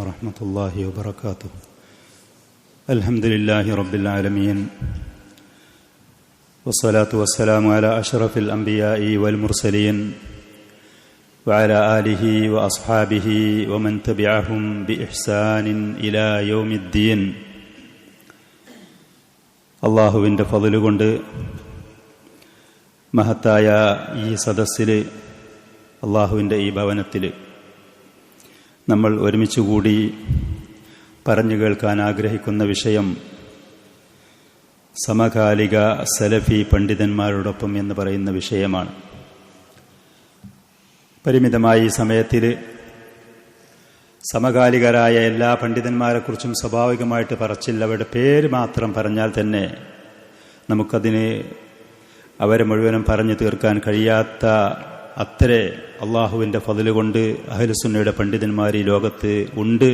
ورحمة الله وبركاته. الحمد لله رب العالمين والصلاة والسلام على أشرف الأنبياء والمرسلين وعلى آله وأصحابه ومن تبعهم بإحسان إلى يوم الدين. അള്ളാഹുവിൻ്റെ ഫളിൽ കൊണ്ട് മഹത്തായ ഈ സദസ്സിൽ, അള്ളാഹുവിൻ്റെ ഈ ഭവനത്തിൽ നമ്മൾ ഒരുമിച്ചുകൂടി പറഞ്ഞു കേൾക്കാൻ ആഗ്രഹിക്കുന്ന വിഷയം സമകാലിക സലഫി പണ്ഡിതന്മാരോടൊപ്പം എന്ന് പറയുന്ന വിഷയമാണ്. പരിമിതമായ ഈ സമയത്തിൽ സമകാലികരായ എല്ലാ പണ്ഡിതന്മാരെക്കുറിച്ചും സ്വാഭാവികമായിട്ട് പറച്ചില്ല. അവരുടെ പേര് മാത്രം പറഞ്ഞാൽ തന്നെ നമുക്കതിന് അവരെ മുഴുവനും പറഞ്ഞു തീർക്കാൻ കഴിയാത്ത അത്ര അള്ളാഹുവിൻ്റെ ഫളിൽ കൊണ്ട് അഹ്ലുസുന്നയുടെ പണ്ഡിതന്മാർ ഈ ലോകത്ത് ഉണ്ട്.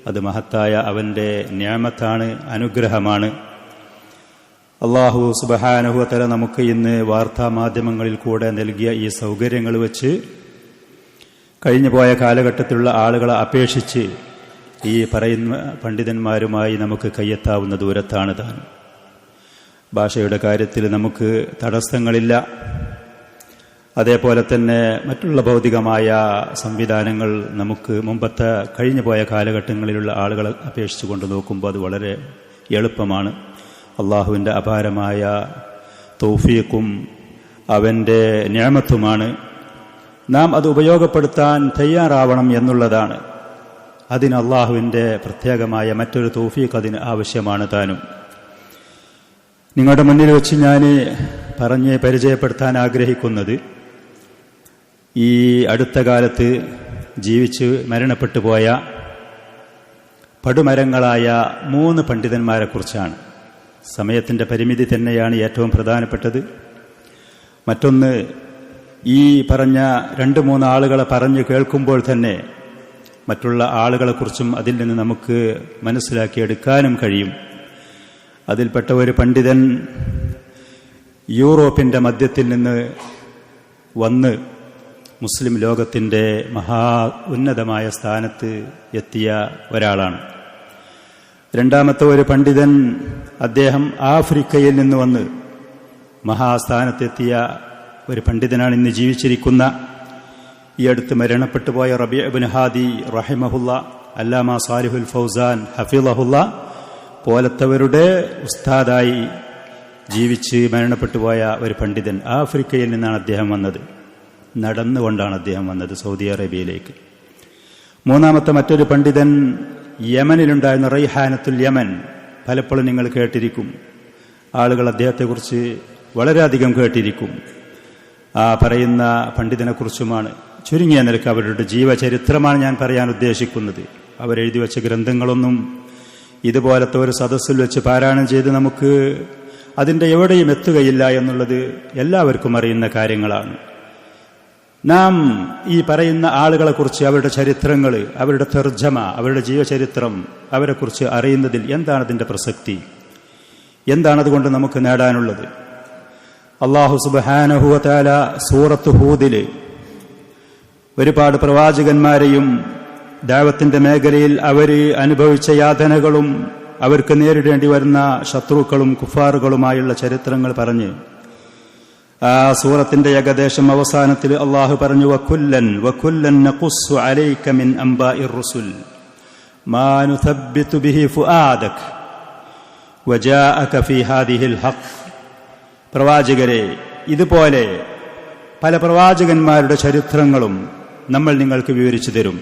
അത് മഹത്തായ അവൻ്റെ നിഅമത്താണ്, അനുഗ്രഹമാണ്. അള്ളാഹു സുബ്ഹാനഹു വ തആല നമുക്ക് ഇന്ന് വാർത്താ മാധ്യമങ്ങളിൽ കൂടെ നൽകിയ ഈ സൗകര്യങ്ങൾ വെച്ച് കഴിഞ്ഞു പോയ കാലഘട്ടത്തിലുള്ള ആളുകളെ അപേക്ഷിച്ച് ഈ പറയുന്ന പണ്ഡിതന്മാരുമായി നമുക്ക് കയ്യെത്താവുന്ന ദൂരത്താണ് താൻ. ഭാഷയുടെ കാര്യത്തിൽ നമുക്ക് തടസ്സങ്ങളില്ല. അതേപോലെ തന്നെ മറ്റുള്ള ഭൗതികമായ സംവിധാനങ്ങൾ നമുക്ക് മുമ്പത്തെ കഴിഞ്ഞു പോയ കാലഘട്ടങ്ങളിലുള്ള ആളുകളെ അപേക്ഷിച്ച് കൊണ്ട് നോക്കുമ്പോൾ അത് വളരെ എളുപ്പമാണ്. അള്ളാഹുവിൻ്റെ അപാരമായ തൗഫീഖും അവൻ്റെ നിഅമത്തുമാണ്. നാം അത് ഉപയോഗപ്പെടുത്താൻ തയ്യാറാവണം എന്നുള്ളതാണ്. അതിന് അള്ളാഹുവിൻ്റെ പ്രത്യേകമായ മറ്റൊരു തൗഫീഖ് അതിന് ആവശ്യമാണ് താനും. നിങ്ങളുടെ മുന്നിൽ വെച്ച് ഞാൻ പറഞ്ഞ് പരിചയപ്പെടുത്താൻ ആഗ്രഹിക്കുന്നത് ഈ അടുത്ത കാലത്ത് ജീവിച്ച് മരണപ്പെട്ടു പോയ പടുമരങ്ങളായ 3 പണ്ഡിതന്മാരെക്കുറിച്ചാണ്. സമയത്തിൻ്റെ പരിമിതി തന്നെയാണ് ഏറ്റവും പ്രധാനപ്പെട്ടത്. മറ്റൊന്ന്, ഈ പറഞ്ഞ 2-3 ആളുകളെ പറഞ്ഞു കേൾക്കുമ്പോൾ തന്നെ മറ്റുള്ള ആളുകളെക്കുറിച്ചും അതിൽ നിന്ന് നമുക്ക് മനസ്സിലാക്കിയെടുക്കാനും കഴിയും. അതിൽപ്പെട്ട ഒരു പണ്ഡിതൻ യൂറോപ്പിൻ്റെ മധ്യത്തിൽ നിന്ന് വന്ന് മുസ്ലിം ലോകത്തിൻ്റെ മഹാ ഉന്നതമായ സ്ഥാനത്ത് എത്തിയ ഒരാളാണ്. രണ്ടാമത്തെ ഒരു പണ്ഡിതൻ, അദ്ദേഹം ആഫ്രിക്കയിൽ നിന്ന് വന്ന് മഹാസ്ഥാനത്തെത്തിയ ഒരു പണ്ഡിതനാണ്. ഇന്ന് ജീവിച്ചിരിക്കുന്ന ഈ അടുത്ത് മരണപ്പെട്ടു പോയ റബീഉ ഇബ്നു ഹാദി റഹിമഹുല്ല, അല്ലാമ സാലിഹുൽ ഫൗസാൻ ഹഫിളഹുല്ല പോലത്തവരുടെ ഉസ്താദായി ജീവിച്ച് മരണപ്പെട്ടു പോയ ഒരു പണ്ഡിതൻ. ആഫ്രിക്കയിൽ നിന്നാണ് അദ്ദേഹം വന്നത്. നടന്നുകൊണ്ടാണ് അദ്ദേഹം വന്നത് സൗദി അറേബ്യയിലേക്ക്. മൂന്നാമത്തെ മറ്റൊരു പണ്ഡിതൻ യമനിലുണ്ടായിരുന്ന റൈഹാനത്തുൽ യമൻ. പലപ്പോഴും നിങ്ങൾ കേട്ടിരിക്കും, ആളുകൾ അദ്ദേഹത്തെക്കുറിച്ച് വളരെയധികം കേട്ടിരിക്കും. ആ പറയുന്ന പണ്ഡിതനെക്കുറിച്ചുമാണ്. ചുരുങ്ങിയ നിലക്ക് അവരുടെ ജീവചരിത്രമാണ് ഞാൻ പറയാൻ ഉദ്ദേശിക്കുന്നത്. അവരെഴുതി വെച്ച ഗ്രന്ഥങ്ങളൊന്നും ഇതുപോലത്തെ ഒരു സദസ്സിൽ വെച്ച് പാരായണം ചെയ്ത് നമുക്ക് അതിൻ്റെ എവിടെയും എത്തുകയില്ല എന്നുള്ളത് എല്ലാവർക്കും അറിയുന്ന കാര്യങ്ങളാണ്. നാം ഈ പറയുന്ന ആളുകളെക്കുറിച്ച്, അവരുടെ ചരിത്രങ്ങൾ, അവരുടെ തർജ്ജമ, അവരുടെ ജീവചരിത്രം, അവരെക്കുറിച്ച് അറിയുന്നതിൽ എന്താണ് അതിൻ്റെ പ്രസക്തി? എന്താണതുകൊണ്ട് നമുക്ക് നേടാനുള്ളത്? അല്ലാഹു സുബ്ഹാനഹു വ തആല സൂറത്ത് ഹൂദിൽ ഒരുപാട് പ്രവാചകന്മാരെയും ദഅവത്തിന്റെ മേഖലയിൽ അവർ അനുഭവിച്ച യാതനകളും അവർക്ക് നേരിടേണ്ടി വരുന്ന ശത്രുക്കളും കുഫാറുകളുമായുള്ള ചരിത്രങ്ങൾ പറഞ്ഞ് ആ സൂറത്തിന്റെ ഏകദേശം അവസാനത്തിൽ അള്ളാഹു പറഞ്ഞു, വകുല്ലൻ നഖുസ്സു അലൈക മിൻ അംബാഇർ റുസുൽ മാ നുസബ്ബിതു ബിഹി ഫുആദക വജാഅക ഫീ ഹാദിഹിൽ ഹഖ്. പ്രവാചകരെ, ഇതുപോലെ പല പ്രവാചകന്മാരുടെ ചരിത്രങ്ങളും നമ്മൾ നിങ്ങൾക്ക് വിവരിച്ചു തരും.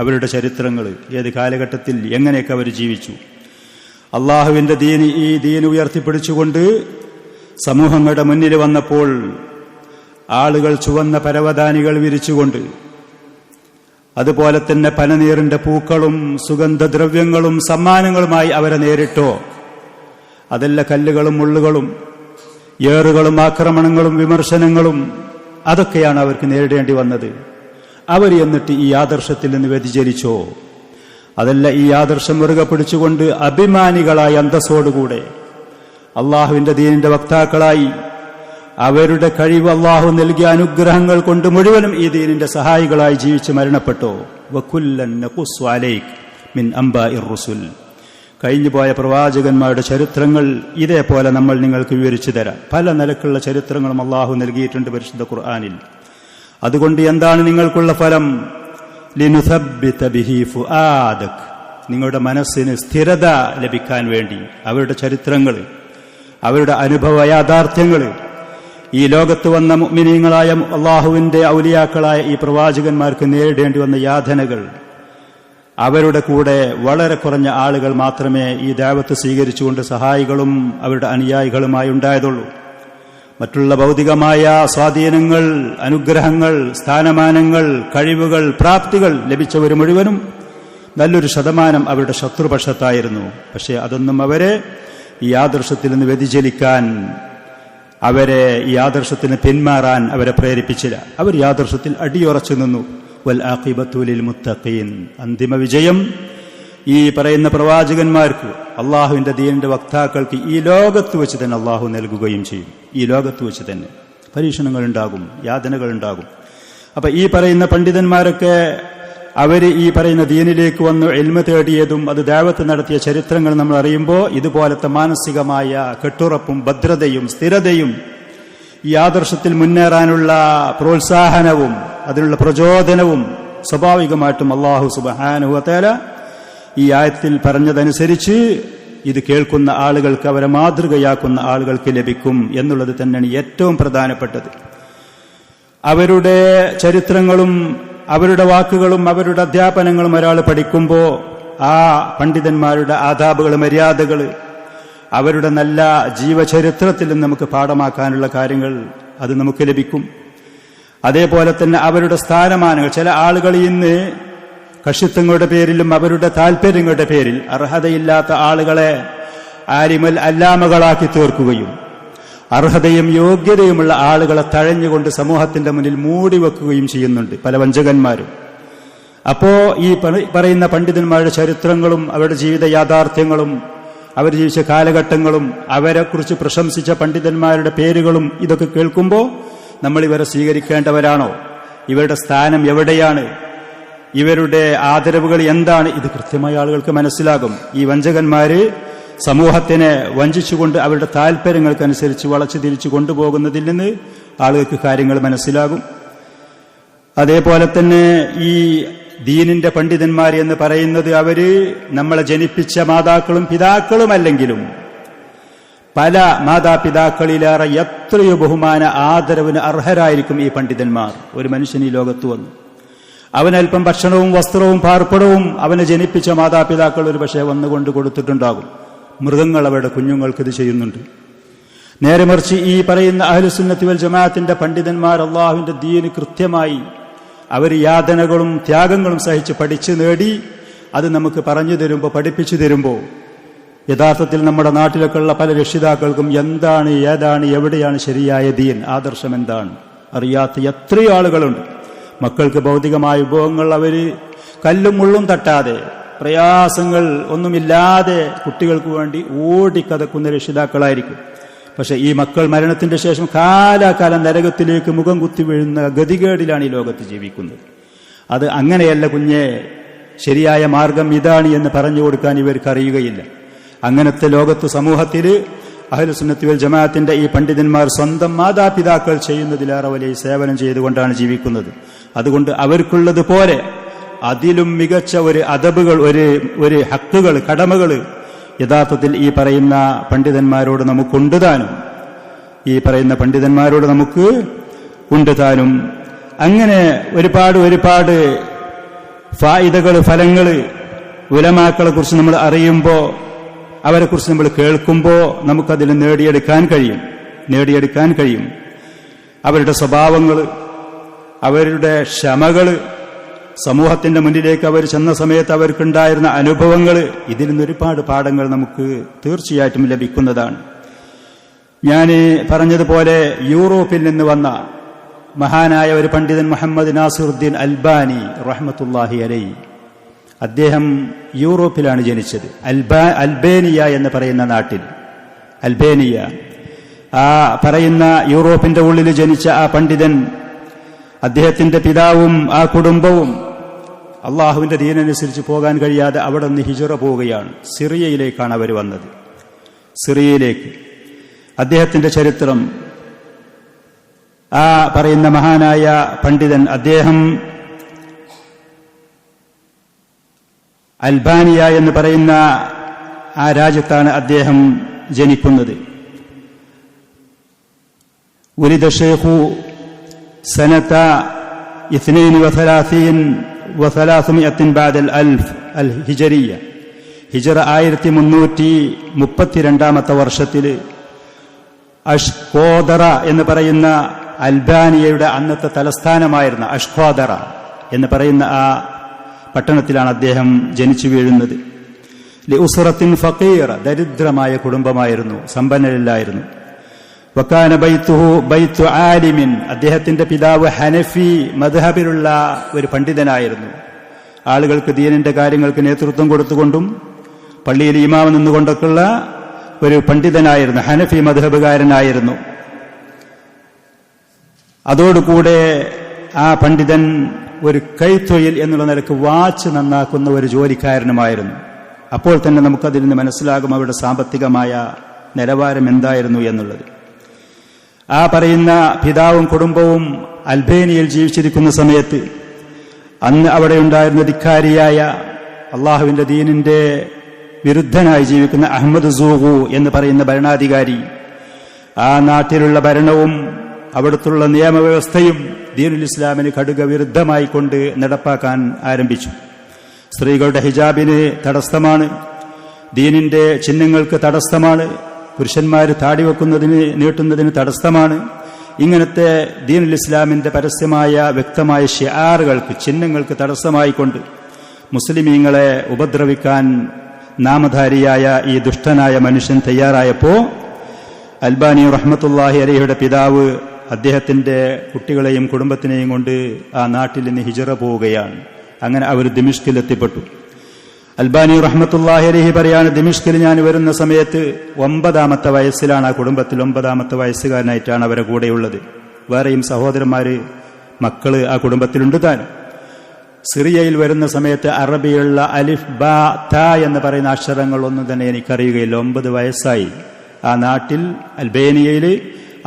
അവരുടെ ചരിത്രങ്ങൾ, ഏത് കാലഘട്ടത്തിൽ എങ്ങനെയൊക്കെ അവർ ജീവിച്ചു. അള്ളാഹുവിൻ്റെ ഈ ദീൻ ഉയർത്തിപ്പിടിച്ചുകൊണ്ട് സമൂഹങ്ങളുടെ മുന്നിൽ വന്നപ്പോൾ ആളുകൾ ചുവന്ന പരവതാനികൾ വിരിച്ചുകൊണ്ട്, അതുപോലെ തന്നെ പനനീറിന്റെ പൂക്കളും സുഗന്ധദ്രവ്യങ്ങളും സമ്മാനങ്ങളുമായി അവരെ നേരിട്ടോ? അതല്ല കല്ലുകളും മുള്ളുകളും ഏറുകളും ആക്രമണങ്ങളും വിമർശനങ്ങളും അതൊക്കെയാണ് അവർക്ക് നേരിടേണ്ടി വന്നത്. അവർ എന്നിട്ട് ഈ ആദർശത്തിൽ നിന്ന് വ്യതിചലിച്ചോ? അതല്ല, ഈ ആദർശം മുറുകെ പിടിച്ചുകൊണ്ട് അഭിമാനികളായ അന്തസ്സോടുകൂടെ അള്ളാഹുവിന്റെ ദീനിന്റെ വക്താക്കളായി അവരുടെ കഴിവ് അള്ളാഹു നൽകിയ അനുഗ്രഹങ്ങൾ കൊണ്ട് മുഴുവനും ഈ ദീനിന്റെ സഹായികളായി ജീവിച്ച് മരണപ്പെട്ടോ? വകുല്ലൻ നഖുസ്സു അലൈക, മിൻ അംബാഇർ റുസുൽ. കഴിഞ്ഞുപോയ പ്രവാചകന്മാരുടെ ചരിത്രങ്ങൾ ഇതേപോലെ നമ്മൾ നിങ്ങൾക്ക് വിവരിച്ചു തരാം. പല നിലക്കുള്ള ചരിത്രങ്ങളും അള്ളാഹു നൽകിയിട്ടുണ്ട് പരിശുദ്ധ ഖുർആനിൽ. അതുകൊണ്ട് എന്താണ് നിങ്ങൾക്കുള്ള ഫലം? ലിനുസബ്ബിത ബിഹി ഫുആദക്, നിങ്ങളുടെ മനസ്സിന് സ്ഥിരത ലഭിക്കാൻ വേണ്ടി അവരുടെ ചരിത്രങ്ങൾ, അവരുടെ അനുഭവ യാഥാർത്ഥ്യങ്ങൾ, ഈ ലോകത്ത് വന്ന മുഅ്മിനീങ്ങളായ അള്ളാഹുവിന്റെ ഔലിയാക്കളായ ഈ പ്രവാചകന്മാർക്ക് നേരിടേണ്ടി വന്ന യാതനകൾ, അവരുടെ കൂടെ വളരെ കുറഞ്ഞ ആളുകൾ മാത്രമേ ഈ ദഅവത്ത് സ്വീകരിച്ചുകൊണ്ട് സഹായികളും അവരുടെ അനുയായികളുമായി ഉണ്ടായതുള്ളൂ. മറ്റുള്ള ഭൗതികമായ സ്വാധീനങ്ങൾ, അനുഗ്രഹങ്ങൾ, സ്ഥാനമാനങ്ങൾ, കഴിവുകൾ, പ്രാപ്തികൾ ലഭിച്ചവർ മുഴുവനും നല്ലൊരു ശതമാനം അവരുടെ ശത്രുപക്ഷത്തായിരുന്നു. പക്ഷേ അതൊന്നും അവരെ ഈ ആദർശത്തിൽ നിന്ന് വ്യതിചലിക്കാൻ, അവരെ ഈ ആദർശത്തിന് പിന്മാറാൻ അവരെ പ്രേരിപ്പിച്ചില്ല. അവർ ഈ ആദർശത്തിൽ അടിയുറച്ചു നിന്നു. വൽ ആഖിബത്തു ലിൽ മുത്തഖീൻ, അന്തിമ വിജയം ഈ പറയുന്ന പ്രവാചകന്മാർക്ക്, അള്ളാഹുവിന്റെ ദീനിന്റെ വക്താക്കൾക്ക് ഈ ലോകത്ത് വെച്ച് തന്നെ അള്ളാഹു നൽകുകയും ചെയ്യും. ഈ ലോകത്ത് വെച്ച് തന്നെ പരീക്ഷണങ്ങൾ ഉണ്ടാകും, യാതനകൾ ഉണ്ടാകും. അപ്പൊ ഈ പറയുന്ന പണ്ഡിതന്മാരൊക്കെ അവര് ഈ പറയുന്ന ദീനിലേക്ക് വന്ന് ഇൽമ തേടിയതും അത് ദഅവത്ത് നടത്തിയ ചരിത്രങ്ങൾ നമ്മൾ അറിയുമ്പോൾ ഇതുപോലത്തെ മാനസികമായ കെട്ടുറപ്പും ഭദ്രതയും സ്ഥിരതയും ഈ ആദർശത്തിൽ മുന്നേറാനുള്ള പ്രോത്സാഹനവും അതിനുള്ള പ്രചോദനവും സ്വാഭാവികമായിട്ടും അല്ലാഹു സുബ്ഹാനഹു വ തആല ഈ ആയത്തിൽ പറഞ്ഞതനുസരിച്ച് ഇത് കേൾക്കുന്ന ആളുകൾക്ക്, അവരെ മാതൃകയാക്കുന്ന ആളുകൾക്ക് ലഭിക്കും എന്നുള്ളത് തന്നെയാണ് ഏറ്റവും പ്രധാനപ്പെട്ടത്. അവരുടെ ചരിത്രങ്ങളും അവരുടെ വാക്കുകളും അവരുടെ അധ്യാപനങ്ങളും ഒരാൾ പഠിക്കുമ്പോൾ ആ പണ്ഡിതന്മാരുടെ ആദാബുകൾ, മര്യാദകൾ, അവരുടെ നല്ല ജീവചരിത്രത്തിൽ നമുക്ക് പാഠമാക്കാനുള്ള കാര്യങ്ങൾ അത് നമുക്ക് ലഭിക്കും. അതേപോലെ തന്നെ അവരുടെ സ്ഥാനമാനങ്ങൾ, ചില ആളുകൾ ഇന്ന് കക്ഷിത്വങ്ങളുടെ പേരിലും അവരുടെ താല്പര്യങ്ങളുടെ പേരിൽ അർഹതയില്ലാത്ത ആളുകളെ ആലിമൽ അല്ലാമകളാക്കി തീർക്കുകയും അർഹതയും യോഗ്യതയുമുള്ള ആളുകളെ തഴഞ്ഞുകൊണ്ട് സമൂഹത്തിന്റെ മുന്നിൽ മൂടിവെക്കുകയും ചെയ്യുന്നുണ്ട് പല വഞ്ചകന്മാരും. അപ്പോ ഈ പറയുന്ന പണ്ഡിതന്മാരുടെ ചരിത്രങ്ങളും അവരുടെ ജീവിത യാഥാർത്ഥ്യങ്ങളും അവർ ജീവിച്ച കാലഘട്ടങ്ങളും അവരെക്കുറിച്ച് പ്രശംസിച്ച പണ്ഡിതന്മാരുടെ പേരുകളും ഇതൊക്കെ കേൾക്കുമ്പോൾ നമ്മൾ ഇവരെ സ്വീകരിക്കേണ്ടവരാണോ? ഇവരുടെ സ്ഥാനം എവിടെയാണ്? ഇവരുടെ ആദരവുകൾ എന്താണ്? ഇത് കൃത്യമായ ആളുകൾക്ക് മനസ്സിലാകും. ഈ വഞ്ചകന്മാര് സമൂഹത്തിനെ വഞ്ചിച്ചുകൊണ്ട് അവരുടെ താല്പര്യങ്ങൾക്കനുസരിച്ച് വളച്ചു തിരിച്ചു കൊണ്ടുപോകുന്നതിൽ നിന്ന് ആളുകൾക്ക് കാര്യങ്ങൾ മനസ്സിലാകും. അതേപോലെ തന്നെ ഈ ദീനിന്റെ പണ്ഡിതന്മാർ എന്ന് പറയുന്നത് അവര് നമ്മളെ ജനിപ്പിച്ച മാതാക്കളും പിതാക്കളുമല്ലെങ്കിലും പല മാതാപിതാക്കളിലേറെ എത്രയോ ബഹുമാന ആദരവിന് അർഹരായിരിക്കും ഈ പണ്ഡിതന്മാർ. ഒരു മനുഷ്യൻ ഈ ലോകത്ത് വന്നു, അവനൽപ്പം ഭക്ഷണവും വസ്ത്രവും പാർപ്പിടവും അവനെ ജനിപ്പിച്ച മാതാപിതാക്കൾ ഒരു പക്ഷേ വന്നുകൊണ്ട് കൊടുത്തിട്ടുണ്ടാകും. മൃഗങ്ങൾ അവരുടെ കുഞ്ഞുങ്ങൾക്ക് ഇത് ചെയ്യുന്നുണ്ട്. നേരെ മറിച്ച് ഈ പറയുന്ന അഹ്ലുസുന്നത്തി വൽ ജമാഅത്തിന്റെ പണ്ഡിതന്മാർ അള്ളാഹുവിന്റെ ദീന് കൃത്യമായി അവർ യാതനകളും ത്യാഗങ്ങളും സഹിച്ച് പഠിച്ചു നേടി അത് നമുക്ക് പറഞ്ഞു തരുമ്പോൾ, പഠിപ്പിച്ചു തരുമ്പോൾ യഥാർത്ഥത്തിൽ നമ്മുടെ നാട്ടിലൊക്കെയുള്ള പല രക്ഷിതാക്കൾക്കും എന്താണ്, ഏതാണ്, എവിടെയാണ് ശരിയായ ദീൻ, ആദർശം എന്താണ് അറിയാത്ത എത്രയോ ആളുകളുണ്ട്. മക്കൾക്ക് ഭൗതികമായ വിഭവങ്ങൾ അവർ കല്ലും മുള്ളും തട്ടാതെ, പ്രയാസങ്ങൾ ഒന്നുമില്ലാതെ കുട്ടികൾക്ക് വേണ്ടി ഓടിക്കതക്കുന്ന രക്ഷിതാക്കളായിരിക്കും. പക്ഷെ ഈ മക്കൾ മരണത്തിന്റെ ശേഷം കാലാകാലം നരകത്തിലേക്ക് മുഖം കുത്തി വീഴുന്ന ഗതികേടിലാണ് ഈ ലോകത്ത് ജീവിക്കുന്നത്. അത് അങ്ങനെയല്ല കുഞ്ഞെ, ശരിയായ മാർഗം ഇതാണ് എന്ന് പറഞ്ഞു കൊടുക്കാൻ ഇവർക്ക് അറിയുകയില്ല. അങ്ങനത്തെ ലോകത്ത് സമൂഹത്തിൽ അഹ്ലുസുന്നത്തി വൽ ജമാഅത്തിന്റെ ഈ പണ്ഡിതന്മാർ സ്വന്തം മാതാപിതാക്കൾ ചെയ്യുന്നതിലേറെ വലിയ സേവനം ചെയ്തുകൊണ്ടാണ് ജീവിക്കുന്നത്. അതുകൊണ്ട് അവർക്കുള്ളത് പോലെ അതിലും മികച്ച ഒരു അദബുകൾ, ഒരു ഹക്കുകൾ, കടമകൾ യഥാർത്ഥത്തിൽ ഈ പറയുന്ന പണ്ഡിതന്മാരോട് നമുക്കുണ്ട് താനും. ഈ പറയുന്ന പണ്ഡിതന്മാരോട് നമുക്ക് ഉണ്ട് താനും. അങ്ങനെ ഒരുപാട് ഫായിദകൾ, ഫലങ്ങൾ ഉലമാക്കളെ കുറിച്ച് നമ്മൾ അറിയുമ്പോൾ, അവരെക്കുറിച്ച് നമ്മൾ കേൾക്കുമ്പോൾ നമുക്കതിൽ നേടിയെടുക്കാൻ കഴിയും. അവരുടെ സ്വഭാവങ്ങൾ, അവരുടെ ക്ഷമകൾ, സമൂഹത്തിന്റെ മുന്നിലേക്ക് അവർ ചെന്ന സമയത്ത് അവർക്കുണ്ടായിരുന്ന അനുഭവങ്ങൾ, ഇതിൽ നിന്ന് ഒരുപാട് പാഠങ്ങൾ നമുക്ക് തീർച്ചയായിട്ടും ലഭിക്കുന്നതാണ്. ഞാൻ പറഞ്ഞതുപോലെ യൂറോപ്പിൽ നിന്ന് വന്ന മഹാനായ ഒരു പണ്ഡിതൻ മുഹമ്മദ് നാസിറുദ്ദീൻ അൽബാനി റഹ്മത്തുള്ളാഹി അലൈഹി, അദ്ദേഹം യൂറോപ്പിലാണ് ജനിച്ചത്. അൽബേനിയ എന്ന് പറയുന്ന നാട്ടിൽ, അൽബേനിയ, ആ പറയുന്ന യൂറോപ്പിന്റെ ഉള്ളിൽ ജനിച്ച ആ പണ്ഡിതൻ, അദ്ദേഹത്തിന്റെ പിതാവും ആ കുടുംബവും അള്ളാഹുവിന്റെ ദീനനുസരിച്ച് പോകാൻ കഴിയാതെ അവിടെ നിന്ന് ഹിജറ പോവുകയാണ്. സിറിയയിലേക്കാണ് അവർ വന്നത്. സിറിയയിലേക്ക് അദ്ദേഹത്തിന്റെ ചരിത്രം ആ പറയുന്ന മഹാനായ പണ്ഡിതൻ, അദ്ദേഹം അൽബാനിയ എന്ന് പറയുന്ന ആ രാജ്യത്താണ് അദ്ദേഹം ജനിക്കുന്നത്. ഉലിദ ഷൈഖു സനത 32 بعد الألف الهجرية ഹിജറ 1332 വർഷത്തിൽ അഷ്കോദറ എന്ന് പറയുന്ന അൽബാനിയയുടെ അന്നത്തെ തലസ്ഥാനമായിരുന്ന അഷ്കോദറ എന്ന് പറയുന്ന ആ പട്ടണത്തിലാണ് അദ്ദേഹം ജനിച്ചു വീഴുന്നത്. ലിഉസ്റത്തിൻ ഫഖീറ, ദരിദ്രമായ കുടുംബമായിരുന്നു, സമ്പന്നരില്ലായിരുന്നു. വകാന ബൈത്തുഹു ബൈത്തു ആലിമിൻ, അദ്ദേഹത്തിന്റെ പിതാവ് ഹനഫി മദ്ഹബിലുള്ള ഒരു പണ്ഡിതനായിരുന്നു. ആളുകൾക്ക് ദീനിന്റെ കാര്യങ്ങൾക്ക് നേതൃത്വം കൊടുത്തുകൊണ്ടും പള്ളിയിൽ ഇമാം നിന്നുകൊണ്ടൊക്കെയുള്ള ഒരു പണ്ഡിതനായിരുന്നു, ഹനഫി മദ്ഹബുകാരനായിരുന്നു. അതോടുകൂടെ ആ പണ്ഡിതൻ ഒരു കൈത്തൊഴിൽ എന്നുള്ള നിലക്ക് വാച്ച് നന്നാക്കുന്ന ഒരു ജോലിക്കാരനുമായിരുന്നു. അപ്പോൾ തന്നെ നമുക്കതിൽ നിന്ന് മനസ്സിലാകും അവരുടെ സാമ്പത്തികമായ നിലവാരം എന്തായിരുന്നു എന്നുള്ളത്. ആ പറയുന്ന പിതാവും കുടുംബവും അൽബേനിയയിൽ ജീവിച്ചിരിക്കുന്ന സമയത്ത് അന്ന് അവിടെ ഉണ്ടായിരുന്ന ധിക്കാരിയായ അള്ളാഹുവിന്റെ ദീനിന്റെ വിരുദ്ധനായി ജീവിക്കുന്ന അഹമ്മദ് സൂഖു എന്ന് പറയുന്ന ഭരണാധികാരി ആ നാട്ടിലുള്ള ഭരണവും അവിടുത്തുള്ള നിയമവ്യവസ്ഥയും ദീനുൽ ഇസ്ലാമിന് കടുക വിരുദ്ധമായി കൊണ്ട് നടപ്പാക്കാൻ ആരംഭിച്ചു. സ്ത്രീകളുടെ ഹിജാബിന് തടസ്സമാണ്, ദീനിന്റെ ചിഹ്നങ്ങൾക്ക് തടസ്സമാണ്, പുരുഷന്മാർ താടി വെക്കുന്നതിന് നീട്ടുന്നതിന് തടസ്സമാണ്. ഇങ്ങനത്തെ ദീനുൽ ഇസ്ലാമിന്റെ പരസ്യമായ വ്യക്തമായ ഷിആറുകൾക്ക്, ചിഹ്നങ്ങൾക്ക് തടസ്സമായിക്കൊണ്ട് മുസ്ലിമീങ്ങളെ ഉപദ്രവിക്കാൻ നാമധാരിയായ ഈ ദുഷ്ടനായ മനുഷ്യൻ തയ്യാറായപ്പോൾ അൽബാനി റഹ്മത്തുള്ളാഹി അലൈഹിയുടെ പിതാവ് അദ്ദേഹത്തിന്റെ കുട്ടികളെയും കുടുംബത്തിനെയും കൊണ്ട് ആ നാട്ടിൽ നിന്ന് ഹിജറ പോവുകയാണ്. അങ്ങനെ അവർ ദിമിഷ്കിൽ എത്തിപ്പെട്ടു. അൽബാനി റഹ്മത്തുള്ളാഹി അലൈഹി പറയാണ്, ദിമിഷ്കിൽ ഞാൻ വരുന്ന സമയത്ത് 9ാമത്തെ വയസ്സിലാണ്, ആ കുടുംബത്തിൽ 9ാമത്തെ വയസ്സുകാരനായിട്ടാണ് അവരെ കൂടെയുള്ളത്. വേറെയും സഹോദരന്മാര് മക്കള് ആ കുടുംബത്തിലുണ്ട് താൻ. സിറിയയിൽ വരുന്ന സമയത്ത് അറബിയുള്ള അലിഫ് ബ ത എന്ന് പറയുന്ന അക്ഷരങ്ങളൊന്നും തന്നെ എനിക്കറിയുകയില്ല. 9 വയസ്സായി. ആ നാട്ടിൽ അൽബേനിയയിൽ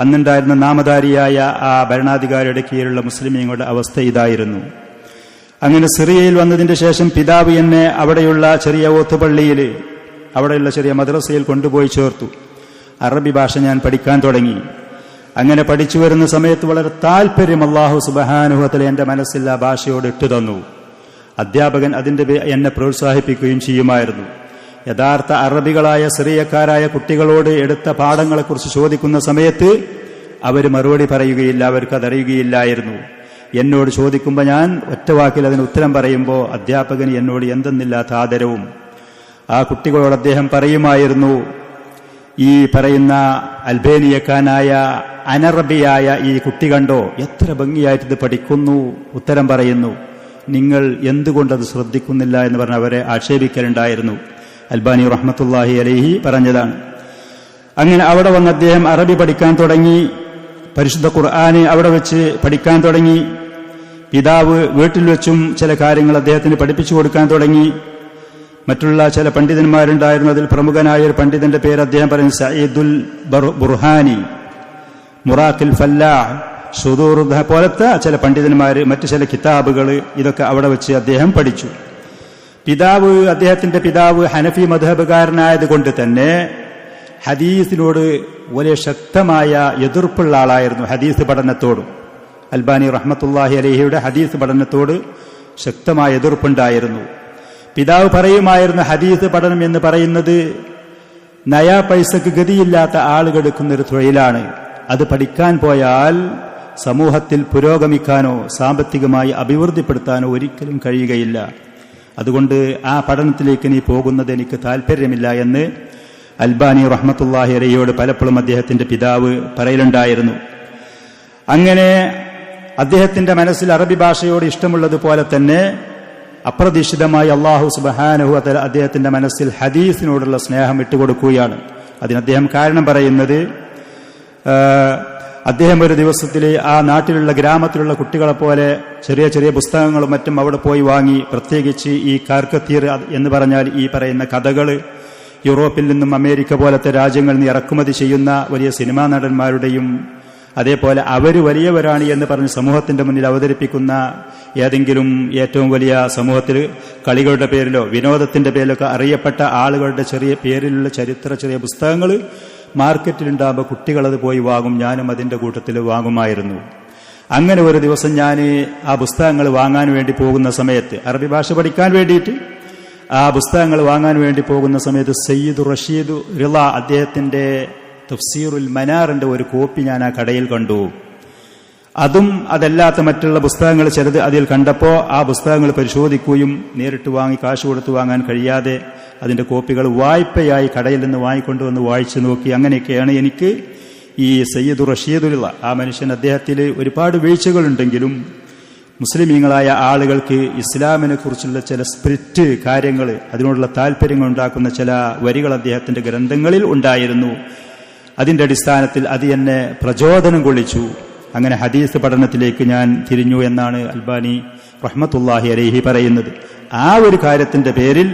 അന്നുണ്ടായിരുന്ന നാമധാരിയായ ആ ഭരണാധികാരിയുടെ കീഴിലുള്ള മുസ്ലിമീങ്ങളുടെ അവസ്ഥ ഇതായിരുന്നു. അങ്ങനെ സിറിയയിൽ വന്നതിന്റെ ശേഷം പിതാവ് എന്നെ അവിടെയുള്ള ചെറിയ ഓത്തുപള്ളിയിൽ, അവിടെയുള്ള ചെറിയ മദ്രസയിൽ കൊണ്ടുപോയി ചേർത്തു. അറബി ഭാഷ ഞാൻ പഠിക്കാൻ തുടങ്ങി. അങ്ങനെ പഠിച്ചു വരുന്ന സമയത്ത് വളരെ താല്പര്യം അല്ലാഹു സുബ്ഹാനഹു വ തആല എന്റെ മനസ്സിൽ ആ ഭാഷയോട് ഇട്ടു തന്നു. അധ്യാപകൻ അതിന്റെ എന്നെ പ്രോത്സാഹിപ്പിക്കുകയും ചെയ്യുമായിരുന്നു. യഥാർത്ഥ അറബികളായ സിറിയക്കാരായ കുട്ടികളോട് എടുത്ത പാഠങ്ങളെക്കുറിച്ച് ചോദിക്കുന്ന സമയത്ത് അവർ മറുപടി പറയുകയില്ല, അവർക്കതറിയുകയില്ലായിരുന്നു. എന്നോട് ചോദിക്കുമ്പോൾ ഞാൻ ഒറ്റവാക്കിൽ അതിന് ഉത്തരം പറയുമ്പോൾ അധ്യാപകന് എന്നോട് എന്തെന്നില്ലാത്ത ആദരവും. ആ കുട്ടികളോട് അദ്ദേഹം പറയുമായിരുന്നു, ഈ പറയുന്ന അൽബേനിയക്കാനായ അനറബിയായ ഈ കുട്ടി കണ്ടോ, എത്ര ഭംഗിയായിട്ട് ഇത് പഠിക്കുന്നു, ഉത്തരം പറയുന്നു, നിങ്ങൾ എന്തുകൊണ്ടത് ശ്രദ്ധിക്കുന്നില്ല എന്ന് പറഞ്ഞ് അവരെ ആക്ഷേപിക്കലുണ്ടായിരുന്നു. അൽബാനി റഹ്മത്തുള്ളാഹി അലൈഹി പറഞ്ഞതാണ്. അങ്ങനെ അവിടെ വന്ന് അദ്ദേഹം അറബി പഠിക്കാൻ തുടങ്ങി. പരിശുദ്ധ ഖുർആന് അവിടെ വെച്ച് പഠിക്കാൻ തുടങ്ങി. പിതാവ് വീട്ടിൽ വെച്ചും ചില കാര്യങ്ങൾ അദ്ദേഹത്തിന് പഠിപ്പിച്ചു കൊടുക്കാൻ തുടങ്ങി. മറ്റുള്ള ചില പണ്ഡിതന്മാരുണ്ടായിരുന്നു. അതിൽ പ്രമുഖനായ ഒരു പണ്ഡിതന്റെ പേര് അദ്ദേഹം പറയുന്നു സഈദുൽ ബുർഹാനി, മുറാഖിൽ ഫല്ലാഹ്, ഷുദൂർ പോലത്തെ ചില പണ്ഡിതന്മാർ, മറ്റു ചില കിതാബുകൾ, ഇതൊക്കെ അവിടെ വെച്ച് അദ്ദേഹം പഠിച്ചു. അദ്ദേഹത്തിന്റെ പിതാവ് ഹനഫി മദ്ഹബുകാരനായത് കൊണ്ട് തന്നെ ഹദീസിനോട് വലിയ ശക്തമായ എതിർപ്പുള്ള ആളായിരുന്നു. ഹദീസ് പഠനത്തോടും അൽബാനി റഹ്മത്തുള്ളാഹി അലൈഹിയുടെ ഹദീസ് പഠനത്തോട് ശക്തമായ എതിർപ്പുണ്ടായിരുന്നു. പിതാവ് പറയുമായിരുന്നു, ഹദീസ് പഠനം എന്ന് പറയുന്നത് നയാ പൈസക്ക് ഗതിയില്ലാത്ത ആളുകൾ എടുക്കുന്നൊരു തൊഴിലാണ്. അത് പഠിക്കാൻ പോയാൽ സമൂഹത്തിൽ പുരോഗമിക്കാനോ സാമ്പത്തികമായി അഭിവൃദ്ധിപ്പെടുത്താനോ ഒരിക്കലും കഴിയുകയില്ല. അതുകൊണ്ട് ആ പഠനത്തിലേക്ക് നീ പോകുന്നത് എനിക്ക് താല്പര്യമില്ല എന്ന് അൽബാനി റഹ്മത്തുള്ളാഹി അലൈഹിയോട് പലപ്പോഴും അദ്ദേഹത്തിന്റെ പിതാവ് പറയലുണ്ടായിരുന്നു. അങ്ങനെ അദ്ദേഹത്തിന്റെ മനസ്സിൽ അറബി ഭാഷയോട് ഇഷ്ടമുള്ളതുപോലെ തന്നെ അപ്രതീക്ഷിതമായി അല്ലാഹു സുബ്ഹാനഹു വ തആല അദ്ദേഹത്തിന്റെ മനസ്സിൽ ഹദീസിനോടുള്ള സ്നേഹം ഇട്ടുകൊടുക്കുകയാണ്. അതിന് അദ്ദേഹം കാരണം പറയുന്നത്, അദ്ദേഹം ഒരു ദിവസത്തിൽ ആ നാട്ടിലുള്ള ഗ്രാമത്തിലുള്ള കുട്ടികളെപ്പോലെ ചെറിയ ചെറിയ പുസ്തകങ്ങളും മറ്റും അവിടെ പോയി വാങ്ങി, പ്രത്യേകിച്ച് ഈ കാർക്കത്തീർ എന്ന് പറഞ്ഞാൽ ഈ പറയുന്ന കഥകൾ യൂറോപ്പിൽ നിന്നും അമേരിക്ക പോലത്തെ രാജ്യങ്ങളിൽ നിന്ന് ഇറക്കുമതി ചെയ്യുന്ന വലിയ സിനിമാ നടന്മാരുടെയും അതേപോലെ അവർ വലിയവരാണ് എന്ന് പറഞ്ഞ് സമൂഹത്തിന്റെ മുന്നിൽ അവതരിപ്പിക്കുന്ന ഏതെങ്കിലും ഏറ്റവും വലിയ സമൂഹത്തിൽ കളികളുടെ പേരിലോ വിനോദത്തിന്റെ പേരിലൊക്കെ അറിയപ്പെട്ട ആളുകളുടെ ചെറിയ പേരിലുള്ള ചെറിയ പുസ്തകങ്ങൾ മാർക്കറ്റിലുണ്ടാകുമ്പോൾ കുട്ടികളത് പോയി വാങ്ങും. ഞാനും അതിന്റെ കൂട്ടത്തിൽ വാങ്ങുമായിരുന്നു. അങ്ങനെ ഒരു ദിവസം ഞാൻ ആ പുസ്തകങ്ങൾ വാങ്ങാൻ വേണ്ടി പോകുന്ന സമയത്ത്, അറബി ഭാഷ പഠിക്കാൻ വേണ്ടിയിട്ട് ആ പുസ്തകങ്ങൾ വാങ്ങാൻ വേണ്ടി പോകുന്ന സമയത്ത് സയ്യിദ് റഷീദ് റിള അദ്ദേഹത്തിന്റെ തഫ്സീറുൽ മനാറിന്റെ ഒരു കോപ്പി ഞാൻ ആ കടയിൽ കണ്ടു. അതും അതല്ലാത്ത മറ്റുള്ള പുസ്തകങ്ങൾ ചിലത് അതിൽ കണ്ടപ്പോൾ ആ പുസ്തകങ്ങൾ പരിശോധിക്കുകയും നേരിട്ട് വാങ്ങി കാശ് കൊടുത്ത് വാങ്ങാൻ കഴിയാതെ അതിന്റെ കോപ്പികൾ വായ്പയായി കടയിൽ നിന്ന് വാങ്ങിക്കൊണ്ടുവന്ന് വായിച്ചു നോക്കി. അങ്ങനെയൊക്കെയാണ് എനിക്ക് ഈ സയ്യിദ് റഷീദുള്ള ആ മനുഷ്യൻ, അദ്ദേഹത്തിൽ ഒരുപാട് വീഴ്ചകളുണ്ടെങ്കിലും മുസ്ലിമീങ്ങളായ ആളുകൾക്ക് ഇസ്ലാമിനെ കുറിച്ചുള്ള ചില സ്പിരിറ്റ് കാര്യങ്ങൾ, അതിനോടുള്ള താല്പര്യങ്ങൾ ഉണ്ടാക്കുന്ന ചില വരികൾ അദ്ദേഹത്തിന്റെ ഗ്രന്ഥങ്ങളിൽ ഉണ്ടായിരുന്നു. അതിന്റെ അടിസ്ഥാനത്തിൽ അത് എന്നെ പ്രചോദനം കൊള്ളിച്ചു. അങ്ങനെ ഹദീസ് പഠനത്തിലേക്ക് ഞാൻ തിരിഞ്ഞു എന്നാണ് അൽബാനി റഹ്മത്തുള്ളാഹി അലൈഹി പറയുന്നത്. ആ ഒരു കാര്യത്തിന്റെ പേരിൽ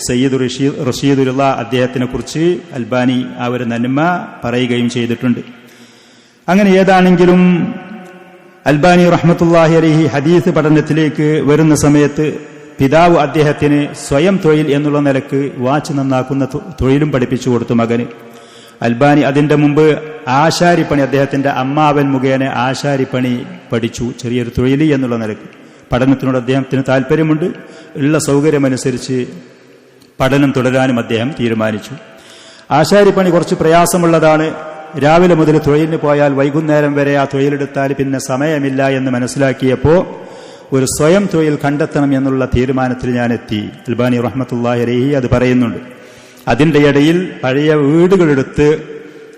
സയ്യിദ് റഷീദുള്ള അദ്ദേഹത്തിനെ കുറിച്ച് അൽബാനി ആ ഒരു നന്മ പറയുകയും ചെയ്തിട്ടുണ്ട്. അങ്ങനെ ഏതാണെങ്കിലും അൽബാനി റഹ്മത്തുള്ളാഹി അലൈഹി ഹദീസ് പഠനത്തിലേക്ക് വരുന്ന സമയത്ത് പിതാവ് അദ്ദേഹത്തിന് സ്വയം തൊഴിൽ എന്നുള്ള നിലക്ക് വാച്ച് നന്നാക്കുന്ന തൊഴിലും പഠിപ്പിച്ചു കൊടുത്തു മകന്. അൽബാനി അതിന്റെ മുമ്പ് ആശാരിപ്പണി, അദ്ദേഹത്തിന്റെ അമ്മാവൻ മുഖേന ആശാരിപ്പണി പഠിച്ചു, ചെറിയൊരു തൊഴിൽ എന്നുള്ള നിലക്ക്. പഠനത്തിനോട് അദ്ദേഹത്തിന് താല്പര്യമുണ്ട്. ഉള്ള സൗകര്യമനുസരിച്ച് പഠനം തുടരാനും അദ്ദേഹം തീരുമാനിച്ചു. ആശാരിപ്പണി കുറച്ച് പ്രയാസമുള്ളതാണ്. രാവിലെ മുതൽ തൊഴിലിന് പോയാൽ വൈകുന്നേരം വരെ ആ തൊഴിലെടുത്താൽ പിന്നെ സമയമില്ല എന്ന് മനസ്സിലാക്കിയപ്പോൾ ഒരു സ്വയം തൊഴിൽ കണ്ടെത്തണം എന്നുള്ള തീരുമാനത്തിൽ ഞാൻ എത്തി. അൽബാനി റഹ്മത്തുള്ളാഹി അലൈഹി അത് പറയുന്നുണ്ട്. അതിന്റെ ഇടയിൽ പഴയ വീടുകളെടുത്ത്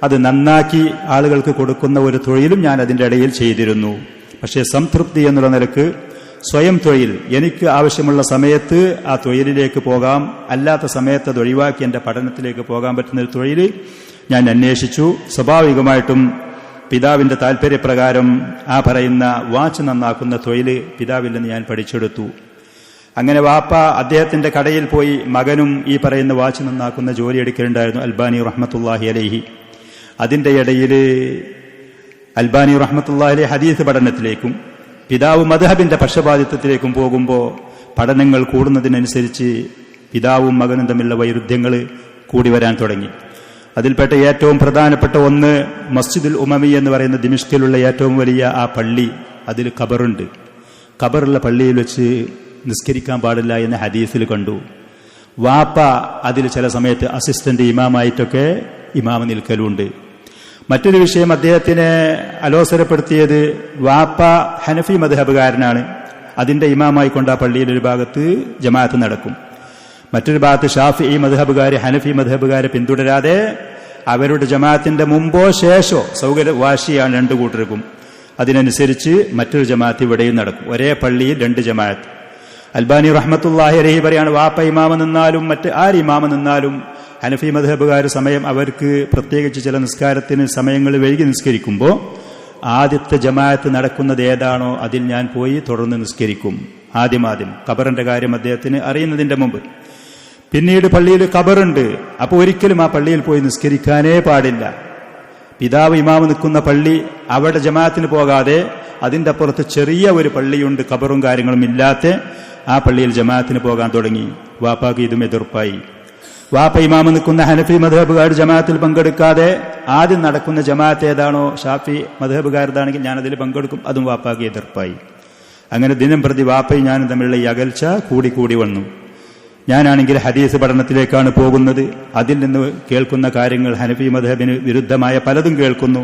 അത് നന്നാക്കി ആളുകൾക്ക് കൊടുക്കുന്ന ഒരു തൊഴിലും ഞാൻ അതിന്റെ ഇടയിൽ ചെയ്തിരുന്നു. പക്ഷേ സംതൃപ്തി എന്നുള്ള നിലക്ക് സ്വയം തൊഴിൽ, എനിക്ക് ആവശ്യമുള്ള സമയത്ത് ആ തൊഴിലിലേക്ക് പോകാം, അല്ലാത്ത സമയത്ത് അത് ഒഴിവാക്കി എന്റെ പഠനത്തിലേക്ക് പോകാൻ പറ്റുന്ന ഒരു തൊഴിൽ ഞാൻ അന്വേഷിച്ചു. സ്വാഭാവികമായിട്ടും പിതാവിന്റെ താല്പര്യപ്രകാരം ആ പറയുന്ന വാച്ച് നന്നാക്കുന്ന തൊഴിൽ പിതാവിൽ നിന്ന് ഞാൻ പഠിച്ചെടുത്തു. അങ്ങനെ വാപ്പ അദ്ദേഹത്തിന്റെ കടയിൽ പോയി മകനും ഈ പറയുന്ന വാച്ച് നന്നാക്കുന്ന ജോലി എടുക്കലുണ്ടായിരുന്നു അൽബാനി റഹ്മത്തുള്ളാഹി അലൈഹി. അതിന്റെ ഇടയിൽ അൽബാനി റഹ്മത്തുള്ളാഹി അലൈഹി ഹദീസ് പഠനത്തിലേക്കും പിതാവ് മദ്ഹബിന്റെ പക്ഷപാതിത്വത്തിലേക്കും പോകുമ്പോൾ പഠനങ്ങൾ കൂടുന്നതിനനുസരിച്ച് പിതാവും മകനും തമ്മിലുള്ള വൈരുദ്ധ്യങ്ങൾ കൂടി വരാൻ തുടങ്ങി. അതിൽപ്പെട്ട ഏറ്റവും പ്രധാനപ്പെട്ട ഒന്ന് മസ്ജിദുൽ ഉമമി എന്ന് പറയുന്ന ദിമിഷ്കിലുള്ള ഏറ്റവും വലിയ ആ പള്ളി, അതിൽ ഖബറുണ്ട്. ഖബറുള്ള പള്ളിയിൽ വെച്ച് നിസ്കരിക്കാൻ പാടില്ല എന്ന് ഹദീസിൽ കണ്ടു. വാപ്പ അതിൽ ചില സമയത്ത് അസിസ്റ്റന്റ് ഇമാമായിട്ടൊക്കെ ഇമാമ നിൽക്കലുണ്ട്. മറ്റൊരു വിഷയം അദ്ദേഹത്തിനെ അലോസരപ്പെടുത്തിയത്, വാപ്പ ഹനഫി മദ്ഹബുകാരനാണ്. അതിന്റെ ഇമാമായി കൊണ്ട് ആ പള്ളിയിൽ ഒരു ഭാഗത്ത് ജമാഅത്ത് നടക്കും, മറ്റൊരു ഭാഗത്ത് ഷാഫിഈ മദ്ഹബുകാർ ഹനഫി മദ്ഹബുകാരെ പിന്തുടരാതെ അവരുടെ ജമാഅത്തിന്റെ മുമ്പോ ശേഷോ സൗകര്യ വാശിയാണ് രണ്ടു കൂട്ടർക്കും. അതിനനുസരിച്ച് മറ്റൊരു ജമാഅത്ത് ഇവിടെയും നടക്കും. ഒരേ പള്ളിയിൽ രണ്ട് ജമാഅത്ത്. അൽബാനി റഹ്മത്തുള്ളാഹി അലൈഹി പറയാണ്, വാപ്പ ഇമാമ നിന്നാലും മറ്റ് ആര് ഇമാമ നിന്നാലും ഹനഫി മദ്ഹബുകാർ സമയം അവർക്ക് പ്രത്യേകിച്ച് ചില നിസ്കാരത്തിന് സമയങ്ങൾ വൈകി നിസ്കരിക്കുമ്പോൾ ആദ്യത്തെ ജമാഅത്ത് നടക്കുന്നത് ഏതാണോ അതിൽ ഞാൻ പോയി തുടർന്ന് നിസ്കരിക്കും. ആദ്യം ഖബറിന്റെ കാര്യം അദ്ദേഹത്തിന് അറിയുന്നതിന്റെ മുമ്പ്. പിന്നീട് പള്ളിയിൽ ഖബറുണ്ട്, അപ്പോൾ ഒരിക്കലും ആ പള്ളിയിൽ പോയി നിസ്കരിക്കാനേ പാടില്ല. പിതാവ് ഇമാമ് നിൽക്കുന്ന പള്ളി, അവിടെ ജമാഅത്തിന് പോകാതെ അതിന്റെ അപ്പുറത്ത് ചെറിയ ഒരു പള്ളിയുണ്ട്, ഖബറും കാര്യങ്ങളും ഇല്ലാത്ത, ആ പള്ളിയിൽ ജമാഅത്തിന് പോകാൻ തുടങ്ങി. വാപ്പാക്ക് ഇതും എതിർപ്പായി. വാപ്പ ഇമാമ് നിൽക്കുന്ന ഹനഫി മദ്ഹബുകാർ ജമാഅത്തിൽ പങ്കെടുക്കാതെ ആദ്യം നടക്കുന്ന ജമാഅത്ത് ഏതാണോ ഷാഫി മദ്ഹബുകാരതാണെങ്കിൽ ഞാനതിൽ പങ്കെടുക്കും, അതും വാപ്പാക്ക് എതിർപ്പായി. അങ്ങനെ ദിനം പ്രതി വാപ്പയും ഞാനും തമ്മിലുള്ള ഈ അകൽച്ച കൂടി വന്നു. ഞാനാണെങ്കിൽ ഹദീസ് പഠനത്തിലേക്കാണ് പോകുന്നത്. അതിൽ നിന്ന് കേൾക്കുന്ന കാര്യങ്ങൾ ഹനഫി മദ്ഹബിന് വിരുദ്ധമായ പലതും കേൾക്കുന്നു.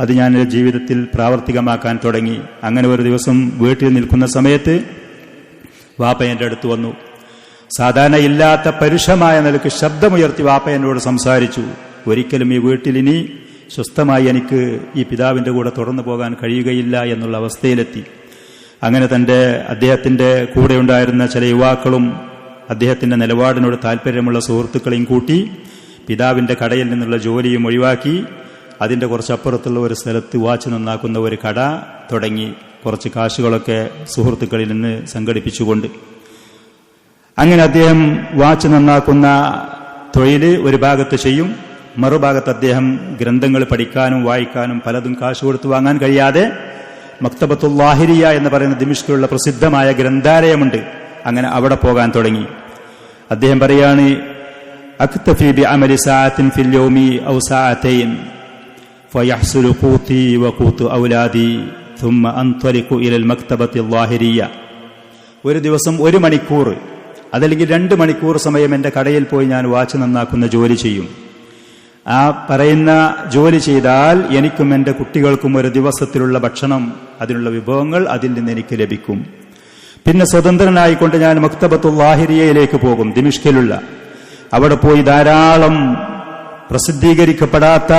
അത് ഞാൻ ജീവിതത്തിൽ പ്രാവർത്തികമാക്കാൻ തുടങ്ങി. അങ്ങനെ ഒരു ദിവസം വീട്ടിൽ നിൽക്കുന്ന സമയത്ത് വാപ്പ എൻ്റെ അടുത്ത് വന്നു. സാധാരണ ഇല്ലാത്ത പരുഷമായ നിലക്ക് ശബ്ദമുയർത്തി വാപ്പ എന്നോട് സംസാരിച്ചു. ഒരിക്കലും ഈ വീട്ടിലിനി സ്വസ്ഥമായി എനിക്ക് ഈ പിതാവിന്റെ കൂടെ തുടർന്നു പോകാൻ കഴിയുകയില്ല എന്നുള്ള അവസ്ഥയിലെത്തി. അങ്ങനെ അദ്ദേഹത്തിന്റെ കൂടെ ഉണ്ടായിരുന്ന ചില യുവാക്കളും അദ്ദേഹത്തിന്റെ നിലപാടിനോട് താല്പര്യമുള്ള സുഹൃത്തുക്കളെയും കൂട്ടി പിതാവിന്റെ കടയിൽ നിന്നുള്ള ജോലിയും ഒഴിവാക്കി അതിൻ്റെ കുറച്ചപ്പുറത്തുള്ള ഒരു സ്ഥലത്ത് വാച്ച് നന്നാക്കുന്ന ഒരു കട തുടങ്ങി. കുറച്ച് കാശുകളൊക്കെ സുഹൃത്തുക്കളിൽ നിന്ന് സംഘടിപ്പിച്ചുകൊണ്ട് അങ്ങനെ അദ്ദേഹം വാച്ച് നന്നാക്കുന്ന തൊഴിൽ ഒരു ഭാഗത്ത് ചെയ്യും. മറുഭാഗത്ത് അദ്ദേഹം ഗ്രന്ഥങ്ങൾ പഠിക്കാനും വായിക്കാനും പലതും കാശ് കൊടുത്ത് വാങ്ങാൻ കഴിയാതെ മക്തബത്തുൽ ലാഹിരിയ എന്ന് പറയുന്ന ദിമിഷ്കിലുള്ള പ്രസിദ്ധമായ ഗ്രന്ഥാലയമുണ്ട്, അങ്ങനെ അവിടെ പോകാൻ തുടങ്ങി. അദ്ദേഹം പറയാണ്, അക്തഫി ബിഅമലി സഅത്തിൻ ഫിൽ യൗമി ഔ സഅതൈൻ ഫയഹ്സുലു ഖൂതി വഖൂതു ഔലാദി ثم انطلق الى المكتبه الظاهريه. ഒരു ദിവസം 1 മണിക്കൂർ അതല്ലെങ്കിൽ 2 മണിക്കൂർ സമയം എൻ്റെ കടയിൽ പോയി ഞാൻ വാച്ച് നന്നാക്കുന്ന ജോലി ചെയ്യും. ആ പറയുന്ന ജോലി ചെയ്താൽ എനിക്കും എൻ്റെ കുട്ടികൾക്കും ഒരു ദിവസത്തിലുള്ള ഭക്ഷണം, അതിനുള്ള വിഭവങ്ങൾ അതിൽ നിന്ന് എനിക്ക് ലഭിക്കും. പിന്നെ സ്വതന്ത്രനായിക്കൊണ്ട് ഞാൻ മക്തബത്തുൽ ലാഹിരിയയിലേക്ക് പോകും, ദിമിഷ്കിലുള്ള. അവിടെ പോയി ധാരാളം പ്രസിദ്ധീകരിക്കപ്പെടാത്ത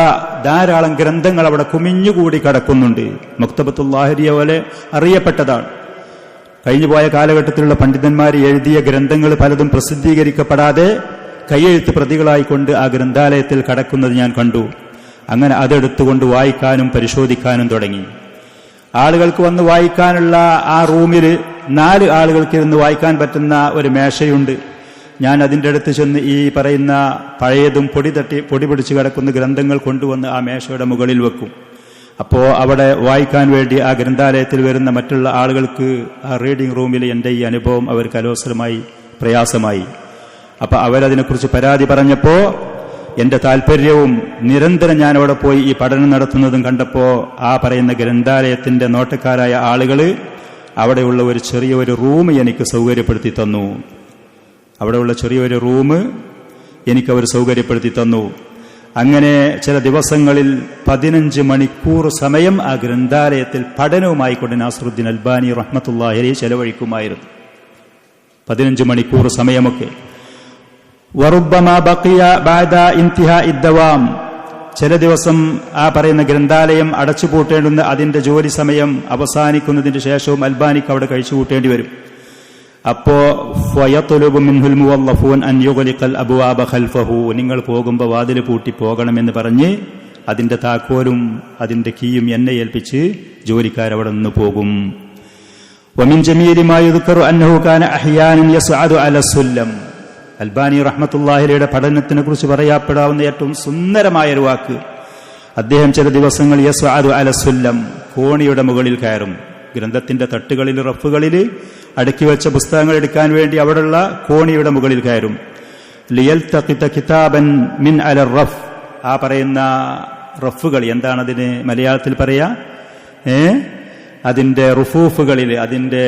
ധാരാളം ഗ്രന്ഥങ്ങൾ അവിടെ കുമിഞ്ഞുകൂടി കിടക്കുന്നുണ്ട്. മക്തബത്തുൽ ലാഹിരിയ പോലെ അറിയപ്പെട്ടതാണ്. കഴിഞ്ഞുപോയ കാലഘട്ടത്തിലുള്ള പണ്ഡിതന്മാർ എഴുതിയ ഗ്രന്ഥങ്ങൾ പലതും പ്രസിദ്ധീകരിക്കപ്പെടാതെ കൈയെഴുത്ത് പ്രതികളായിക്കൊണ്ട് ആ ഗ്രന്ഥാലയത്തിൽ കടക്കുന്നത് ഞാൻ കണ്ടു. അങ്ങനെ അതെടുത്തുകൊണ്ട് വായിക്കാനും പരിശോധിക്കാനും തുടങ്ങി. ആളുകൾക്ക് വന്ന് വായിക്കാനുള്ള ആ റൂമിൽ 4 ആളുകൾക്ക് ഇരുന്ന് വായിക്കാൻ പറ്റുന്ന ഒരു മേശയുണ്ട്. ഞാൻ അതിൻ്റെ അടുത്ത് ചെന്ന് ഈ പറയുന്ന പഴയതും പൊടി പിടിച്ച് കിടക്കുന്ന ഗ്രന്ഥങ്ങൾ കൊണ്ടുവന്ന് ആ മേശയുടെ മുകളിൽ വെക്കും. അപ്പോൾ അവിടെ വായിക്കാൻ വേണ്ടി ആ ഗ്രന്ഥാലയത്തിൽ വരുന്ന മറ്റുള്ള ആളുകൾക്ക് ആ റീഡിംഗ് റൂമിൽ എൻ്റെ ഈ അനുഭവം അവർക്ക് അലോസരമായി, പ്രയാസമായി. അപ്പം അവരതിനെക്കുറിച്ച് പരാതി പറഞ്ഞപ്പോൾ എൻ്റെ താല്പര്യവും നിരന്തരം ഞാൻ അവിടെ പോയി ഈ പഠനം നടത്തുന്നതും കണ്ടപ്പോൾ ആ പറയുന്ന ഗ്രന്ഥാലയത്തിൻ്റെ നോട്ടക്കാരായ ആളുകൾ അവിടെയുള്ള ഒരു ചെറിയൊരു റൂം എനിക്ക് സൗകര്യപ്പെടുത്തി തന്നു. അവിടെയുള്ള ചെറിയൊരു റൂം എനിക്കവർ സൗകര്യപ്പെടുത്തി തന്നു. അങ്ങനെ ചില ദിവസങ്ങളിൽ 15 മണിക്കൂർ സമയം ആ ഗ്രന്ഥാലയത്തിൽ പഠനവുമായിക്കൊണ്ട് നാസറുദ്ദീൻ അൽബാനി റഹ്മത്തുള്ളാഹി അലൈഹി ചെലവഴിക്കുമായിരുന്നു. 15 മണിക്കൂർ സമയമൊക്കെ. വറുബ്ബമാ ബഖിയ ബഅദ ഇന്തിഹാഇ ദവാം, ചില ദിവസം ആ പറയുന്ന ഗ്രന്ഥാലയം അടച്ചുപൂട്ടേണ്ടുന്ന അതിന്റെ ജോലി സമയം അവസാനിക്കുന്നതിന് ശേഷവും അൽബാനിക്ക് അവിടെ കഴിച്ചുകൂട്ടേണ്ടി വരും. അപ്പോ ഫയത്ലുബു മിൻഹുൽ മുവല്ലഫൂൻ അൻ യുഗ്ലിഖൽ അബ്വാബ ഖൽഫഹു, നിങ്ങൾ പോകുമ്പോൾ വാതിൽ പൂട്ടി പോകണമെന്ന് പറഞ്ഞ് അതിന്റെ താക്കോലും അതിന്റെ കീയും എന്നെ ഏൽപ്പിച്ച് ജോലിക്കാരവിടെ നിന്ന് പോകും. വമിൻ ജമീലി മാ യുദ്കറു അന്നഹു കാന അഹ്യാനൻ യസ്അദു അല സുല്ലം. അൽബാനി റഹ്മത്തുള്ളാഹി അലൈഹിയുടെ പഠനത്തിനെ കുറിച്ച് പറയപ്പെടാവുന്ന ഏറ്റവും സുന്ദരമായ ഒരു വാക്ക്, അദ്ദേഹം ചില ദിവസങ്ങൾ യസ്അദു അല സുല്ലം, കോണിയുടെ മുകളിൽ കയറും. ഗ്രന്ഥത്തിന്റെ തട്ടുകളിൽ റഫുകളിൽ അടുക്കി വെച്ച പുസ്തകങ്ങൾ എടുക്കാൻ വേണ്ടി അവിടെയുള്ള കോണിയുടെ മുകളിൽ കയറും. ലിയൽതഖിത കിതാബൻ മിൻ അല റഫ്, ആ പറയുന്ന റഫുകൾ എന്താണതിന് മലയാളത്തിൽ പറയാ, അതിന്റെ റുഫൂഫുകളിൽ അതിന്റെ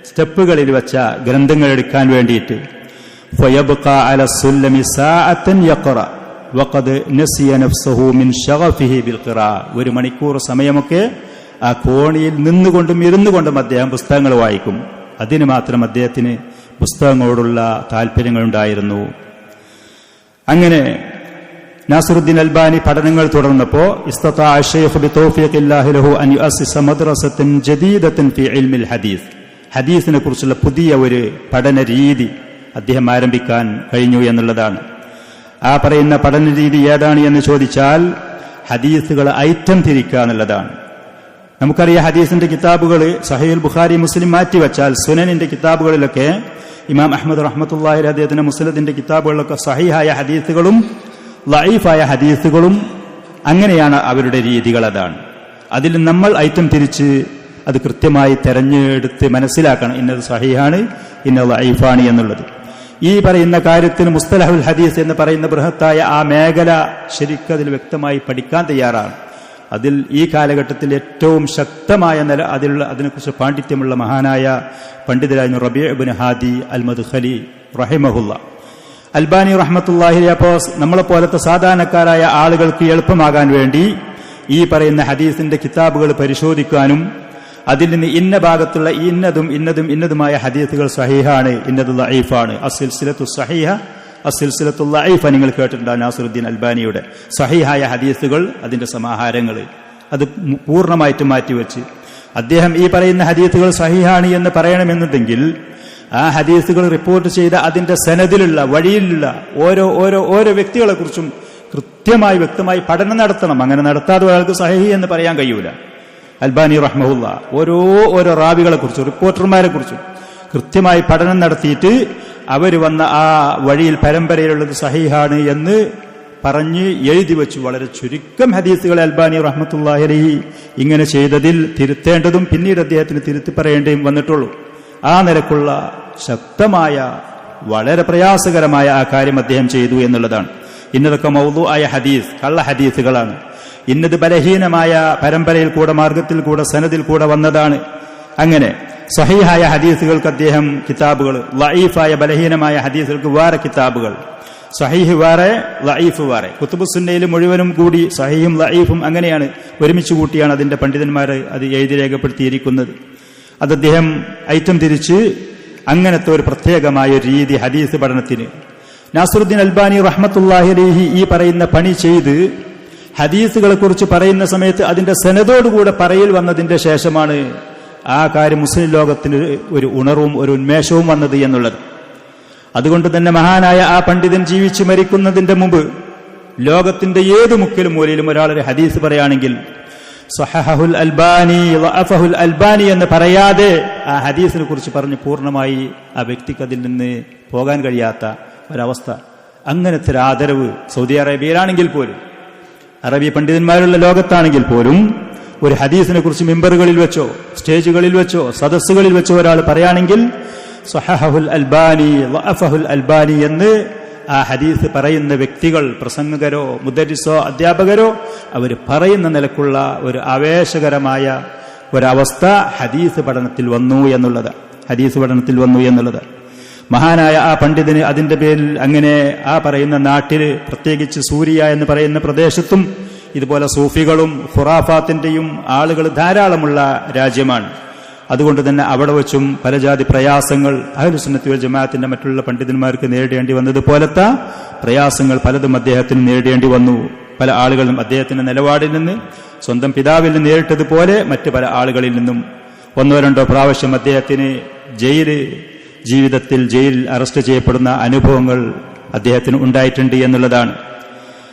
സ്റ്റെപ്പുകളിൽ വെച്ച ഗ്രന്ഥങ്ങൾ എടുക്കാൻ വേണ്ടിയിട്ട്. ഫയബ്ഖ അല സുല്ലമി സാഅതൻ യഖറ വഖദ് നസിയ നഫ്സഹു മിൻ ശഗഫിഹി ബിൽ ഖിറാ. 1 മണിക്കൂർ സമയമൊക്കെ ആ കോണിയിൽ നിന്നുകൊണ്ടും ഇരുന്നുകൊണ്ടും അദ്ദേഹം പുസ്തകങ്ങൾ വായിക്കും. അതിന് മാത്രം അദ്ദേഹത്തിന് പുസ്തകങ്ങളോടുള്ള താല്പര്യങ്ങളുണ്ടായിരുന്നു. അങ്ങനെ നാസറുദ്ദീൻ അൽബാനി പഠനങ്ങൾ തുടർന്നപ്പോൾ ഇസ്തതാഅ അശ്ശൈഖ് ബിതൗഫീഖില്ലാഹി ലഹു അൻ യുഅസ്സിസ മദ്റസതൻ ജദീദതൻ ഫീ ഇൽമിൽ ഹദീസ്. ഹദീസിനെ കുറിച്ചുള്ള പുതിയ ഒരു പഠന രീതി അദ്ദേഹം ആരംഭിക്കാൻ കഴിഞ്ഞു എന്നുള്ളതാണ്. ആ പറയുന്ന പഠന രീതി ഏതാണ് എന്ന് ചോദിച്ചാൽ ഹദീസുകൾ ഐറ്റം തിരിക്കുക എന്നുള്ളതാണ്. നമുക്കറിയാം ഹദീസിന്റെ കിതാബുകൾ സഹീഹുൽ ബുഖാരി മുസ്ലിം മാറ്റിവെച്ചാൽ സുനനിന്റെ കിതാബുകളിലൊക്കെ ഇമാം അഹ്മദ് റഹ്മത്തുള്ളാഹി അലൈഹി അദ്ദേഹത്തിന്റെ മുസ്നദിന്റെ കിതാബുകളിലൊക്കെ സഹീഹായ ഹദീസുകളും ലഈഫായ ഹദീസുകളും അങ്ങനെയാണ് അവരുടെ രീതികൾ. അതാണ് അതിൽ നമ്മൾ ഐറ്റം തിരിച്ച് അത് കൃത്യമായി തെരഞ്ഞെടുത്ത് മനസ്സിലാക്കണം, ഇന്നത് സഹീഹാണ് ഇന്നത് ലഈഫാണ് എന്നുള്ളത്. ഈ പറയുന്ന കാര്യത്തിന് മുസ്തലഹുൽ ഹദീസ് എന്ന് പറയുന്ന ബൃഹത്തായ ആ മേഖല ശരിക്കതിൽ വ്യക്തമായി പഠിക്കാൻ തയ്യാറാണ്. അതിൽ ഈ കാലഘട്ടത്തിൽ ഏറ്റവും ശക്തമായ നില അതിനെക്കുറിച്ച് പാണ്ഡിത്യമുള്ള മഹാനായ പണ്ഡിതരായിരുന്നു റബീഉ ഇബ്നു ഹാദി അൽ മദ്ഖലി റഹിമഹുല്ല. അൽബാനി റഹ്മത്തുള്ളാഹി അലൈഹി അപ്പോൾ നമ്മളെപ്പോലത്തെ സാധാരണക്കാരായ ആളുകൾക്ക് എളുപ്പമാകാൻ വേണ്ടി ഈ പറയുന്ന ഹദീസിന്റെ കിതാബുകൾ പരിശോധിക്കാനും അതിൽ നിന്ന് ഇന്ന ഭാഗത്തുള്ള ഇന്നതുമായ ഹദീസുകൾ സഹീഹാണ്, ഇന്നത് ലഈഫാണ്, അസ്സിൽസിലത്തു സഹീഹ അസ്സിൽസിലത്തു ലഈഫ നിങ്ങൾ കേട്ടിട്ടുണ്ടാകും നാസറുദ്ദീൻ അൽബാനിയുടെ സഹീഹായ ഹദീസുകൾ, അതിന്റെ സമാഹാരങ്ങൾ അത് പൂർണ്ണമായിട്ടും മാറ്റിവെച്ച് അദ്ദേഹം ഈ പറയുന്ന ഹദീസുകൾ സഹീഹാണ് എന്ന് പറയണമെന്നുണ്ടെങ്കിൽ ആ ഹദീസുകൾ റിപ്പോർട്ട് ചെയ്ത അതിന്റെ സനദിലുള്ള വഴിയിലുള്ള ഓരോ വ്യക്തികളെ കുറിച്ചും കൃത്യമായി വ്യക്തമായി പഠനം നടത്തണം. അങ്ങനെ നടത്താതെ ഒരാൾക്ക് സഹീഹ് എന്ന് പറയാൻ കഴിയൂല. അൽബാനി റഹ്മഹുല്ല ഓരോ റാവികളെ കുറിച്ചും റിപ്പോർട്ടർമാരെ കുറിച്ചും കൃത്യമായി പഠനം നടത്തിയിട്ട് അവർ വന്ന ആ വഴിയിൽ പരമ്പരയിലുള്ളത് സഹീഹാണ് എന്ന് പറഞ്ഞ് എഴുതി വെച്ചു. വളരെ ചുരുക്കം ഹദീസുകൾ അൽബാനി റഹ്മത്തുള്ളാഹി അലൈഹി ഇങ്ങനെ ചെയ്തതിൽ തിരുത്തേണ്ടതും പിന്നീട് അദ്ദേഹത്തിന് തിരുത്തി പറയേണ്ടതും വന്നിട്ടുള്ളൂ. ആ നിലക്കുള്ള ശക്തമായ വളരെ പ്രയാസകരമായ ആ കാര്യം അദ്ദേഹം ചെയ്തു എന്നുള്ളതാണ്. ഇന്നതൊക്കെ മൗദൂആയ ഹദീസ്, കള്ള ഹദീസുകളാണ്. ഇന്നത് ബലഹീനമായ പരമ്പരയിൽ കൂടെ, മാർഗത്തിൽ കൂടെ, സനദിൽ കൂടെ വന്നതാണ്. അങ്ങനെ സഹീഹായ ഹദീസുകൾക്ക് അദ്ദേഹം കിതാബുകൾ, ലഈഫായ ബലഹീനമായ ഹദീസുകൾക്ക് വേറെ കിതാബുകൾ, സഹീഹ് വേറെ ലഈഫ് വേറെ. കുത്തുബുസുന്നയിൽ മുഴുവനും കൂടി സഹീഹും ലഈഫും അങ്ങനെയാണ് ഒരുമിച്ച് കൂട്ടിയാണ് അതിന്റെ പണ്ഡിതന്മാർ അത് എഴുതി രേഖപ്പെടുത്തിയിരിക്കുന്നത്. അത് അദ്ദേഹം ഐറ്റം തിരിച്ച് അങ്ങനത്തെ ഒരു പ്രത്യേകമായ ഒരു രീതി ഹദീസ് പഠനത്തിന്. നാസറുദ്ദീൻ അൽബാനി റഹ്മത്തുള്ളാഹി അലൈഹി ഈ പറയുന്ന പണി ചെയ്ത് ഹദീസുകളെ കുറിച്ച് പറയുന്ന സമയത്ത് അതിന്റെ സനദോടുകൂടെ പറയൽ വന്നതിന്റെ ശേഷമാണ് ആ കാര്യം മുസ്ലിം ലോകത്തിന് ഒരു ഉണർവും ഒരു ഉന്മേഷവും വന്നത് എന്നുള്ളത്. അതുകൊണ്ട് തന്നെ മഹാനായ ആ പണ്ഡിതൻ ജീവിച്ചു മരിക്കുന്നതിന്റെ മുമ്പ് ലോകത്തിന്റെ ഏത് മുക്കിലും മൂലയിലും ഒരാളൊരു ഹദീസ് പറയുകയാണെങ്കിൽ സഹഹുൽ അൽബാനി ലഅഫഹുൽ അൽബാനി എന്ന് പറയാതെ ആ ഹദീസിനെ കുറിച്ച് പറഞ്ഞ് പൂർണ്ണമായി ആ വ്യക്തിക്ക് അതിൽ നിന്ന് പോകാൻ കഴിയാത്ത ഒരവസ്ഥ. അങ്ങനത്തെ ഒരു ആദരവ് സൗദി അറേബ്യയിലാണെങ്കിൽ പോലും, അറബി പണ്ഡിതന്മാരുള്ള ലോകത്താണെങ്കിൽ പോലും ഒരു ഹദീസിനെ കുറിച്ച് മിമ്പറുകളിൽ വെച്ചോ സ്റ്റേജുകളിൽ വെച്ചോ സദസ്സുകളിൽ വെച്ചോ ഒരാൾ പറയുകയാണെങ്കിൽ സഹഹുൽ അൽബാനി ലഅഫഹുൽ അൽബാനി എന്ന് ആ ഹദീസ് പറയുന്ന വ്യക്തികൾ, പ്രസംഗകരോ മുദരിസോ അധ്യാപകരോ, അവർ പറയുന്ന നിലക്കുള്ള ഒരു ആവേശകരമായ ഒരവസ്ഥ ഹദീസ് പഠനത്തിൽ വന്നു എന്നുള്ളത്. മഹാനായ ആ പണ്ഡിതന് അതിന്റെ പേരിൽ അങ്ങനെ ആ പറയുന്ന നാട്ടിൽ, പ്രത്യേകിച്ച് സൂരിയ എന്ന് പറയുന്ന പ്രദേശത്തും ഇതുപോലെ സൂഫികളും ഖുറാഫാത്തിന്റെയും ആളുകൾ ധാരാളമുള്ള രാജ്യമാണ്. അതുകൊണ്ട് തന്നെ അവിടെ വെച്ചും പല ജാതി പ്രയാസങ്ങൾ അഹ്ലുസുന്നത്തി വൽ ജമാഅത്തിന്റെ മറ്റുള്ള പണ്ഡിതന്മാർക്ക് നേരിടേണ്ടി വന്നതുപോലത്തെ പ്രയാസങ്ങൾ പലതും അദ്ദേഹത്തിന് നേരിടേണ്ടി വന്നു. പല ആളുകളും അദ്ദേഹത്തിന്റെ നിലപാടിൽ നിന്ന്, സ്വന്തം പിതാവിൽ നിന്ന് നേരിട്ടതുപോലെ മറ്റു പല ആളുകളിൽ നിന്നും 1-2 പ്രാവശ്യം അദ്ദേഹത്തിന് ജീവിതത്തിൽ ജയിലിൽ അറസ്റ്റ് ചെയ്യപ്പെടുന്ന അനുഭവങ്ങൾ അദ്ദേഹത്തിന് ഉണ്ടായിട്ടുണ്ട് എന്നുള്ളതാണ്.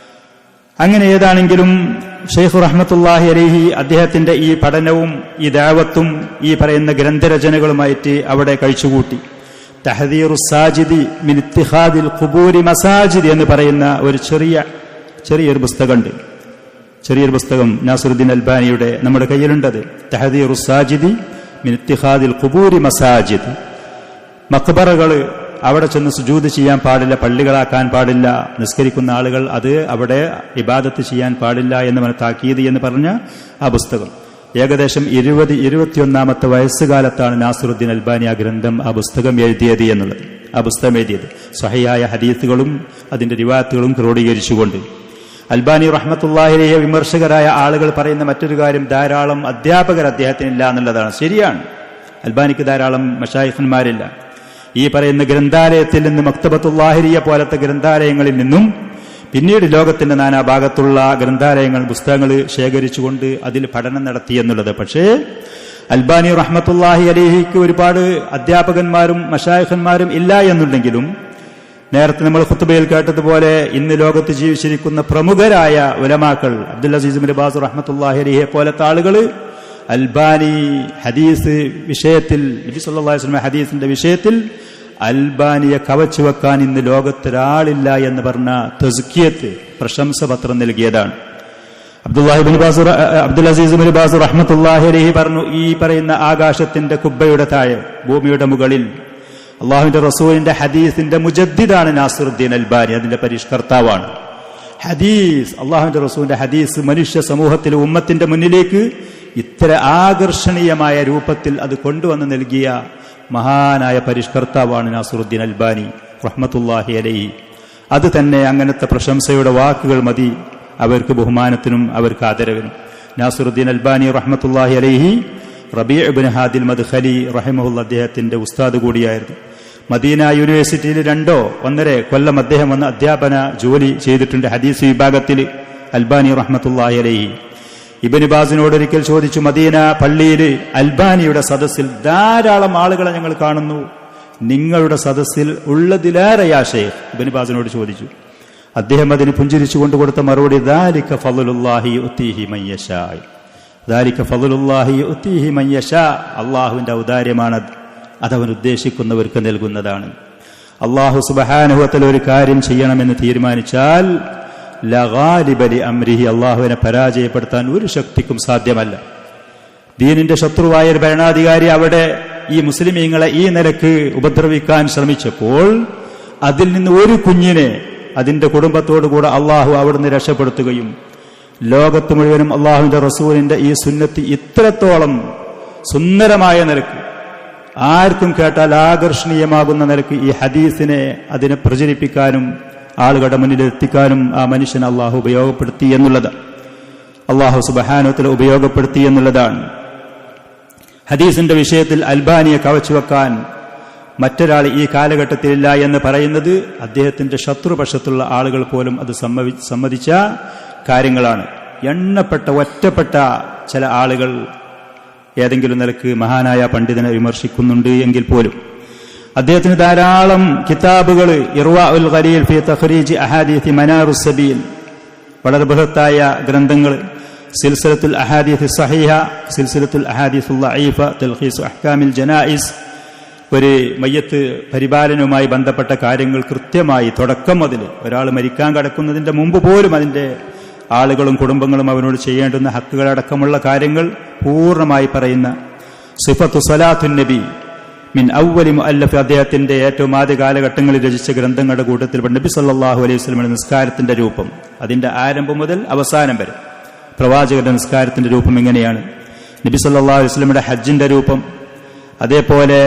അങ്ങനെ ഏതാണെങ്കിലും ഷെയ്ഖ് റഹ്മത്തുള്ളാഹി അലൈഹി അദ്ദേഹത്തിന്റെ ഈ പഠനവും ഈ ദഅവത്തും ഈ പറയുന്ന ഗ്രന്ഥരചനകളുമായിട്ട് അവിടെ കഴിച്ചുകൂട്ടി. തഹ്ദീറുസ് സാജിദി മിൻ ഇത്തിഖാദിൽ ഖുബൂരി മസാജിദ് എന്ന് പറയുന്ന ഒരു ചെറിയൊരു പുസ്തകമുണ്ട്. ചെറിയൊരു പുസ്തകം നാസറുദ്ദീൻ അൽബാനിയുടെ നമ്മുടെ കയ്യിലുണ്ടത്. തഹ്ദീറുസ് സാജിദി മിൻ ഇത്തിഖാദിൽ ഖുബൂരി മസാജിദ്. മഖ്ബറകൾ അവിടെ ചെന്ന് സുജൂദ് ചെയ്യാൻ പാടില്ല, പള്ളികളാക്കാൻ പാടില്ല, നിസ്കരിക്കുന്ന ആളുകൾ അത് അവിടെ ഇബാദത്ത് ചെയ്യാൻ പാടില്ല എന്ന് താക്കീത് എന്ന് പറഞ്ഞ ആ പുസ്തകം ഏകദേശം 20-21 വയസ്സുകാലത്താണ് നാസറുദ്ദീൻ അൽബാനി ആ ഗ്രന്ഥം, ആ പുസ്തകം എഴുതിയത് എന്നുള്ളത്. ആ പുസ്തകം എഴുതിയത് സ്വഹീഹായ ഹദീസുകളും അതിന്റെ റിവായത്തുകളും ക്രോഡീകരിച്ചുകൊണ്ട്. അൽബാനി റഹ്മത്തുള്ളാഹി അലൈഹി വിമർശകരായ ആളുകൾ പറയുന്ന മറ്റൊരു കാര്യം, ധാരാളം അധ്യാപകർ അദ്ദേഹത്തിനില്ല എന്നുള്ളതാണ്. ശരിയാണ്, അൽബാനിക്ക് ധാരാളം മശായിഖന്മാരില്ല. ഈ പറയുന്ന ഗ്രന്ഥാലയത്തിൽ നിന്ന്, മക്തബത്തുൽ ലാഹിരിയ പോലത്തെ ഗ്രന്ഥാലയങ്ങളിൽ നിന്നും പിന്നീട് ലോകത്തിന്റെ നാനാഭാഗത്തുള്ള ഗ്രന്ഥാലയങ്ങൾ, പുസ്തകങ്ങൾ ശേഖരിച്ചുകൊണ്ട് അതിൽ പഠനം നടത്തി എന്നുള്ളത്. പക്ഷേ അൽബാനി റഹ്മത്തുള്ളാഹി അലൈഹിക്ക് ഒരുപാട് അധ്യാപകന്മാരും മശായിഖന്മാരും ഇല്ല എന്നുണ്ടെങ്കിലും, നേരത്തെ നമ്മൾ ഖുത്ബയിൽ കേട്ടതുപോലെ ഇന്ന് ലോകത്ത് ജീവിച്ചിരിക്കുന്ന പ്രമുഖരായ ഉലമാക്കൾ, അബ്ദുൽ അസീസ് ഇബ്നു ബാസ് റഹ്മത്തുള്ളാഹി അലൈഹിയെ പോലത്തെ ആളുകൾ അൽബാനി ഹദീസ് വിഷയത്തിൽ, നബി സല്ലല്ലാഹു അലൈഹി വസല്ലം ഹദീസിന്റെ വിഷയത്തിൽ അൽബാനിയെ കവച്ചു വെക്കാൻ ഇന്ന് ലോകത്തൊരാളില്ല എന്ന് പറഞ്ഞ തസ്കിയത്ത്, പ്രശംസ പത്രം നൽകിയതാണ്. അബ്ദുൽ അസീസ് ഇബ്നു ബാസ് റഹ്മത്തുള്ളാഹി അലൈഹി പറഞ്ഞു, ഈ പറയുന്ന ആകാശത്തിന്റെ കുബ്ബയുടെ താഴെ, ഭൂമിയുടെ മുകളിൽ അള്ളാഹുവിന്റെ റസൂലിന്റെ ഹദീസിന്റെ മുജദ്ദിദാണ് നാസറുദ്ദീൻ അൽബാനി, അതിന്റെ പരിഷ്കർത്താവാണ്. ഹദീസ്, അള്ളാഹുവിന്റെ റസൂലിന്റെ ഹദീസ് മനുഷ്യ സമൂഹത്തിലെ ഉമ്മത്തിന്റെ മുന്നിലേക്ക് ഇത്ര ആകർഷണീയമായ രൂപത്തിൽ അത് കൊണ്ടുവന്ന് നൽകിയ മഹാനായ പരിഷ്കർത്താവാണ് നാസറുദ്ദീൻ അൽബാനി റഹ്മത്തുള്ളാഹി അലൈഹി. അത് തന്നെ അങ്ങനത്തെ പ്രശംസയുടെ വാക്കുകൾ മതി അവർക്ക് ബഹുമാനത്തിനും അവർക്ക് ആദരവിനും. നാസറുദ്ദീൻ അൽബാനി റഹ്മത്തുള്ളാഹി അലൈഹി റബീഉ ഇബ്നു ഹാദിൽ മദ്ഖലി റഹിമഹുള്ള അദ്ദേഹത്തിന്റെ ഉസ്താദ് കൂടിയായിരുന്നു. മദീന യൂണിവേഴ്സിറ്റിയിൽ 2-1.5 കൊല്ലം അദ്ദേഹം വന്ന് അധ്യാപന ജോലി ചെയ്തിട്ടുണ്ട് ഹദീസ് വിഭാഗത്തിൽ. അൽബാനി റഹ്മത്തുള്ളാഹി അലൈഹി ഇബ്നു ബാസിനോട് ഒരിക്കൽ ചോദിച്ചു, മദീന പള്ളിയിൽ അൽബാനിയുടെ സദസ്സിൽ ധാരാളം ആളുകളെ ഞങ്ങൾ കാണുന്നു, നിങ്ങളുടെ സദസ്സിൽ ഉള്ളതിലേറെ യാ ഷൈഖ്, ഇബ്നു ബാസിനോട് ചോദിച്ചു. അദ്ദേഹം അതിന് പുഞ്ചിരിച്ചുകൊണ്ട് കൊടുത്ത മറുപടി ദാലിക ഫളലുല്ലാഹി യുതീഹി മൻ യശാ, ദാലിക ഫളലുല്ലാഹി യുതീഹി മൻ യശാ, അള്ളാഹുവിന്റെ ഔദാര്യമാണ്, അതവൻ ഉദ്ദേശിക്കുന്നവർക്ക് നൽകുന്നതാണ്. അള്ളാഹു സുബ്ഹാനഹു വ തആല ഒരു കാര്യം ചെയ്യണമെന്ന് തീരുമാനിച്ചാൽ ലഗാലിബ ലി അംരിഹി, അള്ളാഹുവിനെ പരാജയപ്പെടുത്താൻ ഒരു ശക്തിക്കും സാധ്യമല്ല. ദീനിന്റെ ശത്രുവായ ഒരു ഭരണാധികാരി അവിടെ ഈ മുസ്ലിമീങ്ങളെ ഈ നിലക്ക് ഉപദ്രവിക്കാൻ ശ്രമിച്ചപ്പോൾ അതിൽ നിന്ന് ഒരു കുഞ്ഞിനെ അതിന്റെ കുടുംബത്തോടുകൂടെ അള്ളാഹു അവിടുന്ന് രക്ഷപ്പെടുത്തുകയും ലോകത്ത് മുഴുവനും അള്ളാഹുവിന്റെ റസൂലിന്റെ ഈ സുന്നത്ത് ഇത്രത്തോളം സുന്ദരമായ നിലക്ക് ആർക്കും കേട്ടാൽ ആകർഷണീയമാകുന്ന നിലക്ക് ഈ ഹദീസിനെ അതിനെ പ്രചരിപ്പിക്കാനും ആളുകളുടെ മുന്നിൽ എത്തിക്കാനും ആ മനുഷ്യൻ അള്ളാഹു ഉപയോഗപ്പെടുത്തി എന്നുള്ളത്, അള്ളാഹു സുബ്ഹാനഹു വ തആല ഉപയോഗപ്പെടുത്തി എന്നുള്ളതാണ്. ഹദീസിന്റെ വിഷയത്തിൽ അൽബാനിയെ കവച്ചുവെക്കാൻ മറ്റൊരാൾ ഈ കാലഘട്ടത്തിലില്ല എന്ന് പറയുന്നത് അദ്ദേഹത്തിന്റെ ശത്രുപക്ഷത്തുള്ള ആളുകൾ പോലും അത് സമ്മതിച്ച കാര്യങ്ങളാണ്. എണ്ണപ്പെട്ട ഒറ്റപ്പെട്ട ചില ആളുകൾ ഏതെങ്കിലും നിലക്ക് മഹാനായ പണ്ഡിതനെ വിമർശിക്കുന്നുണ്ട് എങ്കിൽ പോലും അദ്ദേഹത്തിന് ധാരാളം കിതാബുകൾ, ഇർവാഉൽ ഖലീൽ ഫി തഖ്രീജ് അഹാദീസ് മനാറുസ് സബീൽ, വളരെ ബൃഹത്തായ ഗ്രന്ഥങ്ങൾ, സിൽസിലത്തുൽ അഹാദീസ് സഹീഹ, സിൽസിലത്തുൽ അഹാദീസുൽ ദഈഫ, തൽഖീസ് അഹ്കാമിൽ ജനായിസ്, ഒരു മയ്യത്ത് പരിപാലനവുമായി ബന്ധപ്പെട്ട കാര്യങ്ങൾ കൃത്യമായി തുടക്കം മുതൽ ഒരാൾ മരിക്കാൻ കിടക്കുന്നതിന്റെ മുമ്പ് പോലും അതിന്റെ ആളുകളും കുടുംബങ്ങളും അവനോട് ചെയ്യേണ്ടുന്ന ഹക്കുകളടക്കമുള്ള കാര്യങ്ങൾ പൂർണ്ണമായി പറയുന്ന സിഫത്തു സ്വലാത്തുൻ നബി മിൻ അവ്വലി മുഅല്ലഫ്, അദ്ദേഹത്തിന്റെ ഏറ്റവും ആദ്യ കാലഘട്ടങ്ങളിൽ രചിച്ച ഗ്രന്ഥങ്ങളുടെ കൂട്ടത്തിൽ നബി സല്ലല്ലാഹു അലൈഹി വസല്ലമയുടെ നിസ്കാരത്തിന്റെ രൂപം, അതിന്റെ ആരംഭം മുതൽ അവസാനം വരെ പ്രവാചകന്റെ നിസ്കാരത്തിന്റെ രൂപം എങ്ങനെയാണ്, നബി സല്ലല്ലാഹു അലൈഹി വസല്ലമയുടെ ഹജ്ജിന്റെ രൂപം, അതേപോലെ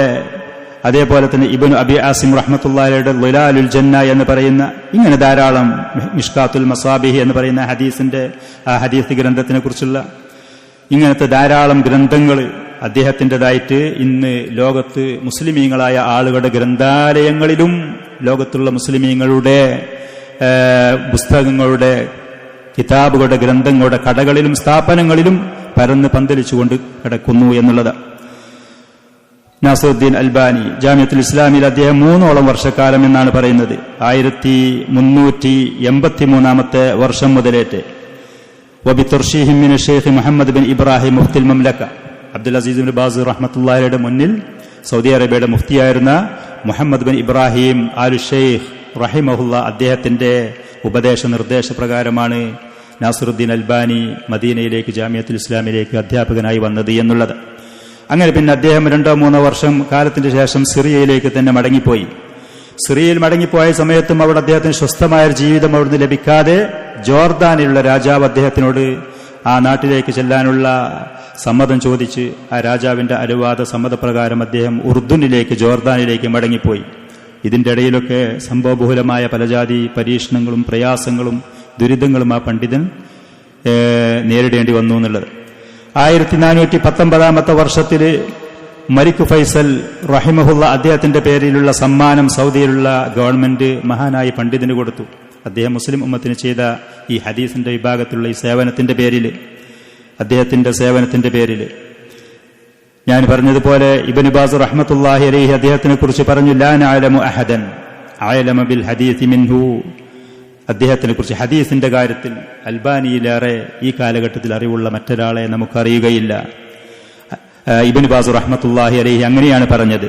തന്നെ ഇബ്നു അബി ആസിം റഹ്മത്തുള്ളാഹിയുടെ ളിലാലുൽ ജന്ന എന്ന് പറയുന്ന ഇങ്ങനെ ധാരാളം, മിഷ്കാത്തുൽ മസാബിഹ് എന്ന് പറയുന്ന ഹദീസ് ഗ്രന്ഥത്തിനെ കുറിച്ചുള്ള ഇങ്ങനത്തെ ധാരാളം ഗ്രന്ഥങ്ങൾ അദ്ദേഹത്തിൻ്റെതായിട്ട് ഇന്ന് ലോകത്ത് മുസ്ലിമീങ്ങളായ ആളുകളുടെ ഗ്രന്ഥാലയങ്ങളിലും ലോകത്തുള്ള മുസ്ലിമീങ്ങളുടെ പുസ്തകങ്ങളുടെ കിതാബുകളുടെ ഗ്രന്ഥങ്ങളുടെ കടകളിലും സ്ഥാപനങ്ങളിലും പരന്ന് പന്തലിച്ചുകൊണ്ട് കിടക്കുന്നു എന്നുള്ളത്. നാസിറുദ്ദീൻ അൽബാനി ജാമിഅത്തുൽ ഇസ്ലാമിൽ അദ്ദേഹം 3 വർഷക്കാലം എന്നാണ് പറയുന്നത്, 1383 വർഷം മുതലേറ്റ് വബിതർശീഹിം മിന ഷെയ്ഖ് മുഹമ്മദ് ബിൻ ഇബ്രാഹിം മുഫ്തിൽ മംലക, അബ്ദുൽ അസീസ് ബിൻ ബാസ് റഹ്മത്തുള്ളാഹിയുടെ മുന്നിൽ സൗദി അറേബ്യയുടെ മുഫ്തിയായിരുന്ന Muhammad bin Ibrahim Al Sheikh റഹിമഹുല്ല, അദ്ദേഹത്തിന്റെ ഉപദേശ നിർദ്ദേശപ്രകാരമാണ് നാസിറുദ്ദീൻ അൽബാനി മദീനയിലേക്ക് ജാമിഅത്തുൽ ഇസ്ലാമിലേക്ക് അധ്യാപകനായി വന്നത് എന്നുള്ളത്. അങ്ങനെ പിന്നെ അദ്ദേഹം 2-3 വർഷം കാലത്തിന് ശേഷം സിറിയയിലേക്ക് തന്നെ മടങ്ങിപ്പോയി. സിറിയയിൽ മടങ്ങിപ്പോയ സമയത്തും അവിടെ അദ്ദേഹത്തിന് സ്വസ്ഥമായ ജീവിതം അവിടുന്ന് ലഭിക്കാതെ ജോർദാനിലുള്ള രാജാവ് അദ്ദേഹത്തിനോട് ആ നാട്ടിലേക്ക് ചെല്ലാനുള്ള സമ്മതം ചോദിച്ച് ആ രാജാവിന്റെ അനുവാദ സമ്മതപ്രകാരം അദ്ദേഹം ഉർദുനിലേക്ക്, ജോർദാനിലേക്ക് മടങ്ങിപ്പോയി. ഇതിന്റെ ഇടയിലൊക്കെ സംഭവബഹുലമായ പലജാതി പരീക്ഷണങ്ങളും പ്രയാസങ്ങളും ദുരിതങ്ങളും ആ പണ്ഡിതൻ നേരിടേണ്ടി വന്നു എന്നുള്ളത്. 1419 വർഷത്തിൽ മലിക് ഫൈസൽ റഹിമഹുല്ല അദ്ദേഹത്തിന്റെ പേരിലുള്ള സമ്മാനം സൗദിയിലുള്ള ഗവൺമെന്റ് മഹാനായ പണ്ഡിതന് കൊടുത്തു. അദ്ദേഹം മുസ്ലിം ഉമ്മത്തിന് ചെയ്ത ഈ ഹദീസിന്റെ വിഭാഗത്തിലുള്ള ഈ സേവനത്തിന്റെ പേരിൽ, അദ്ദേഹത്തിന്റെ സേവനത്തിന്റെ പേരിൽ ഞാൻ പറഞ്ഞതുപോലെ ഇബ്നു ബാസ് റഹ്മത്തുള്ളാഹി അലൈഹി അദ്ദേഹത്തിനെ കുറിച്ച് പറഞ്ഞു, ലാ നഅലമു അഹദൻ അഅലമ ബിൽ ഹദീസ് മിൻഹു, അദ്ദേഹത്തിനെ കുറിച്ച് ഹദീസിന്റെ കാര്യത്തിൽ അൽബാനിയിലേറെ ഈ കാലഘട്ടത്തിൽ അറിവുള്ള മറ്റൊരാളെ നമുക്കറിയുകയില്ല. ഇബ്നു ബാസ് റഹ്മത്തുള്ളാഹി അലൈഹി അങ്ങനെയാണ് പറഞ്ഞത്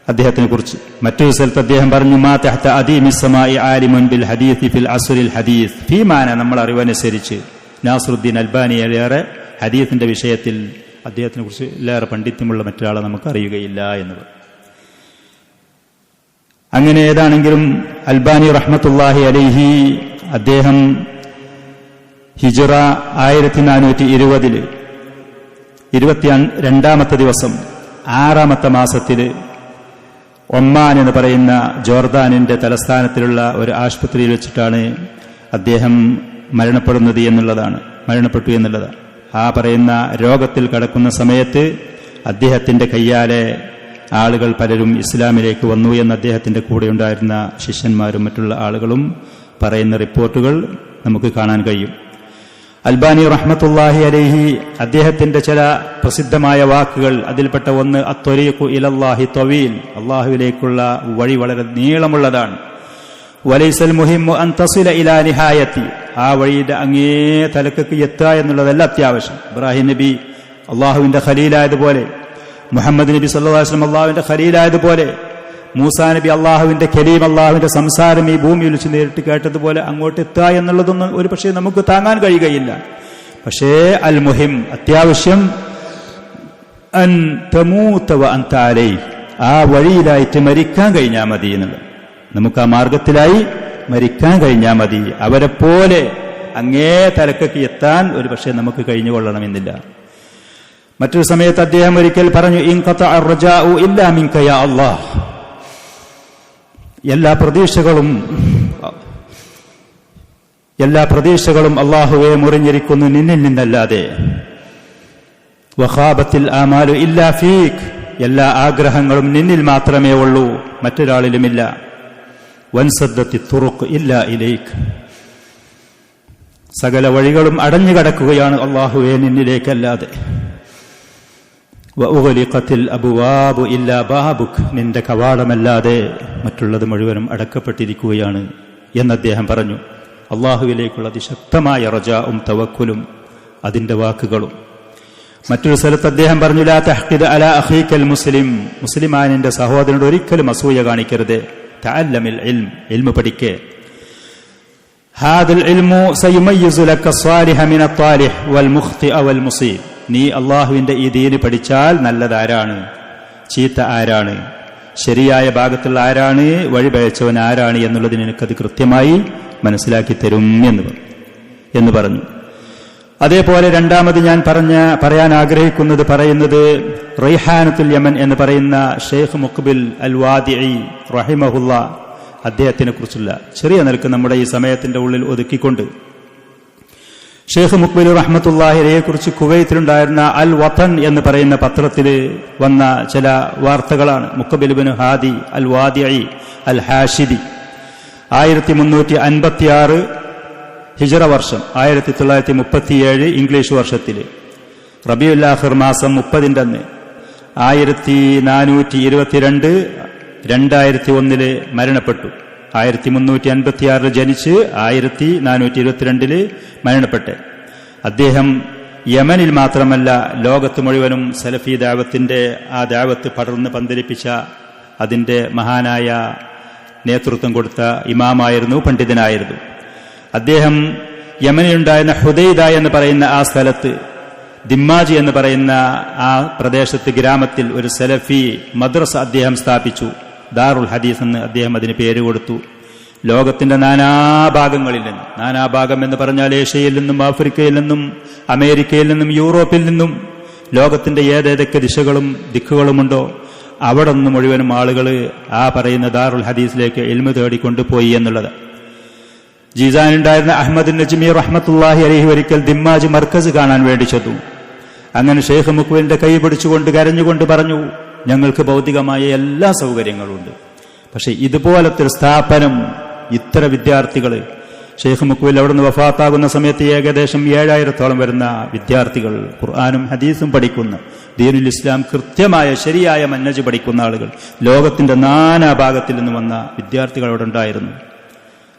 അദ്ദേഹത്തിനെ കുറിച്ച്. മറ്റൊരു സ്ഥലത്ത് അദ്ദേഹം പറഞ്ഞു, മാ തഹ്ത അദീമിസ് സമാഇ ആലിമുൻ ബിൽ ഹദീസ് ഫിൽ അസ്റിൽ ഹദീസ് ഫീമാന, നമ്മൾ അറിവനുസരിച്ച് നാസിറുദ്ദീൻ അൽബാനിയിലേറെ ഹദീസിന്റെ വിഷയത്തിൽ അദ്ദേഹത്തിനെ കുറിച്ച് ഏറെ പണ്ഡിത്യമുള്ള മറ്റൊരാളെ നമുക്ക് അറിയുകയില്ല എന്നത്. അങ്ങനെ ഏതാണെങ്കിലും അൽബാനി റഹ്മത്തുള്ളാഹി അലൈഹി അദ്ദേഹം ഹിജ്റ 1420 22 ദിവസം 6 മാസത്തിൽ ഒമാൻ എന്ന് പറയുന്ന ജോർദാനിന്റെ തലസ്ഥാനത്തിലുള്ള ഒരു ആശുപത്രിയിൽ വെച്ചിട്ടാണ് അദ്ദേഹം മരണപ്പെട്ടു എന്നുള്ളതാണ്. ആ പറയുന്ന രോഗത്തിൽ കടക്കുന്ന സമയത്ത് അദ്ദേഹത്തിന്റെ കയ്യാലെ ആളുകൾ പലരും ഇസ്ലാമിലേക്ക് വന്നു എന്ന് അദ്ദേഹത്തിന്റെ കൂടെ ഉണ്ടായിരുന്ന ശിഷ്യന്മാരും മറ്റുള്ള ആളുകളും പറയുന്ന റിപ്പോർട്ടുകൾ നമുക്ക് കാണാൻ കഴിയും. അൽബാനി റഹ്മത്തുള്ളാഹി അലൈഹി അദ്ദേഹത്തിന്റെ ചില പ്രസിദ്ധമായ വാക്കുകൾ, അതിൽപ്പെട്ട ഒന്ന് അത്വരീഖു ഇലല്ലാഹി ത്വവീൽ, അള്ളാഹുവിലേക്കുള്ള വഴി വളരെ നീളമുള്ളതാണ്. വലൈസൽ മുഹിമ്മു അൻ തസില ഇലാ നിഹായത്തി, ആ വഴിയുടെ അങ്ങേ തലക്ക് എത്തുക എന്നുള്ളതല്ല അത്യാവശ്യം. ഇബ്രാഹിം നബി അള്ളാഹുവിന്റെ ഖലീലായതുപോലെ, മുഹമ്മദ് നബി സല്ലല്ലാഹു അലൈഹി വസല്ലം അള്ളാഹുവിന്റെ ഖലീലായതുപോലെ, മൂസാ നബി അള്ളാഹുവിന്റെ കലീം, അള്ളാഹുവിന്റെ സംസാരം ഈ ഭൂമിയിൽ വെച്ച് നേരിട്ട് കേട്ടതുപോലെ അങ്ങോട്ട് എത്തുക എന്നുള്ളതൊന്നും ഒരു പക്ഷേ നമുക്ക് താങ്ങാൻ കഴിയുകയില്ല. പക്ഷേ അൽ മുഹിം, അത്യാവശ്യം, അൻ തമൂത വ അൻത അലൈഹി, ആ വഴിയിലായിട്ട് മരിക്കാൻ കഴിഞ്ഞാൽ മതി എന്നുള്ളത്. നമുക്ക് ആ മാർഗത്തിലായി മരിക്കാൻ കഴിഞ്ഞാൽ മതി. അവരെ പോലെ അങ്ങേ തലക്കൊക്കെ എത്താൻ ഒരു പക്ഷേ നമുക്ക് കഴിഞ്ഞുകൊള്ളണമെന്നില്ല. മറ്റൊരു സമയത്ത് അദ്ദേഹം ഒരിക്കൽ പറഞ്ഞു, ഇൻഖതഅ അർജാഉ ഇല്ലാ മിൻക യാ അല്ലാഹ്, എല്ലാ പ്രതീക്ഷകളും അല്ലാഹുവേ മുറിഞ്ഞിരിക്കുന്നു നിന്നിൽ നിന്നല്ലാതെ. വഖാബത്തിൽ ആമാലു ഇല്ലാ ഫീക്, എല്ലാ ആഗ്രഹങ്ങളും നിന്നിൽ മാത്രമേ ഉള്ളൂ, മറ്റൊരാളിലുമില്ല. വൻസദ്ദത്തി തുറുഖ് ഇല്ലാ ഇലൈക്, സകല വഴികളും അടഞ്ഞു കിടക്കുകയാണ് അല്ലാഹുവേ നിന്നിലേക്കല്ലാതെ. വഉഗ്ലിഖത്തിൽ അബ്വാബു ഇല്ലാ ബാബുക്, നിന്റെ കവാടമല്ലാതെ മറ്റുള്ളത് മുഴുവനും അടക്കപ്പെട്ടിരിക്കുകയാണ് എന്ന് അദ്ദേഹം പറഞ്ഞു. അല്ലാഹുവിലേക്കുള്ള അതിശക്തമായ റജാഉം തവക്കുലും അതിന്റെ വാക്കുകളും. മറ്റൊരു സ്ഥലത്ത് അദ്ദേഹം പറഞ്ഞു, ലാ തഹ്ഖിദ് അലാ അഖീകൽ മുസ്ലിം, മുസ്ലിമായ നിന്റെ സഹോദരനോട് ഒരിക്കലും അസൂയ കാണിക്കരുത്. തഅല്ലമിൽ ഇൽം, ഇൽമു പഠിക്കേ. ഹാദൽ ഇൽമു സയുമയ്യിസു ലക സ്വാലിഹ മിന ത്വാലിഹ് വൽ മുഖ്തിഅ വൽ മുസീബ്, നീ അള്ളാഹുവിന്റെ ഈ ദീന് പഠിച്ചാൽ നല്ലതാരാണ്, ചീത്ത ആരാണ്, ശരിയായ ഭാഗത്തുള്ള ആരാണ്, വഴിപഴച്ചവൻ ആരാണ് എന്നുള്ളത് നിനക്കത് കൃത്യമായി മനസ്സിലാക്കി തരും എന്ന് പറഞ്ഞു. അതേപോലെ രണ്ടാമത് ഞാൻ പറയാൻ ആഗ്രഹിക്കുന്നത് റൈഹാനത്തുൽ യമൻ എന്ന് പറയുന്ന ഷെയ്ഖ് മുഖ്ബിൽ അൽ വാദിഇ റഹിമഹുല്ല, അദ്ദേഹത്തിനെ കുറിച്ചുള്ള ചെറിയ നിലക്ക് നമ്മുടെ ഈ സമയത്തിന്റെ ഉള്ളിൽ ഒതുക്കിക്കൊണ്ട്, ഷെയ്ഖ് മുഖ്ബിൽ റഹ്മത്തുള്ളാഹിയെ കുറിച്ച് കുവൈത്തിലുണ്ടായിരുന്ന അൽ വതൻ എന്ന് പറയുന്ന പത്രത്തിൽ വന്ന ചില വാർത്തകളാണ്. മുഖ്ബിൽ ഇബ്നു ഹാദി അൽ വാദിഇ അൽ ഹാഷിദി 1356 ഹിജ്റ വർഷം, 1937 ഇംഗ്ലീഷ് വർഷത്തിൽ റബീഉൽ ആഖിർ മാസം 30 അന്ന് 1422 2001 മരണപ്പെട്ടു. 1356 ജനിച്ച് 1422 മരണപ്പെട്ട്. അദ്ദേഹം യമനിൽ മാത്രമല്ല ലോകത്ത് മുഴുവനും സലഫി ദഅവത്തിന്റെ ആ ദഅവത്ത് പടർന്ന് പന്തലിപ്പിച്ച അതിന്റെ മഹാനായ നേതൃത്വം കൊടുത്ത ഇമാമായിരുന്നു, പണ്ഡിതനായിരുന്നു. അദ്ദേഹം യമനിലുണ്ടായിരുന്ന ഹുദൈദ എന്ന് പറയുന്ന ആ സ്ഥലത്ത്, ദിമ്മാജി എന്ന് പറയുന്ന ആ പ്രദേശത്ത്, ഗ്രാമത്തിൽ ഒരു സലഫി മദ്രസ അദ്ദേഹം സ്ഥാപിച്ചു. ദാറുൽ ഹദീസ് എന്ന് അദ്ദേഹം അതിന് പേര് കൊടുത്തു. ലോകത്തിന്റെ നാനാഭാഗങ്ങളിൽ നിന്ന്, നാനാഭാഗം എന്ന് പറഞ്ഞാൽ ഏഷ്യയിൽ നിന്നും ആഫ്രിക്കയിൽ നിന്നും അമേരിക്കയിൽ നിന്നും യൂറോപ്പിൽ നിന്നും ലോകത്തിന്റെ ഏതേതൊക്കെ ദിക്കുകളുമുണ്ടോ അവിടെ നിന്ന് മുഴുവനും ആളുകൾ ആ പറയുന്ന ദാറുൽ ഹദീസിലേക്ക് ഇൽമു തേടിക്കൊണ്ടുപോയി എന്നുള്ളത്. ജീസാനുണ്ടായിരുന്ന അഹ്മദ് നജ്മി റഹ്മത്തുള്ളാഹി അലൈഹി ഒരിക്കൽ ദിമ്മാജ് മർക്കസ് കാണാൻ വേണ്ടി ചെന്നു. അങ്ങനെ ഷെയ്ഖ് മുഖ്ബിലിന്റെ കൈ പിടിച്ചുകൊണ്ട് കരഞ്ഞുകൊണ്ട് പറഞ്ഞു, ഞങ്ങൾക്ക് ഭൗതികമായ എല്ലാ സൗകര്യങ്ങളും ഉണ്ട്, പക്ഷെ ഇതുപോലത്തെ ഒരു സ്ഥാപനം, ഇത്ര വിദ്യാർത്ഥികൾ, ഷെയ്ഖ് മുഖ്ബിൽ അവിടുന്ന് വഫാത്താകുന്ന സമയത്ത് ഏകദേശം 7000-ഓളം വരുന്ന വിദ്യാർത്ഥികൾ, ഖുർആനും ഹദീസും പഠിക്കുന്ന, ദീനുൽ ഇസ്ലാം കൃത്യമായ ശരിയായ മന്നജ് പഠിക്കുന്ന ആളുകൾ, ലോകത്തിന്റെ നാനാഭാഗത്തിൽ നിന്ന് വന്ന വിദ്യാർത്ഥികൾ അവിടെ ഉണ്ടായിരുന്നു.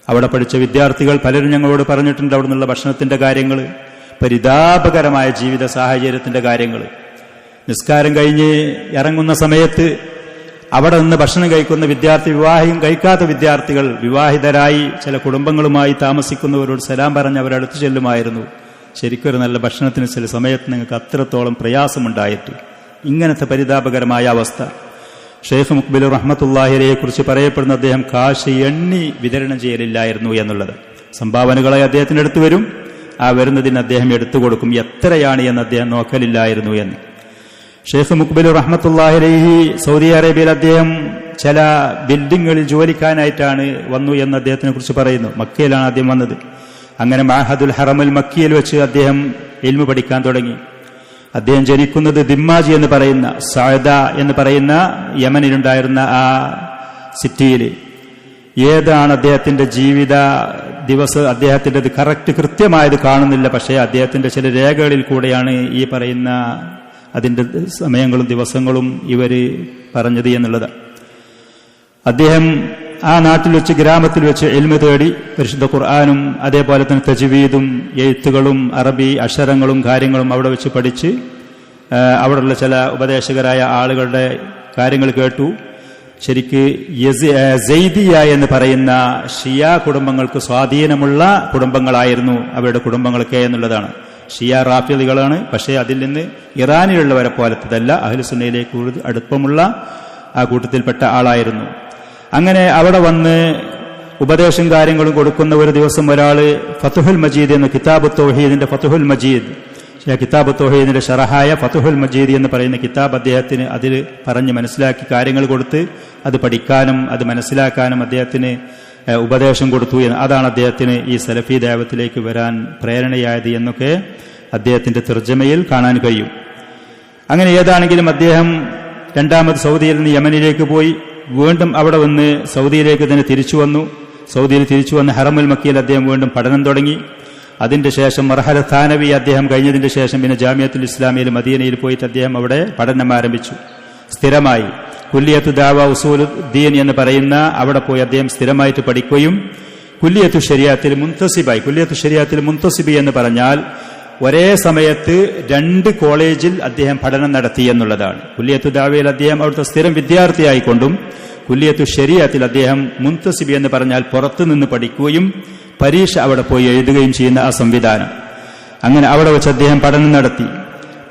അവിടെ പഠിച്ച വിദ്യാർത്ഥികൾ പലരും ഞങ്ങളോട് പറഞ്ഞിട്ടുണ്ട് അവിടെ നിന്നുള്ള ഭക്ഷണത്തിന്റെ കാര്യങ്ങൾ, പരിതാപകരമായ ജീവിത സാഹചര്യത്തിന്റെ കാര്യങ്ങൾ. നിസ്കാരം കഴിഞ്ഞ് ഇറങ്ങുന്ന സമയത്ത് അവിടെ നിന്ന് ഭക്ഷണം കഴിക്കുന്ന വിദ്യാർത്ഥി, വിവാഹം കഴിക്കാത്ത വിദ്യാർത്ഥികൾ, വിവാഹിതരായി ചില കുടുംബങ്ങളുമായി താമസിക്കുന്നവരോട് സലാം പറഞ്ഞ് അവരടുത്ത് ചെല്ലുമായിരുന്നു. ശരിക്കൊരു നല്ല ഭക്ഷണത്തിന് ചില സമയത്ത് നിങ്ങൾക്ക് അത്രത്തോളം പ്രയാസമുണ്ടായിട്ട്. ഇങ്ങനത്തെ പരിതാപകരമായ അവസ്ഥ. ഷെയ്ഖ് മുഖ്ബിൽ റഹ്മത്തുള്ളാഹിയെ കുറിച്ച് പറയപ്പെടുന്ന അദ്ദേഹം കാശ് എണ്ണി വിതരണം ചെയ്യലില്ലായിരുന്നു എന്നുള്ളത്. സംഭാവനകളായി അദ്ദേഹത്തിന് എടുത്തു വരും, ആ വരുന്നതിന് അദ്ദേഹം എടുത്തു കൊടുക്കും, എത്രയാണ് എന്ന് അദ്ദേഹം നോക്കലില്ലായിരുന്നു എന്ന്. ഷെയ്ഖ് മുഖ്ബിൽ റഹ്മത്തുള്ളാഹി സൗദി അറേബ്യയിൽ അദ്ദേഹം ചില ബിൽഡിങ്ങുകളിൽ ജോലിക്കാനായിട്ടാണ് വന്നു എന്ന് അദ്ദേഹത്തിനെ കുറിച്ച് പറയുന്നു. മക്കയിലാണ് ആദ്യം വന്നത്. അങ്ങനെ മഅഹദുൽ ഹറമുൽ മക്കിയിൽ വെച്ച് അദ്ദേഹം ഇൽമു പഠിക്കാൻ തുടങ്ങി. അദ്ദേഹം ജനിക്കുന്നത് ദിമ്മാജി എന്ന് പറയുന്ന, സഅദ എന്ന് പറയുന്ന യമനിലുണ്ടായിരുന്ന ആ സിറ്റിയിൽ. ഏതാണ് അദ്ദേഹത്തിന്റെ ജീവിത ദിവസം, അദ്ദേഹത്തിന്റെ കൃത്യമായത് കാണുന്നില്ല, പക്ഷേ അദ്ദേഹത്തിന്റെ ചില രേഖകളിൽ കൂടെയാണ് ഈ പറയുന്ന അതിന്റെ സമയങ്ങളും ദിവസങ്ങളും ഇവര് പറഞ്ഞത് എന്നുള്ളത്. അദ്ദേഹം ആ നാട്ടിൽ വെച്ച് ഗ്രാമത്തിൽ വെച്ച് ഇൽമ് തേടി പരിശുദ്ധ ഖുർആനും അതേപോലെ തന്നെ തജ്വീദും എഴുത്തുകളും അറബി അക്ഷരങ്ങളും കാര്യങ്ങളും അവിടെ വെച്ച് പഠിച്ച് അവിടെയുള്ള ചില ഉപദേശകരായ ആളുകളുടെ കാര്യങ്ങൾ കേട്ടു. ശരിക്ക് സെയ്ദിയ എന്ന് പറയുന്ന ഷിയ കുടുംബങ്ങൾക്ക് സ്വാധീനമുള്ള കുടുംബങ്ങളായിരുന്നു അവരുടെ കുടുംബങ്ങളൊക്കെ എന്നുള്ളതാണ്. ഷിയ റാഫിദികളാണ്, പക്ഷേ അതിൽ നിന്ന് ഇറാനിലുള്ളവരെ പോലത്തതല്ല, അഹ്ലുസുന്നയിലേക്ക് കൂടുതൽ അടുപ്പമുള്ള ആ കൂട്ടത്തിൽപ്പെട്ട ആളായിരുന്നു. അങ്ങനെ അവിടെ വന്ന് ഉപദേശം കാര്യങ്ങളും കൊടുക്കുന്ന ഒരു ദിവസം ഒരാൾ ഫതുഹുൽ മജീദ് എന്ന കിതാബ് തൗഹീദിന്റെ ഫതുഹുൽ മജീദ്, കിതാബ് തൗഹീദിന്റെ ഷറഹായ ഫതുഹുൽ മജീദ് എന്ന് പറയുന്ന കിതാബ് അദ്ദേഹത്തിന് അതിൽ പറഞ്ഞ് മനസ്സിലാക്കി കാര്യങ്ങൾ കൊടുത്ത് അത് പഠിക്കാനും അത് മനസ്സിലാക്കാനും അദ്ദേഹത്തിന് ഉപദേശം കൊടുത്തു. അതാണ് അദ്ദേഹത്തിന് ഈ സലഫി ദഅവത്തിലേക്ക് വരാൻ പ്രേരണയായത് എന്നൊക്കെ അദ്ദേഹത്തിന്റെ തർജ്ജമയിൽ കാണാൻ കഴിയും. അങ്ങനെ ഏതാണെങ്കിലും അദ്ദേഹം രണ്ടാമത് സൗദിയിൽ നിന്ന് യമനിലേക്ക് പോയി, വീണ്ടും അവിടെ വന്ന് സൗദിയിലേക്ക് തന്നെ തിരിച്ചു വന്നു. സൗദിയിൽ തിരിച്ചു വന്ന് ഹറമുൽ മക്കയിൽ അദ്ദേഹം വീണ്ടും പഠനം തുടങ്ങി. അതിന്റെ ശേഷം മർഹല താനവി അദ്ദേഹം കഴിഞ്ഞതിന്റെ ശേഷം പിന്നെ ജാമിയത്തുൽ ഇസ്ലാമിയിൽ മദീനയിൽ പോയിട്ട് അദ്ദേഹം അവിടെ പഠനം ആരംഭിച്ചു. സ്ഥിരമായി കുല്ലിയത്തു ദഅവ ഉസൂലുദ്ദീൻ എന്ന് പറയുന്ന അവിടെ പോയി അദ്ദേഹം സ്ഥിരമായിട്ട് പഠിക്കുകയും കുല്ലിയത്തു ശരിയാത്തിൽ മുൻതസിബായി, കുല്ലിയത്തു ശരിയാത്തിൽ മുൻതസിബി എന്ന് പറഞ്ഞാൽ ഒരേ സമയത്ത് 2 കോളേജിൽ അദ്ദേഹം പഠനം നടത്തി എന്നുള്ളതാണ്. കുല്ലിയത്തു ദഅവയിൽ അദ്ദേഹം അവിടുത്തെ സ്ഥിരം വിദ്യാർത്ഥിയായിക്കൊണ്ടും കുല്ലിയത്തു ശരിയാത്തിൽ അദ്ദേഹം മുൻതസിബി എന്ന് പറഞ്ഞാൽ പുറത്തുനിന്ന് പഠിക്കുകയും പരീക്ഷ അവിടെ പോയി എഴുതുകയും ചെയ്യുന്ന ആ സംവിധാനം. അങ്ങനെ അവിടെ വെച്ച് അദ്ദേഹം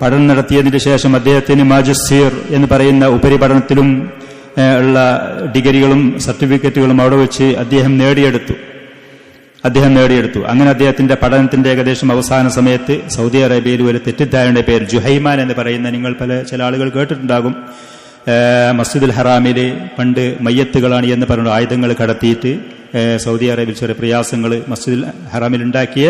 പഠനം നടത്തിയതിന് ശേഷം അദ്ദേഹത്തിന് മാജിസ്റ്റീർ എന്ന് പറയുന്ന ഉപരിപഠനത്തിലും ഉള്ള ഡിഗ്രികളും സർട്ടിഫിക്കറ്റുകളും അവിടെ വെച്ച് അദ്ദേഹം നേടിയെടുത്തു. അങ്ങനെ അദ്ദേഹത്തിന്റെ പഠനത്തിന്റെ ഏകദേശം അവസാന സമയത്ത് സൗദി അറേബ്യയിൽ ഒരു തെറ്റിദ്ധാരണയുടെ പേര് ജുഹൈമാൻ എന്ന് പറയുന്ന നിങ്ങൾ ചില ആളുകൾ കേട്ടിട്ടുണ്ടാകും. മസ്ജിദുൽ ഹറാമിൽ പണ്ട് മയ്യത്തുകളാണ് എന്ന് പറഞ്ഞ ആയുധങ്ങൾ കടത്തിയിട്ട് സൗദി അറേബ്യയിൽ ചെറിയ പ്രയാസങ്ങൾ മസ്ജിദുൽ ഹറാമിൽ ഉണ്ടാക്കിയ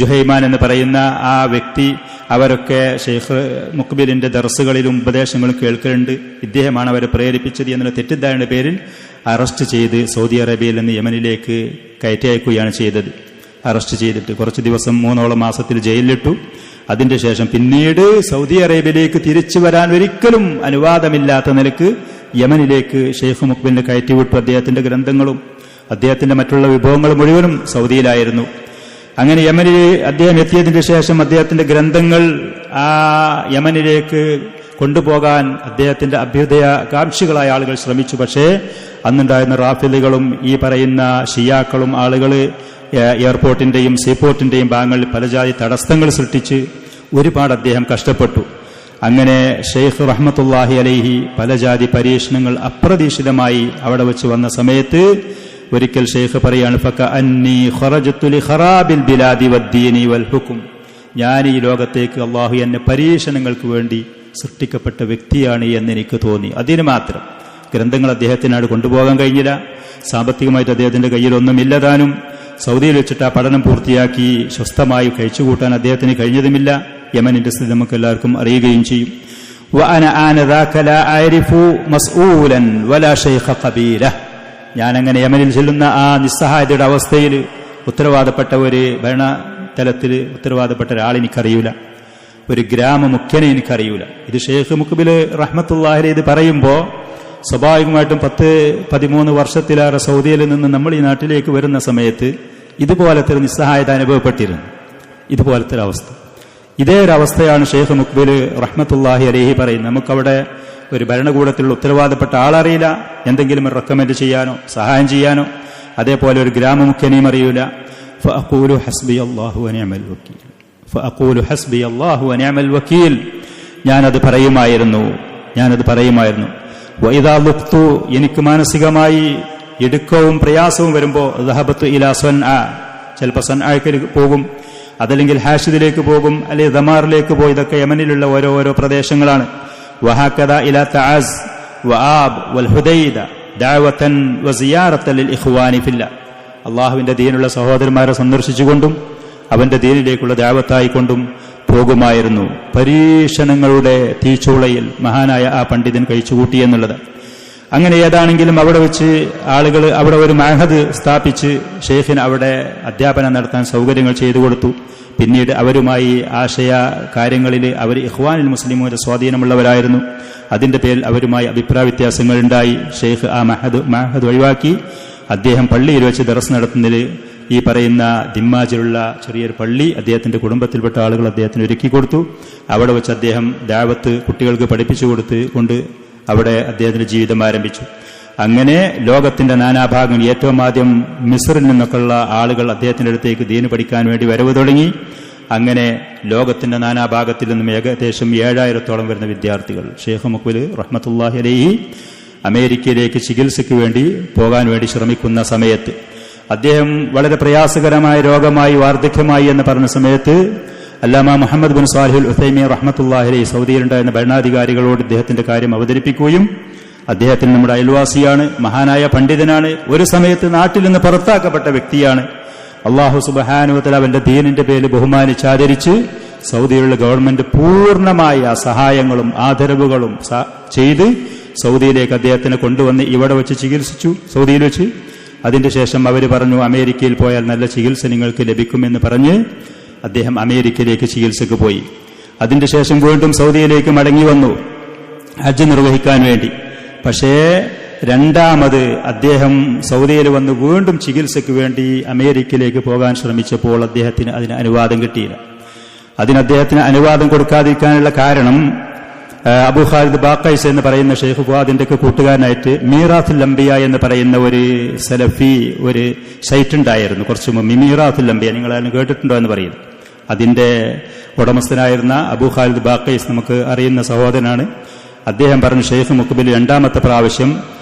ജുഹൈമാൻ എന്ന് പറയുന്ന ആ വ്യക്തി, അവരൊക്കെ ഷെയ്ഖ് മുഖ്ബിലിന്റെ ദർസുകളിലും ഉപദേശങ്ങളും കേൾക്കലുണ്ട്. ഇദ്ദേഹമാണ് അവരെ പ്രേരിപ്പിച്ചത് എന്നുള്ള തെറ്റിദ്ധാരണയുടെ പേരിൽ അറസ്റ്റ് ചെയ്ത് സൗദി അറേബ്യയിൽ നിന്ന് യമനിലേക്ക് കയറ്റി അയക്കുകയാണ് ചെയ്തത്. അറസ്റ്റ് ചെയ്തിട്ട് കുറച്ച് ദിവസം 3 മാസത്തിൽ ജയിലിലിട്ടു. അതിന്റെ ശേഷം പിന്നീട് സൗദി അറേബ്യയിലേക്ക് തിരിച്ചു വരാൻ ഒരിക്കലും അനുവാദമില്ലാത്ത നിലക്ക് യമനിലേക്ക് ഷെയ്ഖ് മുഖ്ബിലിനെ കയറ്റിവിട്ടു. അദ്ദേഹത്തിന്റെ ഗ്രന്ഥങ്ങളും അദ്ദേഹത്തിന്റെ മറ്റുള്ള വിഭവങ്ങൾ മുഴുവനും സൗദിയിലായിരുന്നു. അങ്ങനെ യമനിൽ അദ്ദേഹം എത്തിയതിന്റെ ശേഷം അദ്ദേഹത്തിന്റെ ഗ്രന്ഥങ്ങൾ ആ യമനിലേക്ക് കൊണ്ടുപോകാൻ അദ്ദേഹത്തിന്റെ അഭ്യുദയകാംക്ഷികളായ ആളുകൾ ശ്രമിച്ചു. പക്ഷേ അന്നുണ്ടായിരുന്ന റാഫിദികളും ഈ പറയുന്ന ഷിയാക്കളും ആളുകൾ എയർപോർട്ടിന്റെയും സീപോർട്ടിന്റെയും ഭാഗങ്ങളിൽ പല ജാതി തടസ്സങ്ങൾ സൃഷ്ടിച്ച് ഒരുപാട് അദ്ദേഹം കഷ്ടപ്പെട്ടു. അങ്ങനെ ഷെയ്ഖ് റഹ്മത്തുള്ളാഹി അലൈഹി പല ജാതി പരീക്ഷണങ്ങൾ അപ്രതീക്ഷിതമായി അവിടെ വെച്ച് വന്ന സമയത്ത് ഒരിക്കൽ ഷെയ്ഖ് പറയാണ്, ഫകഅന്നി ഖറജ്തു ലിഖറാബിൽ ബിലാദി വദ്ദീനി വൽ ഹുക്ം, ഞാൻ ഈ ലോകത്തേക്ക് അല്ലാഹു എന്നെ പരീക്ഷണങ്ങൾക്ക് വേണ്ടി സൃഷ്ടിക്കപ്പെട്ട വ്യക്തിയാണ് എന്ന് എനിക്ക് തോന്നി. അതിന് മാത്രം ഗ്രന്ഥങ്ങൾ അദ്ദേഹത്തിനാണ് കൊണ്ടുപോകാൻ കഴിഞ്ഞില്ല. സാമ്പത്തികമായിട്ട് അദ്ദേഹത്തിന്റെ കയ്യിലൊന്നുമില്ലതാനും. സൗദിയിൽ വെച്ചിട്ട് ആ പഠനം പൂർത്തിയാക്കി സ്വസ്ഥമായി കഴിച്ചുകൂട്ടാൻ അദ്ദേഹത്തിന് കഴിഞ്ഞതുമില്ല. യമനിന്റെ സ്ഥിതി നമുക്ക് എല്ലാവർക്കും അറിയുകയും ചെയ്യും. ഞാനങ്ങനെ യമനിൽ ചെല്ലുന്ന ആ നിസ്സഹായതയുടെ അവസ്ഥയിൽ ഉത്തരവാദപ്പെട്ട ഒരു ഭരണതലത്തിൽ ഉത്തരവാദപ്പെട്ട ഒരാളെനിക്കറിയൂല, ഒരു ഗ്രാമമുഖ്യനെ എനിക്കറിയൂല. ഇത് ഷെയ്ഖ് മുഖ്ബിൽ റഹ്മത്തുള്ളാഹി അലൈഹി ഇത് പറയുമ്പോൾ സ്വാഭാവികമായിട്ടും 10-13 വർഷത്തിലേറെ സൗദിയിൽ നിന്ന് നമ്മൾ ഈ നാട്ടിലേക്ക് വരുന്ന സമയത്ത് ഇതുപോലത്തെ ഒരു നിസ്സഹായത അനുഭവപ്പെട്ടിരുന്നു. ഇതുപോലത്തെ ഒരവസ്ഥ, ഇതേ ഒരവസ്ഥയാണ് ഷെയ്ഖ് മുഖ്ബിൽ റഹ്മത്തുള്ളാഹി അലൈഹി പറയുന്നത്. നമുക്കവിടെ ഒരു ഭരണകൂടത്തിലുള്ള ഉത്തരവാദപ്പെട്ട ആളറിയില്ല, എന്തെങ്കിലും റെക്കമെൻഡ് ചെയ്യാനോ സഹായം ചെയ്യാനോ, അതേപോലെ ഒരു ഗ്രാമമുഖ്യനെയും അറിയൂല. ഫഅഖൂലു ഹസ്ബിയല്ലാഹു വനിഅമൽ വക്കീൽ, ഫഅഖൂലു ഹസ്ബിയല്ലാഹു വനിഅമൽ വക്കീൽ, ഞാനത് പറയുമായിരുന്നു. വഇദാ ലുഖ്തു, എനിക്ക് മാനസികമായി ഇടുക്കവും പ്രയാസവും വരുമ്പോൾ ദഹബത്തു ഇലാ സൻഅ, ചിലപ്പോൾ സൻഅയിലേക്ക് പോകും, അതല്ലെങ്കിൽ ഹാഷിദിലേക്ക് പോകും, അല്ലെങ്കിൽ ദമാറിലേക്ക് പോയി. ഇതൊക്കെ യമനിലുള്ള ഓരോ പ്രദേശങ്ങളാണ്. വഹകദ ഇലാ തഅസ് വആബ് വൽഹുദൈദ ദഅവതൻ വസിയാറത്തൻ ലിൽ ഇഖ്വാനി ഫില്ലാ, അല്ലാഹുവിന്റെ ദീനുള്ള സഹോദരന്മാരെ സന്ദർശിച്ചുകൊണ്ടും അവന്റെ ദീനിലേക്കുള്ള ദഅവത്തായിക്കൊണ്ടും പോകുമായിരുന്നു. പരീക്ഷണങ്ങളുടെ തീച്ചൂളയിൽ മഹാനായ ആ പണ്ഡിതൻ കഴിച്ചുകൂട്ടി എന്നുള്ളത്. അങ്ങനെ ഏതാണെങ്കിലും അവിടെ വെച്ച് ആളുകൾ അവിടെ ഒരു മഅഹദ് സ്ഥാപിച്ച് ഷെയ്ഖിന് അവിടെ അധ്യാപനം നടത്താൻ സൗകര്യങ്ങൾ ചെയ്തു കൊടുത്തു. പിന്നീട് അവരുമായി ആശയ കാര്യങ്ങളിൽ അവർ ഇഖ്വാനുൽ മുസ്ലിമീന്റെ സ്വാധീനമുള്ളവരായിരുന്നു. അതിന്റെ പേരിൽ അവരുമായി അഭിപ്രായ വ്യത്യാസങ്ങൾ ഉണ്ടായി. ഷെയ്ഖ് ആ മഅഹദ് ഒഴിവാക്കി അദ്ദേഹം പള്ളിയിൽ വെച്ച് ദർസ് നടത്തുന്നതിൽ ഈ പറയുന്ന ദിമ്മാജിലുള്ള ചെറിയൊരു പള്ളി അദ്ദേഹത്തിന്റെ കുടുംബത്തിൽപ്പെട്ട ആളുകൾ അദ്ദേഹത്തിന് ഒരുക്കി കൊടുത്തു. അവിടെ വെച്ച് അദ്ദേഹം ദഅവത്ത് കുട്ടികൾക്ക് പഠിപ്പിച്ചു കൊണ്ട് അവിടെ അദ്ദേഹത്തിന്റെ ജീവിതം ആരംഭിച്ചു. അങ്ങനെ ലോകത്തിന്റെ നാനാഭാഗങ്ങൾ ഏറ്റവും ആദ്യം മിസ്റിൽ നിന്നൊക്കെയുള്ള ആളുകൾ അദ്ദേഹത്തിന്റെ അടുത്തേക്ക് ദീന് പഠിക്കാൻ വേണ്ടി വരവ് തുടങ്ങി. അങ്ങനെ ലോകത്തിന്റെ നാനാഭാഗത്തിൽ നിന്നും ഏകദേശം 7000-ഓളം വരുന്ന വിദ്യാർത്ഥികൾ ഷെയ്ഖ് മുഖ്ബിൽ റഹ്മത്തുള്ളാഹി അലൈഹി അമേരിക്കയിലേക്ക് ചികിത്സയ്ക്ക് വേണ്ടി പോകാൻ വേണ്ടി ശ്രമിക്കുന്ന സമയത്ത് അദ്ദേഹം വളരെ പ്രയാസകരമായ രോഗമായി വാർദ്ധക്യമായി എന്ന് പറഞ്ഞ സമയത്ത് അല്ലാമ മുഹമ്മദ് ബിൻ സാലിഹുൽ ഉസൈമീൻ റഹ്മത്തുള്ളാഹി അലൈഹി സൗദിയിലുണ്ടായിരുന്ന ഭരണാധികാരികളോട് ഇദ്ദേഹത്തിന്റെ കാര്യം അവതരിപ്പിക്കുകയും അദ്ദേഹത്തിന് നമ്മുടെ അയൽവാസിയാണ്, മഹാനായ പണ്ഡിതനാണ്, ഒരു സമയത്ത് നാട്ടിൽ നിന്ന് പുറത്താക്കപ്പെട്ട വ്യക്തിയാണ്. അല്ലാഹു സുബ്ഹാനഹു വ തആല അവന്റെ ദീനിന്റെ പേരിൽ ബഹുമാനിച്ചാദരിച്ച് സൗദിയിലുള്ള ഗവൺമെന്റ് പൂർണ്ണമായ സഹായങ്ങളും ആദരവുകളും ചെയ്ത് സൗദിയിലേക്ക് അദ്ദേഹത്തിനെ കൊണ്ടുവന്ന് ഇവിടെ വെച്ച് ചികിത്സിച്ചു, സൗദിയിൽ വെച്ച്. അതിന്റെ ശേഷം അവർ പറഞ്ഞു അമേരിക്കയിൽ പോയാൽ നല്ല ചികിത്സ നിങ്ങൾക്ക് ലഭിക്കുമെന്ന് പറഞ്ഞ് അദ്ദേഹം അമേരിക്കയിലേക്ക് ചികിത്സക്ക് പോയി. അതിന്റെ ശേഷം വീണ്ടും സൗദിയിലേക്ക് മടങ്ങി വന്നു ഹജ്ജ് നിർവഹിക്കാൻ വേണ്ടി. പക്ഷേ രണ്ടാമത് അദ്ദേഹം സൗദിയിൽ വന്ന് വീണ്ടും ചികിത്സയ്ക്ക് വേണ്ടി അമേരിക്കയിലേക്ക് പോകാൻ ശ്രമിച്ചപ്പോൾ അദ്ദേഹത്തിന് അതിന് അനുവാദം കിട്ടിയില്ല. അദ്ദേഹത്തിന് അനുവാദം കൊടുക്കാതിരിക്കാനുള്ള കാരണം അബൂ ഖാലിദ് ബാഖൈസ് എന്ന് പറയുന്ന ഷെയ്ഖ് ഫുആദിന്റെ കൂട്ടുകാരനായിട്ട് മീറാത്തുൽ അംബിയ എന്ന് പറയുന്ന ഒരു സലഫി ഒരു സൈറ്റ് ഉണ്ടായിരുന്നു കുറച്ചു മുമ്പ്. മീറാത്തുൽ അംബിയ നിങ്ങളാരും കേട്ടിട്ടുണ്ടോ എന്ന് പറയുന്നു. അതിന്റെ ഉടമസ്ഥനായിരുന്ന അബൂ ഖാലിദ് ബാഖൈസ് നമുക്ക് അറിയുന്ന സഹോദരനാണ്. അദ്ദേഹം പറഞ്ഞു ഷെയ്ഖ് മുഖ്ബിൽ രണ്ടാമത്തെ പ്രാവശ്യം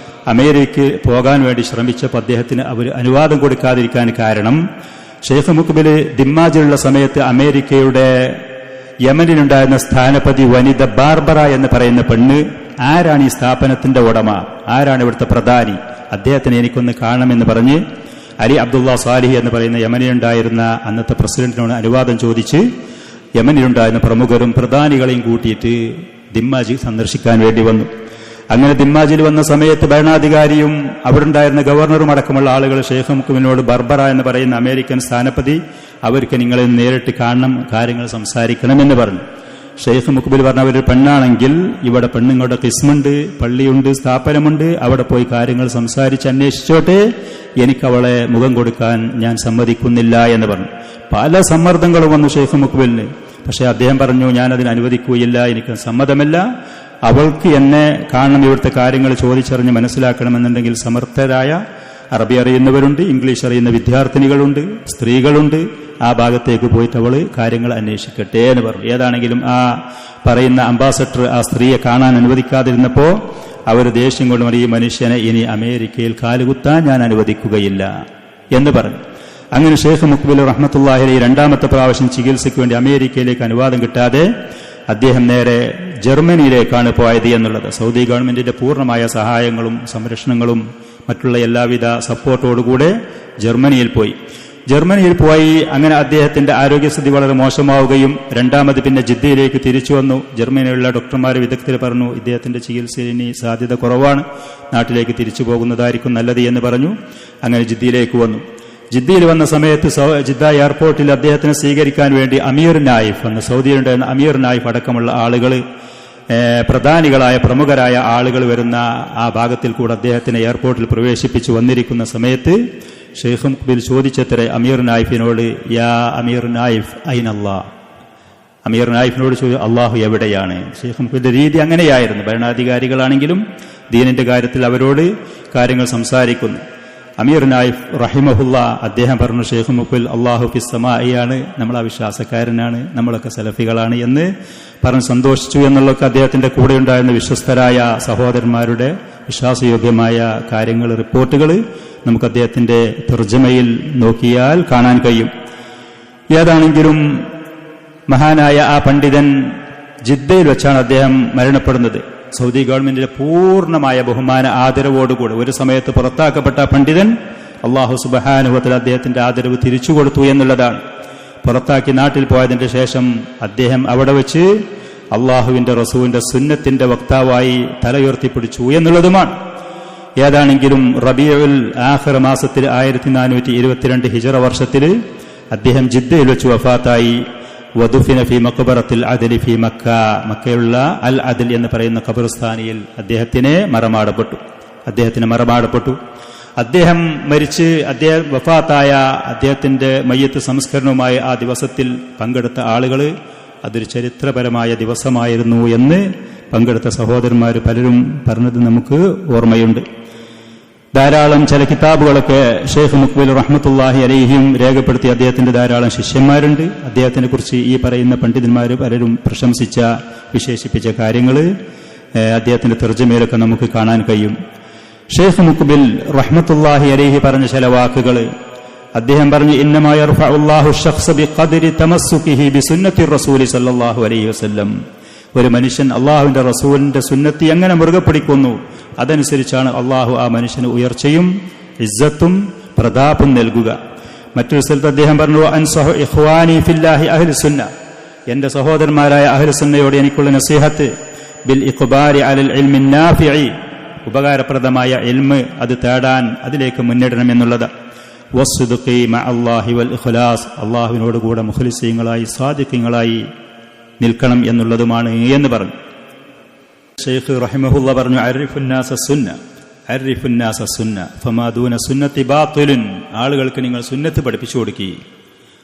അമേരിക്കയിൽ പോകാൻ വേണ്ടി ശ്രമിച്ചപ്പോൾ അദ്ദേഹത്തിന് അവർ അനുവാദം കൊടുക്കാതിരിക്കാൻ കാരണം ഷെയ്ഖ് മുഖ്ബിൽ ദിമ്മാജിലുള്ള സമയത്ത് അമേരിക്കയുടെ യമനിലുണ്ടായിരുന്ന സ്ഥാനപതി വനിത ബാർബറ എന്ന് പറയുന്ന പെണ്ണ് ആരാണ് ഈ സ്ഥാപനത്തിന്റെ ഉടമ, ആരാണ് ഇവിടുത്തെ പ്രധാനി, അദ്ദേഹത്തിന് എനിക്കൊന്ന് കാണണമെന്ന് പറഞ്ഞ് അലി അബ്ദുള്ള സാലിഹി എന്ന് പറയുന്ന യമനിലുണ്ടായിരുന്ന അന്നത്തെ പ്രസിഡന്റിനോട് അനുവാദം ചോദിച്ച് യമനിലുണ്ടായിരുന്ന പ്രമുഖരും പ്രധാനികളെയും കൂട്ടിയിട്ട് ദിമ്മാജി സന്ദർശിക്കാൻ വേണ്ടി വന്നു. അങ്ങനെ ദിമ്മാജിൽ വന്ന സമയത്ത് ഭരണാധികാരിയും അവിടെ ഉണ്ടായിരുന്ന ഗവർണറും അടക്കമുള്ള ആളുകൾ ഷെയ്ഖ് മുഖ്ബിലിനോട് ബർബറ എന്ന് പറയുന്ന അമേരിക്കൻ സ്ഥാനപതി അവർക്ക് നിങ്ങളെ നേരിട്ട് കാണണം, കാര്യങ്ങൾ സംസാരിക്കണമെന്ന് പറഞ്ഞു. ഷെയ്ഖ് മുഖ്ബിൽ പറഞ്ഞ അവരൊരു പെണ്ണാണെങ്കിൽ ഇവിടെ പെണ്ണുങ്ങളുടെ കിസ്മുണ്ട്, പള്ളിയുണ്ട്, സ്ഥാപനമുണ്ട്, അവിടെ പോയി കാര്യങ്ങൾ സംസാരിച്ച് അന്വേഷിച്ചോട്ടെ, എനിക്കവളെ മുഖം കൊടുക്കാൻ ഞാൻ സമ്മതിക്കുന്നില്ല എന്ന് പറഞ്ഞു. പല സമ്മർദ്ദങ്ങളും വന്നു ഷെയ്ഖ് മുഖ്ബിലിന്. പക്ഷെ അദ്ദേഹം പറഞ്ഞു ഞാനതിന് അനുവദിക്കുകയില്ല, എനിക്ക് സമ്മതമല്ല, അവൾക്ക് എന്നെ കാണണം, ഇവിടുത്തെ കാര്യങ്ങൾ ചോദിച്ചറിഞ്ഞ് മനസ്സിലാക്കണമെന്നുണ്ടെങ്കിൽ സമർത്ഥരായ അറബി അറിയുന്നവരുണ്ട്, ഇംഗ്ലീഷ് അറിയുന്ന വിദ്യാർത്ഥിനികളുണ്ട്, സ്ത്രീകളുണ്ട്, ആ ഭാഗത്തേക്ക് പോയിട്ട് അവള് കാര്യങ്ങൾ അന്വേഷിക്കട്ടെ എന്ന് പറഞ്ഞു. ഏതാണെങ്കിലും ആ പറയുന്ന അംബാസഡർ ആ സ്ത്രീയെ കാണാൻ അനുവദിക്കാതിരുന്നപ്പോ അവർ ദേഷ്യം കൊണ്ട് ഈ മനുഷ്യനെ ഇനി അമേരിക്കയിൽ കാലുകുത്താൻ ഞാൻ അനുവദിക്കുകയില്ല എന്ന് പറഞ്ഞു. അങ്ങനെ ഷെയ്ഖ് മുഖ്ബിൽ റഹ്മത്തുള്ളാഹി അലൈഹി രണ്ടാമത്തെ പ്രാവശ്യം ചികിത്സയ്ക്ക് വേണ്ടി അമേരിക്കയിലേക്ക് അനുവാദം കിട്ടാതെ അദ്ദേഹം നേരെ ജർമ്മനിയിലേക്കാണ് പോയത് എന്നുള്ളത്. സൗദി ഗവൺമെന്റിന്റെ പൂർണ്ണമായ സഹായങ്ങളും സംരക്ഷണങ്ങളും മറ്റുള്ള എല്ലാവിധ സപ്പോർട്ടോടുകൂടെ ജർമ്മനിയിൽ പോയി. അങ്ങനെ അദ്ദേഹത്തിന്റെ ആരോഗ്യസ്ഥിതി വളരെ മോശമാവുകയും രണ്ടാമത് പിന്നെ ജിദ്ദയിലേക്ക് തിരിച്ചു വന്നു. ജർമ്മനിയിലുള്ള ഡോക്ടർമാർ വിദഗ്ധർ പറഞ്ഞു ഇദ്ദേഹത്തിന്റെ ചികിത്സയിൽ ഇനി സാധ്യത കുറവാണ്, നാട്ടിലേക്ക് തിരിച്ചു പോകുന്നതായിരിക്കും നല്ലത് എന്ന് പറഞ്ഞു. അങ്ങനെ ജിദ്ദയിലേക്ക് വന്നു. ജിദ്ദയിൽ വന്ന സമയത്ത് ജിദ്ദ എയർപോർട്ടിൽ അദ്ദേഹത്തിനെ സ്വീകരിക്കാൻ വേണ്ടി അമീർ നായിഫ് എന്ന് സൗദിയിലുണ്ടായിരുന്ന അമീർ നായിഫ് അടക്കമുള്ള ആളുകൾ, പ്രധാനികളായ പ്രമുഖരായ ആളുകൾ വരുന്ന ആ ഭാഗത്തിൽ കൂടെ അദ്ദേഹത്തിനെ എയർപോർട്ടിൽ പ്രവേശിപ്പിച്ചു വന്നിരിക്കുന്ന സമയത്ത് ഷെയ്ഖ് മുഖ്ബിൽ ചോദിച്ചത്രേ അമീർ നായിഫിനോട്, യാ അമീർ നായിഫ് ഐനല്ലാ, അമീർ നായിഫിനോട് ചോദിച്ചു അള്ളാഹു എവിടെയാണ്? ഷെയ്ഖ് മുഖ്ബിന്റെ രീതി അങ്ങനെയായിരുന്നു. ഭരണാധികാരികളാണെങ്കിലും ദീനിന്റെ കാര്യത്തിൽ അവരോട് കാര്യങ്ങൾ സംസാരിക്കുന്നു. അമീർ നായിഫ് റഹിമഹുല്ല അദ്ദേഹം പറഞ്ഞു ഷെയ്ഖ് മുഖ്ബിൽ അള്ളാഹു ഫിസ് സമാഇയാണ്, നമ്മൾ അവിശ്വാസക്കാരനാണ്, നമ്മളൊക്കെ സലഫികളാണ് എന്ന് പറഞ്ഞ് സന്തോഷിച്ചു എന്നുള്ളതൊക്കെ അദ്ദേഹത്തിന്റെ കൂടെ ഉണ്ടായിരുന്ന വിശ്വസ്തരായ സഹോദരന്മാരുടെ വിശ്വാസയോഗ്യമായ കാര്യങ്ങൾ, റിപ്പോർട്ടുകൾ നമുക്ക് അദ്ദേഹത്തിന്റെ തർജമയിൽ നോക്കിയാൽ കാണാൻ കഴിയും. ഏതാണെങ്കിലും മഹാനായ ആ പണ്ഡിതൻ ജിദ്ദയിൽ വെച്ചാണ് അദ്ദേഹം മരണപ്പെടുന്നത്. സൗദി ഗവൺമെന്റിന്റെ പൂർണ്ണമായ ബഹുമാന ആദരവോടുകൂടി ഒരു സമയത്ത് പുറത്താക്കപ്പെട്ട പണ്ഡിതൻ അല്ലാഹു സുബ്ഹാനഹു വ തആല അദ്ദേഹത്തിന്റെ ആദരവ് തിരിച്ചു കൊടുത്തു എന്നുള്ളതാണ്. പുറത്താക്കി നാട്ടിൽ പോയതിന്റെ ശേഷം അദ്ദേഹം അവിടെ വെച്ച് അള്ളാഹുവിന്റെ റസൂലിന്റെ സുന്നത്തിന്റെ വക്താവായി തലയുയർത്തിപ്പിടിച്ചു എന്നുള്ളതുമാണ്. ഏതാണെങ്കിലും റബീഉൽ ആഖിർ മാസത്തിൽ 1422 ഹിജറ വർഷത്തിൽ അദ്ദേഹം ജിദ്ദയിൽ വെച്ച് വഫാത്തായി. വദുഫിന ഫി മഖ്ബറത്തിൽ അദ്ലി ഫി മക്ക, മക്കയിലുള്ള അൽ അദ്ൽ എന്ന് പറയുന്ന ഖബർസ്ഥാനിയിൽ അദ്ദേഹത്തിന് മറമാടപ്പെട്ടു. അദ്ദേഹം മരിച്ച് അദ്ദേഹം വഫാത്തായ അദ്ദേഹത്തിന്റെ മയ്യത്ത് സംസ്കരണവുമായി ആ ദിവസത്തിൽ പങ്കെടുത്ത ആളുകൾ അതൊരു ചരിത്രപരമായ ദിവസമായിരുന്നു എന്ന് പങ്കെടുത്ത സഹോദരന്മാർ പലരും പറഞ്ഞത് നമുക്ക് ഓർമ്മയുണ്ട്. ധാരാളം ചില കിതാബുകളൊക്കെ ഷെയ്ഖ് മുഖ്ബിൽ റഹ്മത്തുള്ളാഹി അലൈഹിയും രേഖപ്പെടുത്തി. അദ്ദേഹത്തിന്റെ ധാരാളം ശിഷ്യന്മാരുണ്ട്. അദ്ദേഹത്തിനെ കുറിച്ച് ഈ പറയുന്ന പണ്ഡിതന്മാർ പലരും പ്രശംസിച്ച വിശേഷിപ്പിച്ച കാര്യങ്ങൾ അദ്ദേഹത്തിന്റെ തർജ്ജമയിലൊക്കെ നമുക്ക് കാണാൻ കഴിയും. ഷെയ്ഖ് മുഖ്ബിൽ റഹ്മത്തുള്ളാഹി അലൈഹി പറഞ്ഞ ചില വാക്കുകൾ അദ്ദേഹം പറഞ്ഞു, ഇന്നമാ യർഫഉല്ലാഹു ശഖ്സ ബിഖദ്രി തമസ്സുകിഹി ബിസുന്നത്തി റസൂലി സല്ലല്ലാഹു അലൈഹി വസല്ലം. ഒരു മനുഷ്യൻ അള്ളാഹുവിന്റെ റസൂലിന്റെ സുന്നത്തി എങ്ങനെ മുറുകെ പിടിക്കുന്നു അതനുസരിച്ചാണ് അള്ളാഹു ആ മനുഷ്യന് ഉയർച്ചയും ഇസ്സത്തും പ്രതാപം നൽകുക. മറ്റൊരു സ്ഥലത്ത് അദ്ദേഹം പറഞ്ഞു, അൻസഹു ഇഖ്വാനി ഫില്ലാഹി അഹ്ലു സുന്ന, എന്റെ സഹോദരന്മാരായ അഹ്ലു സുന്നയോട് എനിക്കുള്ള നസീഹത്ത് ബിൽ ഇഖ്ബാരി അലൽ ഇൽമി നാഫിഇ, ഉപകാരപ്രദമായ ഇൽമ് അത് തേടാൻ അതിലേക്ക് മുന്നിടണം എന്നുള്ളത്. വസ്സുദ്ഖി മഅല്ലാഹി വൽ ഇഖ്ലാസ്, അള്ളാഹുവിനോട് കൂടെ മുഖ്ലിസീങ്ങളായി സാദിഖീങ്ങളായി നിൽക്കണം എന്നുള്ളതുമാണ് എന്ന് പറഞ്ഞു. ഷെയ്ഖ് റഹിമഹുള്ള പറഞ്ഞു, അരിഫുന്നാസ സുന്ന ഫമാ ദൂന സുന്നത്തി ബാത്തിലുൻ, ആളുകൾക്ക് നിങ്ങൾ സുന്നത്ത് പഠിപ്പിച്ചു കൊടുക്കുക,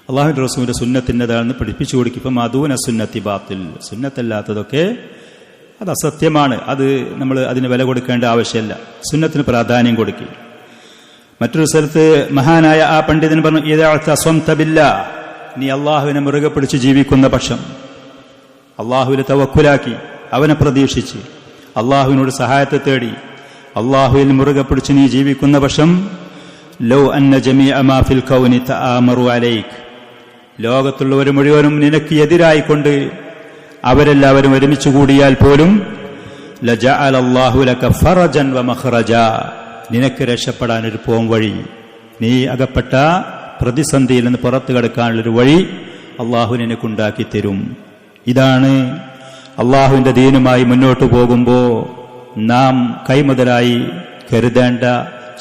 അള്ളാഹുവിന്റെ റസൂലിന്റെ സുന്നത്തിൻ്റെതാണെന്ന് പഠിപ്പിച്ചു കൊടുക്കുക. ഫമാ ദൂന സുന്നത്തി ബാത്തിൽ, സുന്നത്തല്ലാത്തതൊക്കെ അത് അസത്യമാണ്, അത് നമ്മൾ അതിന് വില കൊടുക്കേണ്ട ആവശ്യമില്ല, സുന്നത്തിന് പ്രാധാന്യം കൊടുക്കുക. മറ്റൊരു സ്ഥലത്ത് മഹാനായ ആ പണ്ഡിതൻ പറഞ്ഞു, ഇദാ തസ്വംത ബില്ലാഹ്, നീ അള്ളാഹുവിനെ മുറുകെ പിടിച്ച് ജീവിക്കുന്ന പക്ഷം, അള്ളാഹുവിനെ തവക്കുലാക്കി അവനെ പ്രതീക്ഷിച്ച് അള്ളാഹുവിനോട് സഹായത്തെ തേടി അള്ളാഹുവിൽ മുറുകെ പിടിച്ച് നീ ജീവിക്കുന്ന പക്ഷം, ലൗ അന്ന ജമീഅ മാ ഫിൽ കൗനി തആമറു അലൈക്, ലോകത്തുള്ളവർ മുഴുവനും നിനക്ക് എതിരായിക്കൊണ്ട് അവരെല്ലാവരും ഒരുമിച്ച് കൂടിയാൽ പോലും ലജഅലല്ലാഹു ലക ഫറജൻ വ മഖ്റജാ, നിനക്ക് രക്ഷപ്പെടാൻ ഒരു പോം വഴി, നീ അകപ്പെട്ട പ്രതിസന്ധിയിൽ നിന്ന് പുറത്തു കടക്കാനുള്ളൊരു വഴി അള്ളാഹു നിനക്കുണ്ടാക്കി തരും. ഇതാണ് അള്ളാഹുവിന്റെ ദീനുമായി മുന്നോട്ടു പോകുമ്പോൾ നാം കൈമുതലായി കരുതേണ്ട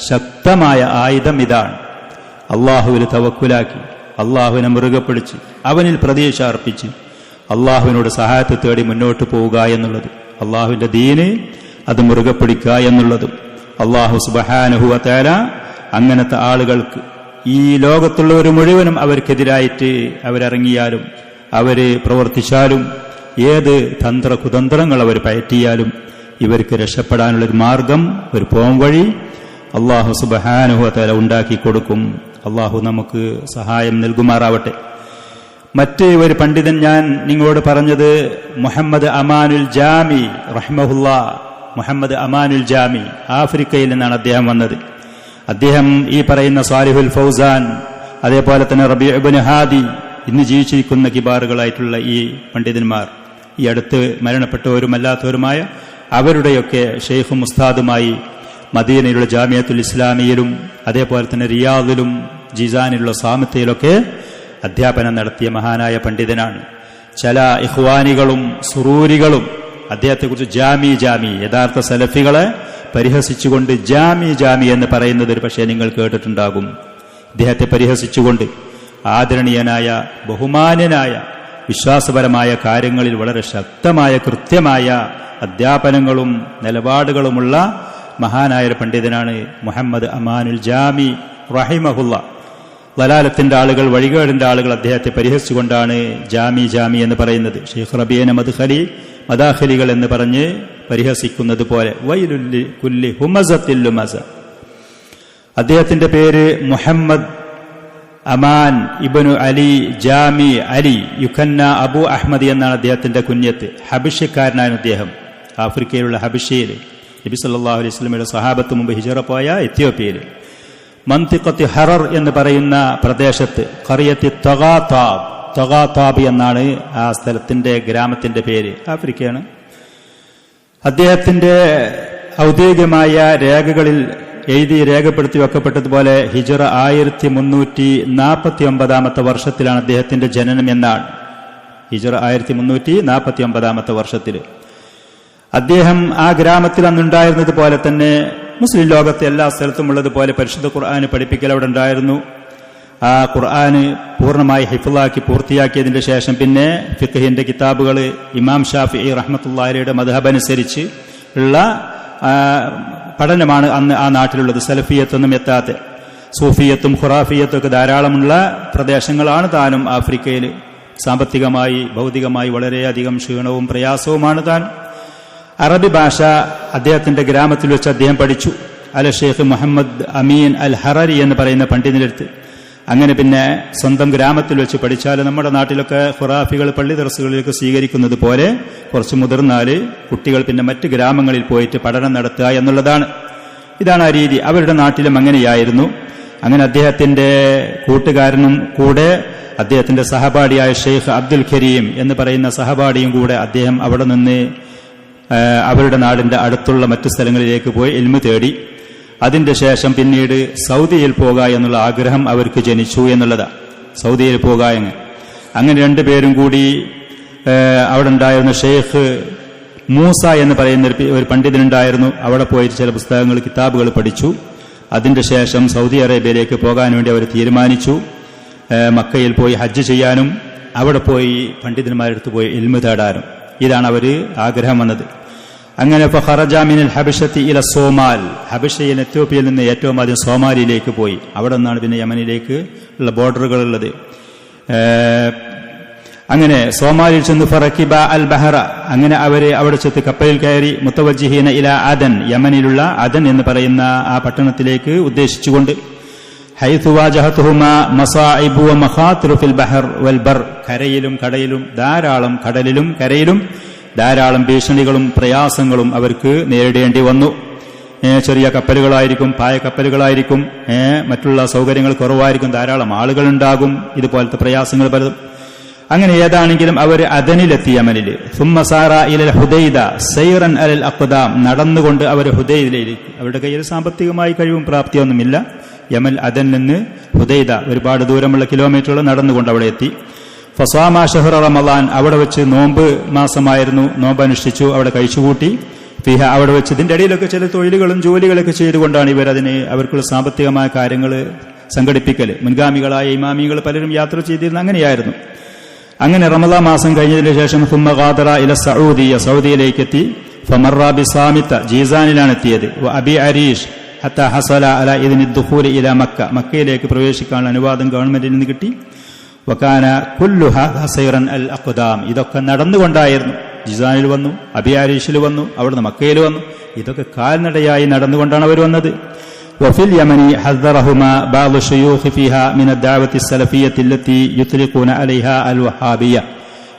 ശക്തമായ ആയുധം ഇതാണ്. അള്ളാഹുവിൽ തവക്കുലാക്കി അള്ളാഹുവിനെ മുറുകെ പിടിച്ച് അവനിൽ പ്രതീക്ഷ അർപ്പിച്ച് അള്ളാഹുവിനോട് സഹായത്തെ തേടി മുന്നോട്ട് പോവുക എന്നുള്ളത്, അള്ളാഹുവിന്റെ ദീന് അത് മുറുകെ പിടിക്കുക എന്നുള്ളതും. അള്ളാഹു സുബ്ഹാനഹു വ തആല അങ്ങനത്തെ ആളുകൾക്ക് ഈ ലോകത്തുള്ളവർ മുഴുവനും അവർക്കെതിരായിട്ട് അവരിറങ്ങിയാലും അവര് പ്രവർത്തിച്ചാലും ഏത് കുതന്ത്രങ്ങൾ അവർ പയറ്റിയാലും ഇവർക്ക് രക്ഷപ്പെടാനുള്ളൊരു മാർഗം, ഒരു പോംവഴി അള്ളാഹു സുബ്ഹാനഹു വ തആല ഉണ്ടാക്കി കൊടുക്കും. അള്ളാഹു നമുക്ക് സഹായം നൽകുമാറാവട്ടെ. മറ്റ് ഒരു പണ്ഡിതൻ ഞാൻ നിങ്ങളോട് പറഞ്ഞത് മുഹമ്മദ് അമാനുൽ ജാമി റഹ്മഹുല്ലാ, മുഹമ്മദ് അമാനുൽ ജാമി ആഫ്രിക്കയിൽ നിന്നാണ് അദ്ദേഹം വന്നത്. അദ്ദേഹം ഈ പറയുന്ന സാലിഹുൽ ഫൗസാൻ, അതേപോലെ തന്നെ റബീഉ ഇബ്നു ഹാദി, ഇന്ന് ജീവിച്ചിരിക്കുന്ന കിബാറുകളായിട്ടുള്ള ഈ പണ്ഡിതന്മാർ, ഈ അടുത്ത് മരണപ്പെട്ടവരുമല്ലാത്തവരുമായ അവരുടെയൊക്കെ ഷെയ്ഖും ഉസ്താദുമായി മദീനയിലുള്ള ജാമിയത്തുൽ ഇസ്ലാമിയിലും അതേപോലെ തന്നെ റിയാദിലും ജിസാനിലുള്ള സാമത്തയിലൊക്കെ അധ്യാപനം നടത്തിയ മഹാനായ പണ്ഡിതനാണ്. ചില ഇഖ്വാനികളും സുറൂരികളും അദ്ദേഹത്തെക്കുറിച്ച് ജാമി യഥാർത്ഥ സലഫികളെ പരിഹസിച്ചുകൊണ്ട് ജാമി എന്ന് പറയുന്നത് ഒരു പക്ഷേ നിങ്ങൾ കേട്ടിട്ടുണ്ടാകും. ഇദ്ദേഹത്തെ പരിഹസിച്ചുകൊണ്ട് ആദരണീയനായ ബഹുമാന്യനായ വിശ്വാസപരമായ കാര്യങ്ങളിൽ വളരെ ശക്തമായ കൃത്യമായ അധ്യാപനങ്ങളും നിലപാടുകളുമുള്ള മഹാനായ പണ്ഡിതനാണ് മുഹമ്മദ് അമാനുൽ ജാമി റഹിമഹുല്ല. വലാലത്തിന്റെ ആളുകൾ, വഴികേടിന്റെ ആളുകൾ അദ്ദേഹത്തെ പരിഹസിച്ചുകൊണ്ടാണ് ജാമി എന്ന് പറയുന്നത്. ഷെയ്ഖ് റബീഅ മദാഖലികൾ എന്ന് പറഞ്ഞ് പരിഹസിക്കുന്നത് പോലെ വൈലുല്ലി കുല്ലി ഹുമസത്തിൽ ലുമസ. അദ്ദേഹത്തിന്റെ പേര് മുഹമ്മദ് അമാൻ ഇബ്നു അലി ജാമി അലി യുഖന്ന അബു അഹ്മദ് എന്നാണ് അദ്ദേഹത്തിന്റെ കുഞ്ഞത്ത്. ഹബിഷ്യക്കാരനാണ് അദ്ദേഹം. ആഫ്രിക്കയിലുള്ള ഹബിഷ്യയിൽ നബി സല്ലല്ലാഹു അലൈഹി വസല്ലമയുടെ സഹാബത്ത് മുമ്പ് ഹിജറ പോയ എത്യോപ്യയിൽ മന്തിഖത്തി ഹറർ എന്ന് പറയുന്ന പ്രദേശത്ത് ഖറിയത്തി തഗാതാബ് എന്നാണ് ആ സ്ഥലത്തിന്റെ ഗ്രാമത്തിന്റെ പേര്. ആഫ്രിക്കയാണ്. അദ്ദേഹത്തിന്റെ ഔദ്യോഗികമായ രേഖകളിൽ എഴുതി രേഖപ്പെടുത്തി വെക്കപ്പെട്ടതുപോലെ ഹിജറ 1349 വർഷത്തിലാണ് അദ്ദേഹത്തിന്റെ ജനനം എന്നാണ്. ഹിജറ 1349 വർഷത്തിൽ അദ്ദേഹം ആ ഗ്രാമത്തിൽ അന്നുണ്ടായിരുന്നത് പോലെ തന്നെ മുസ്ലിം ലോകത്തെ എല്ലാ സ്ഥലത്തും ഉള്ളതുപോലെ പരിശുദ്ധ ഖുർആന് പഠിപ്പിക്കൽ അവിടെ ഉണ്ടായിരുന്നു. ആ ഖുർആന് പൂർണ്ണമായി ഹിഫ്ളാക്കി പൂർത്തിയാക്കിയതിന്റെ ശേഷം പിന്നെ ഫിഖ്ഹിന്റെ കിതാബുകൾ ഇമാം ഷാഫിഈ റഹ്മത്തുള്ളാഹിയുടെ മദ്ഹബ് അനുസരിച്ച് ഉള്ള പഠനമാണ് അന്ന് ആ നാട്ടിലുള്ളത്. സലഫിയത്തൊന്നും എത്താത്ത സൂഫിയത്തും ഖുറാഫിയത്തും ഒക്കെ ധാരാളമുള്ള പ്രദേശങ്ങളാണ് താനും ആഫ്രിക്കയിൽ. സാമ്പത്തികമായി ഭൗതികമായി വളരെയധികം ക്ഷീണവും പ്രയാസവുമാണ് താൻ. അറബി ഭാഷ അദ്ദേഹത്തിന്റെ ഗ്രാമത്തിൽ വെച്ച് അദ്ദേഹം പഠിച്ചു. അൽ ഷെയ്ഖ് മുഹമ്മദ് അമീൻ അൽ ഹറരി എന്ന് പറയുന്ന പണ്ഡിതനെടുത്ത്. അങ്ങനെ പിന്നെ സ്വന്തം ഗ്രാമത്തിൽ വെച്ച് പഠിച്ചാൽ നമ്മുടെ നാട്ടിലൊക്കെ ഖുറാഫികൾ പള്ളി ദർസുകളിലേക്ക് സ്വീകരിക്കുന്നത് പോലെ കുറച്ച് മുതിർന്നാൽ കുട്ടികൾ പിന്നെ മറ്റ് ഗ്രാമങ്ങളിൽ പോയിട്ട് പഠനം നടത്തുക എന്നുള്ളതാണ്. ഇതാണ് ആ രീതി. അവരുടെ നാട്ടിലും അങ്ങനെയായിരുന്നു. അങ്ങനെ അദ്ദേഹത്തിന്റെ കൂട്ടുകാരനും കൂടെ അദ്ദേഹത്തിന്റെ സഹപാഠിയായ ഷെയ്ഖ് അബ്ദുൽ കരീം എന്ന് പറയുന്ന സഹപാഠിയും കൂടെ അദ്ദേഹം അവിടെ നിന്ന് അവരുടെ നാടിന്റെ അടുത്തുള്ള മറ്റു സ്ഥലങ്ങളിലേക്ക് പോയി ഇൽമു തേടി. അതിന്റെ ശേഷം പിന്നീട് സൗദിയിൽ പോകുക എന്നുള്ള ആഗ്രഹം അവർക്ക് ജനിച്ചു എന്നുള്ളതാണ്. സൗദിയിൽ പോകുക അങ്ങനെ രണ്ടുപേരും കൂടി അവിടെ ഉണ്ടായിരുന്ന ഷെയ്ഖ് മൂസ എന്ന് പറയുന്ന ഒരു പണ്ഡിതനുണ്ടായിരുന്നു. അവിടെ പോയിട്ട് ചില പുസ്തകങ്ങൾ കിതാബുകൾ പഠിച്ചു. അതിന്റെ ശേഷം സൗദി അറേബ്യയിലേക്ക് പോകാൻ വേണ്ടി അവർ തീരുമാനിച്ചു. മക്കയിൽ പോയി ഹജ്ജ് ചെയ്യാനും അവിടെ പോയി പണ്ഡിതന്മാരെടുത്ത് പോയി ഇൽമു തേടാനും. ഇതാണ് അവര് ആഗ്രഹം വന്നത്. അങ്ങനെ ഫഖറജ മിനൽ ഹബശത്തി ഇല സോമാൽ, ഹബശയിൽ എത്യോപ്യയിൽ നിന്ന് ഏറ്റവും ആദ്യം സോമാലിയിലേക്ക് പോയി. അവിടെ നിന്നാണ് പിന്നെ യമനിലേക്ക് ഉള്ള ബോർഡറുകൾ ഉള്ളത്. അങ്ങനെ സോമാലിൽ ചെന്ന് ഫറക്കിബ അൽ ബഹറ, അങ്ങനെ അവര് അവിടെ ചെന്ന് കപ്പലിൽ കയറി മുത്തവജ്ജിഹീന ഇല അദൻ, യമനിലുള്ള അദൻ എന്ന് പറയുന്ന ആ പട്ടണത്തിലേക്ക് ഉദ്ദേശിച്ചുകൊണ്ട് ഹൈതു വാജഹതുഹുമാ മസാഇബു വ മഖാതിറു ഫിൽ ബഹർ വൽ ബർ, കരയിലും കടലിലും ധാരാളം ഭീഷണികളും പ്രയാസങ്ങളും അവർക്ക് നേരിടേണ്ടി വന്നു. ചെറിയ കപ്പലുകളായിരിക്കും, പായക്കപ്പലുകളായിരിക്കും, മറ്റുള്ള സൗകര്യങ്ങൾ കുറവായിരിക്കും, ധാരാളം ആളുകളുണ്ടാകും, ഇതുപോലത്തെ പ്രയാസങ്ങൾ പലതും. അങ്ങനെ ഏതാണെങ്കിലും അവർ അദനിലെത്തി യമനിൽ. സുമ്മ സാറ ഇലൽ ഹുദൈദ സൈറൻ അലൽ അഖ്ദാം, നടന്നുകൊണ്ട് അവർ ഹുദൈദയിലേക്ക്. അവരുടെ കയ്യിൽ സാമ്പത്തികമായി കഴിവും പ്രാപ്തിയൊന്നുമില്ല. യമൻ അദനിൽ നിന്ന് ഹുദൈദ ഒരുപാട് ദൂരമുള്ള കിലോമീറ്ററുകൾ നടന്നുകൊണ്ട് അവിടെ എത്തി. ഫസാമ ഷഹ്റ റമളാൻ, അവിടെ വെച്ച് നോമ്പ് മാസമായിരുന്നു, നോമ്പ് അനുഷ്ഠിച്ചു, അവിടെ കഴിച്ചുകൂട്ടി. ഫിഹ, അവിടെ വെച്ച് ഇതിന്റെ ഇടയിലൊക്കെ ചില തൊഴിലുകളും ജോലികളൊക്കെ ചെയ്തുകൊണ്ടാണ് ഇവർ അവർക്കുള്ള സാമ്പത്തികമായ കാര്യങ്ങൾ സംഘടിപ്പിക്കൽ. മുൻഗാമികളായ ഇമാമികൾ പലരും യാത്ര ചെയ്തിരുന്ന അങ്ങനെയായിരുന്നു. അങ്ങനെ റമളാൻ മാസം കഴിഞ്ഞതിന് ശേഷം സുമ്മ ഖാദറ ഇല സഊദിയ, സൗദിയിലേക്ക് എത്തി. ഫമറ ബിസാമിത്ത, ജീസാനിലാണ് എത്തിയത്. അബി അരീഷ് ഹത്ത ഹസല അല ഇദ്നി ദുഖൂൽ ഇല മക്ക, മക്കയിലേക്ക് പ്രവേശിക്കാനുള്ള അനുവാദം ഗവൺമെന്റിൽ നിന്ന് കിട്ടി. വകാന കുല്ലുഹ സൈറൻ അൽ അഖ്ദാം, ഇതൊക്കെ നടന്നുകൊണ്ടായിരുന്നു. ജിസാനിൽ വന്നു, അബി അരീഷിൽ വന്നു, അവിടുന്ന് മക്കയിൽ വന്നു. ഇതൊക്കെ കാൽനടയായി നടന്നുകൊണ്ടാണ് അവർ വന്നത്. വഫിൽ യമനി ഹദ്ദറഹുമാ ബഅദു ശുയൂഖ് ഫീഹാ മിന ദഅവത്തി സലഫിയ്യത്തി അല്ലത്തി യുത്ലിഖൂന അലൈഹാ അൽ വഹാബിയ,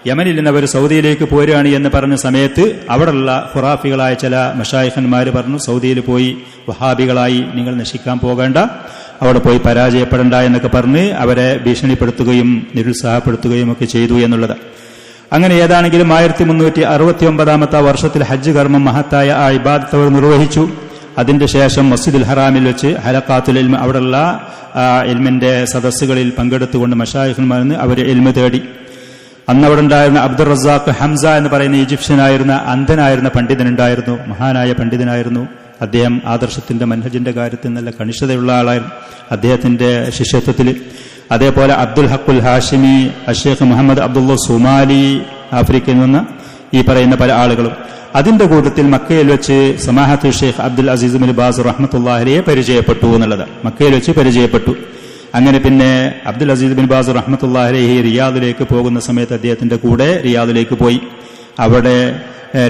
യമനിൽ നിന്ന് അവർ സൗദിയിലേക്ക് പോരുകയാണ് എന്ന് പറഞ്ഞ സമയത്ത് അവിടെയുള്ള ഖുറാഫികളായ ചില മശായിഖന്മാർ പറഞ്ഞു, സൗദിയിൽ പോയി വഹാബികളായി നിങ്ങൾ നശിക്കാൻ പോകേണ്ട, അവിടെ പോയി പരാജയപ്പെടേണ്ട എന്നൊക്കെ പറഞ്ഞ് അവരെ ഭീഷണിപ്പെടുത്തുകയും നിരുത്സാഹപ്പെടുത്തുകയും ഒക്കെ ചെയ്തു എന്നുള്ളത്. അങ്ങനെ ഏതാണെങ്കിലും 1369 വർഷത്തിൽ ഹജ്ജ് കർമ്മം മഹത്തായ ആ ഇബാദത്ത് അവർ നിർവഹിച്ചു. അതിന്റെ ശേഷം മസ്ജിദുൽ ഹറാമിൽ വെച്ച് ഹലഖാത്തുൽ ഇൽമ്, അവിടെയുള്ള ഇൽമിന്റെ സദസ്സുകളിൽ പങ്കെടുത്തുകൊണ്ട് മശായിഖന്മാരിൽ അവർ ഇൽമ് തേടി. അന്ന് അവിടെ ഉണ്ടായിരുന്ന അബ്ദുർ റസാഖ് ഹംസ എന്ന് പറയുന്ന ഈജിപ്ഷ്യനായിരുന്ന അന്ധനായിരുന്ന പണ്ഡിതനുണ്ടായിരുന്നു. മഹാനായ പണ്ഡിതനായിരുന്നു അദ്ദേഹം. ആദർശത്തിന്റെ മൻഹജിന്റെ കാര്യത്തിൽ നല്ല കണിഷ്ഠതയുള്ള ആളായിരുന്നു അദ്ദേഹത്തിന്റെ ശിഷ്യത്വത്തിൽ. അതേപോലെ അബ്ദുൽ ഹഖുൽ ഹാഷിമി, അഷേഖ് മുഹമ്മദ് അബ്ദുള്ള സുമാലി, ആഫ്രിക്കയിൽ നിന്ന് ഈ പറയുന്ന പല ആളുകളും. അതിന്റെ കൂട്ടത്തിൽ മക്കയിൽ വെച്ച് സമാഹത്ത് Sheikh Abdul Aziz bin Baz റഹ്മത്തുള്ളാഹിയെ പരിചയപ്പെട്ടു എന്നുള്ളത്. മക്കയിൽ വെച്ച് പരിചയപ്പെട്ടു. അങ്ങനെ പിന്നെ അബ്ദുൽ അസീസ് ബിൻ ബാസ് റഹ്മത്തുള്ളാഹി റിയാദിലേക്ക് പോകുന്ന സമയത്ത് അദ്ദേഹത്തിന്റെ കൂടെ റിയാദിലേക്ക് പോയി. അവിടെ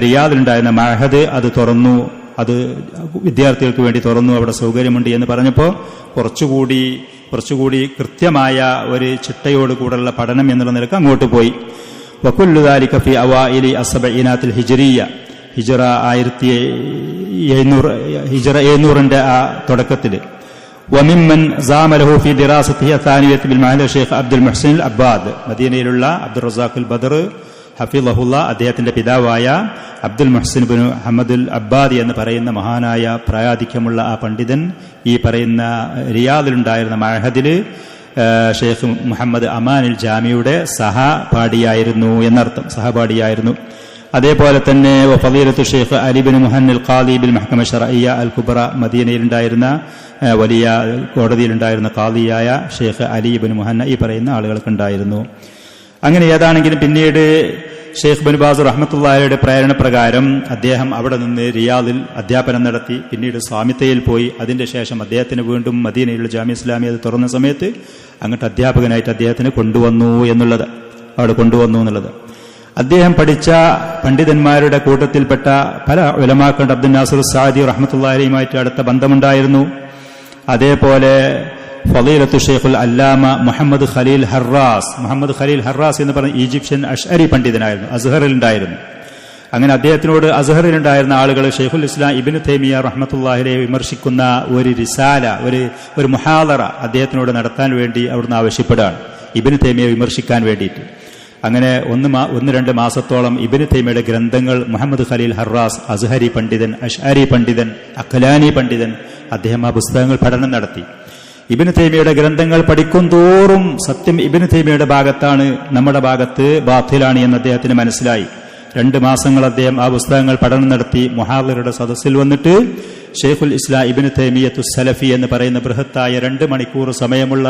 റിയാദിലുണ്ടായിരുന്ന മഅഹദ് അത് തുറന്നു, അത് വിദ്യാർത്ഥികൾക്ക് വേണ്ടി തുറന്നു, അവിടെ സൗകര്യമുണ്ട് എന്ന് പറഞ്ഞപ്പോൾ കുറച്ചുകൂടി കൃത്യമായ ഒരു ചിട്ടയോടുകൂടെയുള്ള പഠനം എന്നുള്ള നിലക്ക് അങ്ങോട്ട് പോയി. വകുല്ലു ദാലിക ഫി അവാഇലി അസ്സബഈനാത്തിൽ ഹിജ്രിയ, ഹിജ്റ 1700 ആ തുടക്കത്തിൽ. വമിമ്മൻ സാമലഹു ഫി ദിറാസത്തിഹി അത്താനിയത്ത് ബിൽ മഅഹദ് ഷെയ്ഖ് അബ്ദുൽ മുഹ്സിൻ അൽ അബ്ബാദ്, മദീനയിലുള്ള അബ്ദുർ റസാഖുൽ ബദർ ഹഫിളഹുല്ല, അദ്ദേഹത്തിന്റെ പിതാവായ അബ്ദുൽ മുഹ്സിൻ ബിൻ ഹമദുൽ അബ്ബാദി എന്ന് പറയുന്ന മഹാനായ പ്രായാധിക്യമുള്ള ആ പണ്ഡിതൻ ഈ പറയുന്ന റിയാദിലുണ്ടായിരുന്ന മഅഹദില് ഷെയ്ഖ് മുഹമ്മദ് അമാനുൽ ജാമിയുടെ സഹപാഠിയായിരുന്നു എന്നർത്ഥം. സഹപാഠിയായിരുന്നു. അതേപോലെ തന്നെ ഫളീലത്തു ഷെയ്ഖ് അലി ബിൻ മുഹന്നൽ ഖാദി ബിൽ മഹ്കമ ശർഇയ്യ അൽ കുബ്ര, മദീനയിലുണ്ടായിരുന്ന വലിയ കോടതിയിലുണ്ടായിരുന്ന ഖാദിയായ ഷെയ്ഖ് അലി ബിൻ മുഹന്ന, ഈ പറയുന്ന ആളുകൾക്കുണ്ടായിരുന്നു. അങ്ങനെ ഏതാണെങ്കിലും പിന്നീട് ഷെയ്ഖ് ബിൻ ബാസ് റഹ്മത്തുള്ളാഹിയുടെ പ്രേരണ പ്രകാരം അദ്ദേഹം അവിടെ നിന്ന് റിയാദിൽ അധ്യാപനം നടത്തി. പിന്നീട് സ്വാമിത്തയിൽ പോയി. അതിന്റെ ശേഷം അദ്ദേഹത്തിന് വീണ്ടും മദീനയിലുള്ള ജാമിഅ ഇസ്ലാമിയ തുറന്ന സമയത്ത് അങ്ങോട്ട് അധ്യാപകനായിട്ട് അദ്ദേഹത്തിന് കൊണ്ടുവന്നു എന്നുള്ളത്. അദ്ദേഹം പഠിച്ച പണ്ഡിതന്മാരുടെ കൂട്ടത്തിൽപ്പെട്ട പല ഉലമാക്കളുണ്ട്. അബ്ദുൽ നാസിർ സാദി റഹ്മത്തുള്ളാഹി അലൈഹിയുമായിട്ട് അടുത്ത ബന്ധമുണ്ടായിരുന്നു. അതേപോലെ ഫളീലത്തു ഷെയ്ഖുൽ അല്ലാമ മുഹമ്മദ് ഖലീൽ ഹറാസ് എന്ന് പറഞ്ഞ ഈജിപ്ഷ്യൻ അഷ്അരി പണ്ഡിതനായിരുന്നു, അസ്ഹറിലുണ്ടായിരുന്നു. അങ്ങനെ അദ്ദേഹത്തിനോട് അസ്ഹറിലുണ്ടായിരുന്ന ആളുകൾ ഷെയ്ഖുൽ ഇസ്ലാം ഇബ്നു തൈമിയ റഹ്മത്തുള്ളാഹി അലൈഹി വിമർശിക്കുന്ന ഒരു റിസാല, ഒരു മുഹാദറ അദ്ദേഹത്തിനോട് നടത്താൻ വേണ്ടി അവിടുന്ന് ആവശ്യപ്പെടുകയാണ്, ഇബ്നു തൈമിയെ വിമർശിക്കാൻ വേണ്ടിയിട്ട്. അങ്ങനെ 1-2 മാസത്തോളം ഇബ്നു തൈമിയയുടെ ഗ്രന്ഥങ്ങൾ മുഹമ്മദ് ഖലീൽ ഹറാസ്, അസ്ഹരി പണ്ഡിതൻ, അഷ്അരി പണ്ഡിതൻ, അഖ്ലാനി പണ്ഡിതൻ, അദ്ദേഹം ആ പുസ്തകങ്ങൾ പഠനം നടത്തി. ഇബ്നു തൈമിയയുടെ ഗ്രന്ഥങ്ങൾ പഠിക്കും തോറും സത്യം ഇബ്നു തൈമിയയുടെ ഭാഗത്താണ്, നമ്മുടെ ഭാഗത്ത് ബാത്തിലാണ് എന്ന് അദ്ദേഹത്തിന് മനസ്സിലായി. 2 മാസങ്ങൾ അദ്ദേഹം ആ പുസ്തകങ്ങൾ പഠനം നടത്തി. മുഹാദിറയുടെ സദസ്സിൽ വന്നിട്ട് ഷെയ്ഖുൽ ഇസ്ലാം ഇബ്നു തൈമിയ്യത്തു സലഫി എന്ന് പറയുന്ന ബൃഹത്തായ 2 മണിക്കൂർ സമയമുള്ള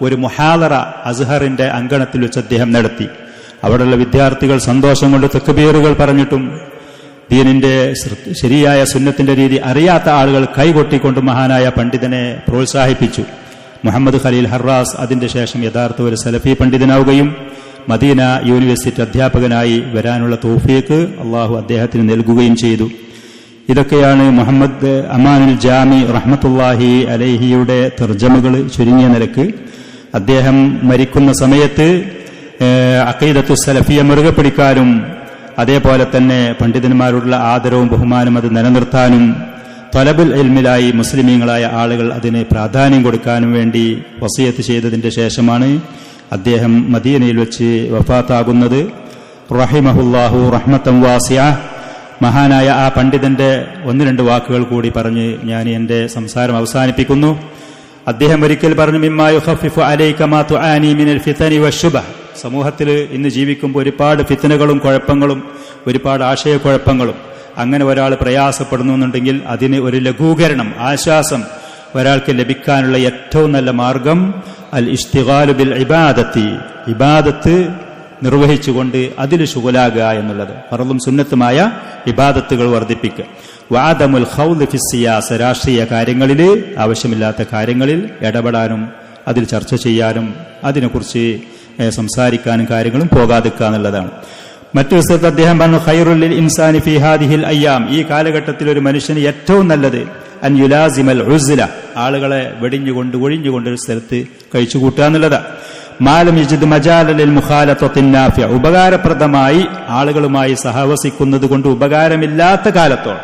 ഒരു മുഹാദറ അസ്ഹറിന്റെ അങ്കണത്തിൽ വെച്ച് അദ്ദേഹം നടത്തി. അവിടെയുള്ള വിദ്യാർത്ഥികൾ സന്തോഷം കൊണ്ട് തക്ബീറുകൾ പറഞ്ഞിട്ടും ദീനിന്റെ ശരിയായ സുന്നത്തിന്റെ രീതി അറിയാത്ത ആളുകൾ കൈകൊട്ടിക്കൊണ്ട് മഹാനായ പണ്ഡിതനെ പ്രോത്സാഹിപ്പിച്ചു. മുഹമ്മദ് ഖലീൽ ഹറാസ് അതിന്റെ ശേഷം യഥാർത്ഥ ഒരു സലഫി പണ്ഡിതനാവുകയും മദീന യൂണിവേഴ്സിറ്റി അധ്യാപകനായി വരാനുള്ള തൗഫീഖ് അള്ളാഹു അദ്ദേഹത്തിന് നൽകുകയും ചെയ്തു. ഇതൊക്കെയാണ് മുഹമ്മദ് അമാനുൽ ജാമി റഹ്മത്തുള്ളാഹി അലൈഹിയുടെ തർജമകൾ ചുരുങ്ങിയ നിലക്ക്. അദ്ദേഹം മരിക്കുന്ന സമയത്ത് അഖീദത്തു സലഫിയ മുറുകെ പിടിക്കാനും അതേപോലെ തന്നെ പണ്ഡിതന്മാരോടുള്ള ആദരവും ബഹുമാനം അത് നിലനിർത്താനും തലബുൽ ഇൽമിലായി മുസ്ലിമീങ്ങളായ ആളുകൾ അതിന് പ്രാധാന്യം കൊടുക്കാനും വേണ്ടി വസിയത്ത് ചെയ്തതിന്റെ ശേഷമാണ് അദ്ദേഹം മദീനയിൽ വെച്ച് വഫാത്താകുന്നത്. റഹിമഹുല്ലാഹു റഹ്മത്തൻ വാസിയ. മഹാനായ ആ പണ്ഡിതന്റെ 1-2 വാക്കുകൾ കൂടി പറഞ്ഞ് ഞാൻ എന്റെ സംസാരം അവസാനിപ്പിക്കുന്നു. അദ്ദേഹം ഒരിക്കൽ പറഞ്ഞു, മിമ്മാ യുഖഫിഫു അലൈക മാ തുആനി മിനൽ ഫിതനി വശുബഹ. സമൂഹത്തിൽ ഇന്ന് ജീവിക്കുമ്പോൾ ഒരുപാട് ഫിത്നകളും കുഴപ്പങ്ങളും ഒരുപാട് ആശയക്കുഴപ്പങ്ങളും അങ്ങനെ ഒരാൾ പ്രയാസപ്പെടുന്നുണ്ടെങ്കിൽ അതിന് ഒരു ലഘൂകരണം, ആശ്വാസം ഒരാൾക്ക് ലഭിക്കാനുള്ള ഏറ്റവും നല്ല മാർഗം അൽ ഇഷ്തിഗാലു ബിൽ ഇബാദത്തി, ഇബാദത്ത് നിർവഹിച്ചുകൊണ്ട് അതിൽ ശുഗലാകുക എന്നുള്ളത്. ഫർളും സുന്നത്തുമായ ഇബാദത്തുകൾ വർദ്ധിപ്പിക്കുക. വഅദമുൽ ഖൗദ് ഫി സിയാസ, രാഷ്ട്രീയ കാര്യങ്ങളിൽ ആവശ്യമില്ലാത്ത കാര്യങ്ങളിൽ ഇടപെടാനും അതിൽ ചർച്ച ചെയ്യാനും അതിനെക്കുറിച്ച് സംസാരിക്കാനും കാര്യങ്ങളും പോകാതിരിക്കുക എന്നുള്ളതാണ്. മറ്റൊരു സ്ഥലത്ത് അദ്ദേഹം പറഞ്ഞു, ഖൈറുൽ ലിൽ ഇൻസാനി ഫി ഹാദിഹിൽ അയ്യാം, ഈ കാലഘട്ടത്തിൽ ഒരു മനുഷ്യന് ഏറ്റവും നല്ലത് അൻ യുലാസിമൽ ഉസ്ല, ആളുകളെ വെടിഞ്ഞുകൊണ്ട് ഒഴിഞ്ഞുകൊണ്ട് ഒരു സ്ഥലത്ത് കഴിച്ചുകൂട്ടുക എന്നുള്ളതാണ്. മാലം യജിദ് മജാലൽ ലിൽ മുഖാലത്തത്തിൻ നാഫിഅ, ഉപകാരപ്രദമായി ആളുകളുമായി സഹവസിക്കുന്നത് കൊണ്ട് ഉപകാരമില്ലാത്ത കാലത്തോളം.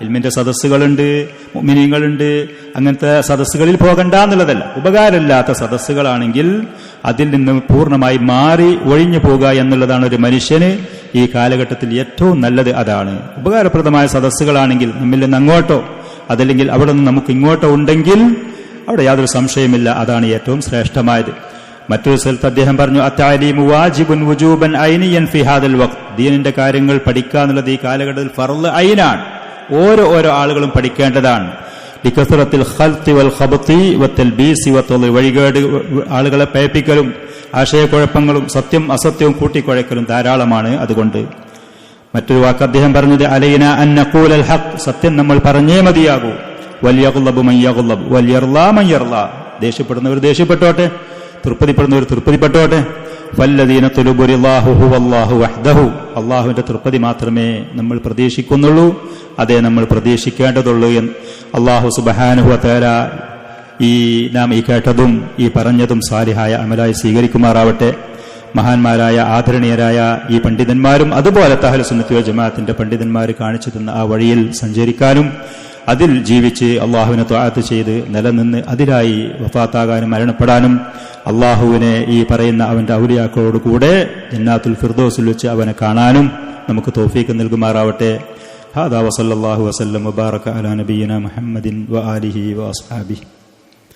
ഇൽമിന്റെ സദസ്സുകളുണ്ട്, മുഅ്മിനീങ്ങളുണ്ട്, അങ്ങനത്തെ സദസ്സുകളിൽ പോകണ്ട എന്നുള്ളതല്ല. ഉപകാരമില്ലാത്ത സദസ്സുകളാണെങ്കിൽ അതിൽ നിന്ന് പൂർണ്ണമായി മാറി ഒഴിഞ്ഞു പോകുക എന്നുള്ളതാണ് ഒരു മനുഷ്യന് ഈ കാലഘട്ടത്തിൽ ഏറ്റവും നല്ലത്. അതാണ് ഉപകാരപ്രദമായ സദസ്സുകളാണെങ്കിൽ നമ്മിൽ നിന്ന് അങ്ങോട്ടോ അതല്ലെങ്കിൽ അവിടെ നിന്ന് നമുക്ക് ഇങ്ങോട്ടോ ഉണ്ടെങ്കിൽ അവിടെ യാതൊരു സംശയമില്ല, അതാണ് ഏറ്റവും ശ്രേഷ്ഠമായത്. മറ്റൊരു സ്ഥലത്ത് അദ്ദേഹം പറഞ്ഞു, അത്തഅലീമു വാജിബുൻ വുജൂബൻ ഐനിയൻ ഫി ഹാദൽ വഖ്ത്, ദീനിന്റെ കാര്യങ്ങൾ പഠിക്കുക എന്നുള്ളത് ഈ കാലഘട്ടത്തിൽ ഫർള് ഐനാണ്, ഓരോ ആളുകളും പഠിക്കേണ്ടതാണ്. ലികസറത്തിൽ ഖൽത്തി വൽ ഖബത്തി വത്തൽബീസി വത്തളി, വഴികേട് ആളുകളെ പേപ്പിക്കലും ആശയക്കുഴപ്പങ്ങളും സത്യം അസത്യവും കൂട്ടിക്കുഴക്കലും ധാരാളമാണ്. അതുകൊണ്ട് മറ്റൊരു വാക്ക് അദ്ദേഹം പറഞ്ഞത്, അലൈന അൻ നഖൂലൽ ഹഖ്, സത്യം നമ്മൾ പറഞ്ഞേ മതിയാകൂ. വൽയഗ്ളബു മൻ യഗ്ളബ് വൽയർളാ മൻ യർളാ, ദേഷ്യപ്പെടുന്നവർ ദേഷ്യപ്പെട്ടോട്ടെ, തൃപ്തിപ്പെടുന്നവർ തൃപ്തിപ്പെട്ടോട്ടെ. ഫല്ലദീന തുലുബു റിളാഹു ഹുവല്ലാഹു വഹ്ദഹു, അല്ലാഹുവിന്റെ തൃപ്തി മാത്രമേ നമ്മൾ പ്രതീക്ഷിക്കുന്നുള്ളൂ, അതേ നമ്മൾ പ്രതീക്ഷിക്കേണ്ടതുള്ളൂ എന്ന് അല്ലാഹു സുബ്ഹാനഹു വ തആല നാം ഈ കേട്ടതും ഈ പറഞ്ഞതും സാലിഹായ അമലായി സ്വീകരിക്കുമാറാവട്ടെ. മഹാന്മാരായ ആദരണീയരായ ഈ പണ്ഡിതന്മാരും അതുപോലെ അഹ്ലു സുന്നത്തി വൽ ജമാഅത്തിന്റെ പണ്ഡിതന്മാർ കാണിച്ചു തന്ന ആ വഴിയിൽ സഞ്ചരിക്കാനും അതിൽ ജീവിച്ച് അള്ളാഹുവിനെ ത്വഅത്ത് ചെയ്ത് നിലനിന്ന് അതിലായി വഫാത്താകാനും മരണപ്പെടാനും അള്ളാഹുവിനെ ഈ പറയുന്ന അവന്റെ ഔലിയാക്കളോട് കൂടെ ജന്നാത്തുൽ ഫിർദൗസിൽ വെച്ച് അവനെ കാണാനും നമുക്ക് തൗഫീഖ് നൽകുമാറാവട്ടെ. ഹാദാ വസല്ലല്ലാഹു വസല്ലം വബാറക അലാ നബിയിനാ മുഹമ്മദിൻ വആലിഹി വഅസ്ഹാബിഹി.